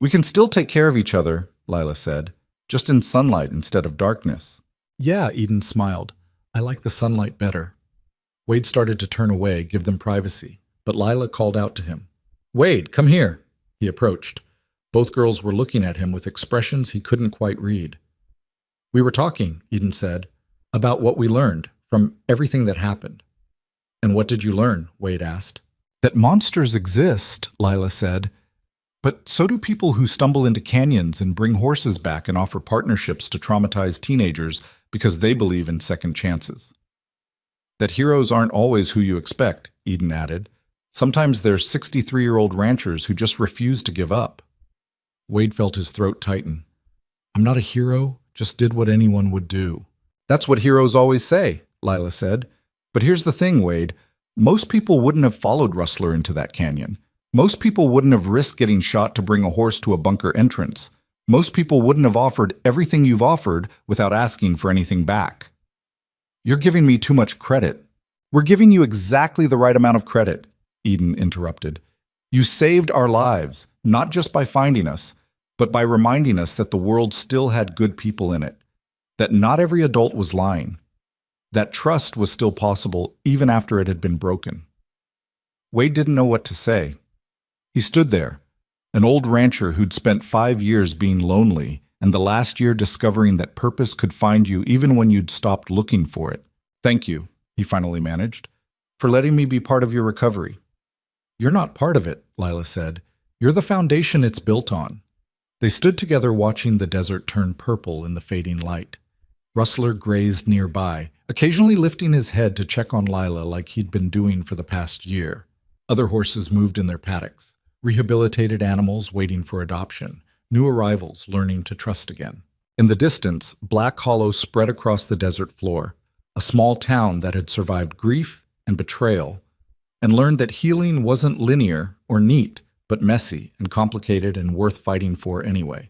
We can still take care of each other, Lila said, just in sunlight instead of darkness. Yeah, Eden smiled. I like the sunlight better. Wade started to turn away, give them privacy, but Lila called out to him. Wade, come here. He approached. Both girls were looking at him with expressions he couldn't quite read. We were talking, Eden said, about what we learned from everything that happened. And what did you learn? Wade asked. That monsters exist, Lila said. But so do people who stumble into canyons and bring horses back and offer partnerships to traumatized teenagers because they believe in second chances. That heroes aren't always who you expect, Eden added. Sometimes they're 63-year-old ranchers who just refuse to give up. Wade felt his throat tighten. I'm not a hero, just did what anyone would do. That's what heroes always say, Lila said. But here's the thing, Wade. Most people wouldn't have followed Rustler into that canyon. Most people wouldn't have risked getting shot to bring a horse to a bunker entrance. Most people wouldn't have offered everything you've offered without asking for anything back. You're giving me too much credit. We're giving you exactly the right amount of credit, Eden interrupted. You saved our lives, not just by finding us, but by reminding us that the world still had good people in it, that not every adult was lying, that trust was still possible even after it had been broken. Wade didn't know what to say. He stood there, an old rancher who'd spent 5 years being lonely and the last year discovering that purpose could find you even when you'd stopped looking for it. Thank you, he finally managed, for letting me be part of your recovery. You're not part of it, Lila said. You're the foundation it's built on. They stood together watching the desert turn purple in the fading light. Rustler grazed nearby, occasionally lifting his head to check on Lila like he'd been doing for the past year. Other horses moved in their paddocks, rehabilitated animals waiting for adoption, new arrivals learning to trust again. In the distance, Black Hollow spread across the desert floor, a small town that had survived grief and betrayal, and learned that healing wasn't linear or neat, but messy and complicated and worth fighting for anyway.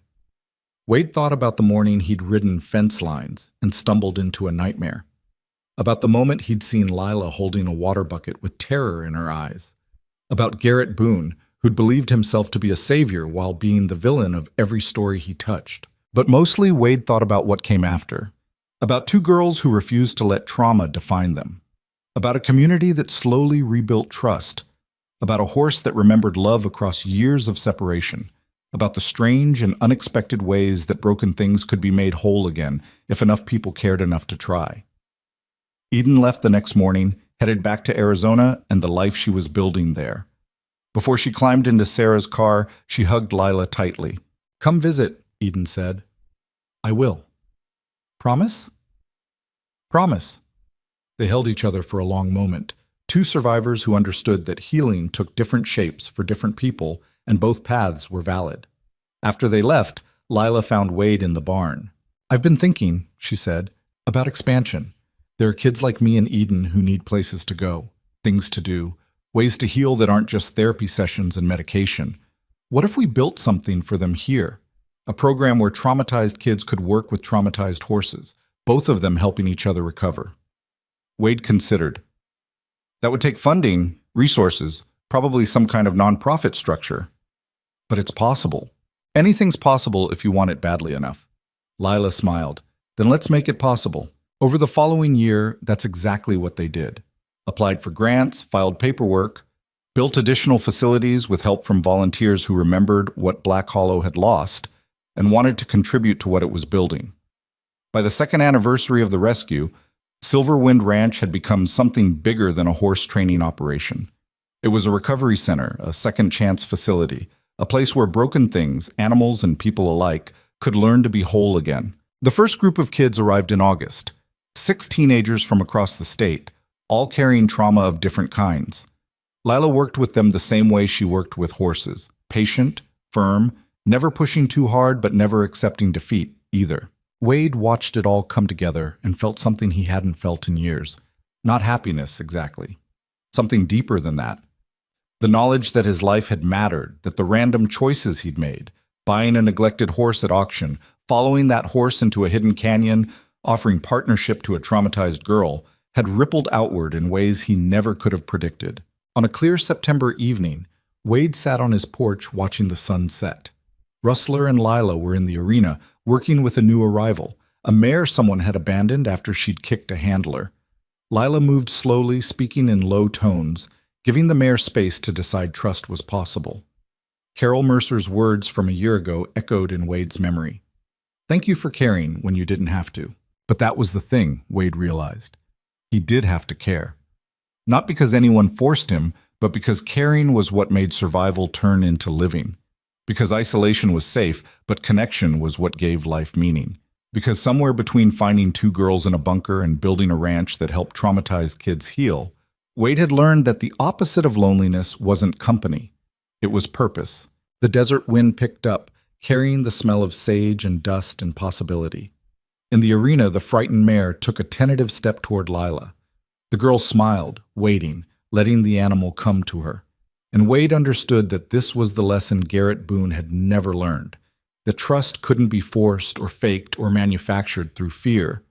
Wade thought about the morning he'd ridden fence lines and stumbled into a nightmare. About the moment he'd seen Lila holding a water bucket with terror in her eyes. About Garrett Boone, who'd believed himself to be a savior while being the villain of every story he touched. But mostly, Wade thought about what came after. About two girls who refused to let trauma define them. About a community that slowly rebuilt trust. About a horse that remembered love across years of separation. About the strange and unexpected ways that broken things could be made whole again if enough people cared enough to try. Eden left the next morning, headed back to Arizona and the life she was building there. Before she climbed into Sarah's car, she hugged Lila tightly. "Come visit," Eden said. "I will." "Promise?" "Promise." They held each other for a long moment, two survivors who understood that healing took different shapes for different people and both paths were valid. After they left, Lila found Wade in the barn. "I've been thinking," she said, "about expansion. There are kids like me and Eden who need places to go, things to do, ways to heal that aren't just therapy sessions and medication. What if we built something for them here? A program where traumatized kids could work with traumatized horses, both of them helping each other recover." Wade considered. "That would take funding, resources, probably some kind of nonprofit structure. But it's possible. Anything's possible if you want it badly enough." Lila smiled. "Then let's make it possible." Over the following year, that's exactly what they did. Applied for grants, filed paperwork, built additional facilities with help from volunteers who remembered what Black Hollow had lost and wanted to contribute to what it was building. By the second anniversary of the rescue, Silver Wind Ranch had become something bigger than a horse training operation. It was a recovery center, a second chance facility, a place where broken things, animals and people alike, could learn to be whole again. The first group of kids arrived in August, 6 teenagers from across the state, all carrying trauma of different kinds. Lila worked with them the same way she worked with horses, patient, firm, never pushing too hard but never accepting defeat either. Wade watched it all come together and felt something he hadn't felt in years. Not happiness, exactly. Something deeper than that. The knowledge that his life had mattered, that the random choices he'd made, buying a neglected horse at auction, following that horse into a hidden canyon, offering partnership to a traumatized girl, had rippled outward in ways he never could have predicted. On a clear September evening, Wade sat on his porch watching the sun set. Rustler and Lila were in the arena, working with a new arrival, a mare someone had abandoned after she'd kicked a handler. Lila moved slowly, speaking in low tones, giving the mare space to decide trust was possible. Carol Mercer's words from a year ago echoed in Wade's memory. "Thank you for caring when you didn't have to." But that was the thing, Wade realized. He did have to care. Not because anyone forced him, but because caring was what made survival turn into living. Because isolation was safe, but connection was what gave life meaning. Because somewhere between finding 2 girls in a bunker and building a ranch that helped traumatized kids heal, Wade had learned that the opposite of loneliness wasn't company. It was purpose. The desert wind picked up, carrying the smell of sage and dust and possibility. In the arena, the frightened mare took a tentative step toward Lila. The girl smiled, waiting, letting the animal come to her. And Wade understood that this was the lesson Garrett Boone had never learned. That trust couldn't be forced or faked or manufactured through fear.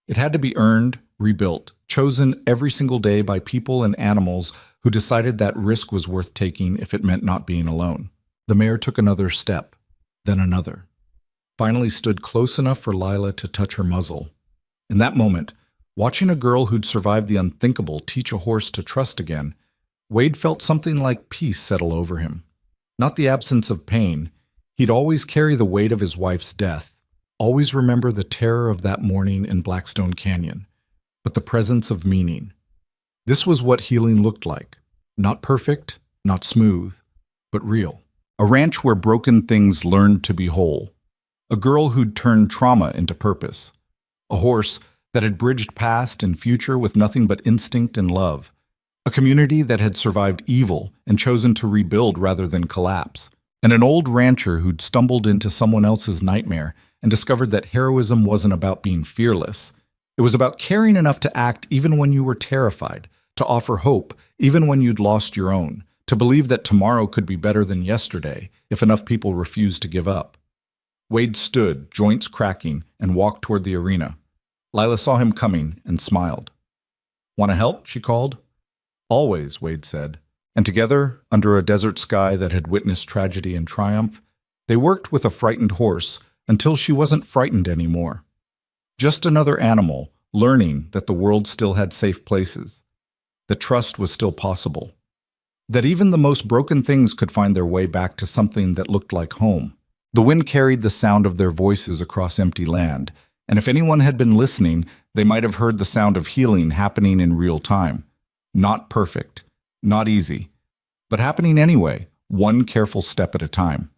It had to be earned, rebuilt, chosen every single day by people and animals who decided that risk was worth taking if it meant not being alone. The mare took another step, then another. Finally stood close enough for Lila to touch her muzzle. In that moment, watching a girl who'd survived the unthinkable teach a horse to trust again, Wade felt something like peace settle over him. Not the absence of pain. He'd always carry the weight of his wife's death, always remember the terror of that morning in Blackstone Canyon, but the presence of meaning. This was what healing looked like. Not perfect, not smooth, but real. A ranch where broken things learned to be whole. A girl who'd turned trauma into purpose. A horse that had bridged past and future with nothing but instinct and love. A community that had survived evil and chosen to rebuild rather than collapse. And an old rancher who'd stumbled into someone else's nightmare and discovered that heroism wasn't about being fearless. It was about caring enough to act even when you were terrified, to offer hope even when you'd lost your own, to believe that tomorrow could be better than yesterday if enough people refused to give up. Wade stood, joints cracking, and walked toward the arena. Lila saw him coming and smiled. "Want to help?" she called. "Always," Wade said. And together, under a desert sky that had witnessed tragedy and triumph, they worked with a frightened horse until she wasn't frightened anymore. Just another animal, learning that the world still had safe places, that trust was still possible, that even the most broken things could find their way back to something that looked like home. The wind carried the sound of their voices across empty land, and if anyone had been listening, they might have heard the sound of healing happening in real time. Not perfect, not easy, but happening anyway, one careful step at a time.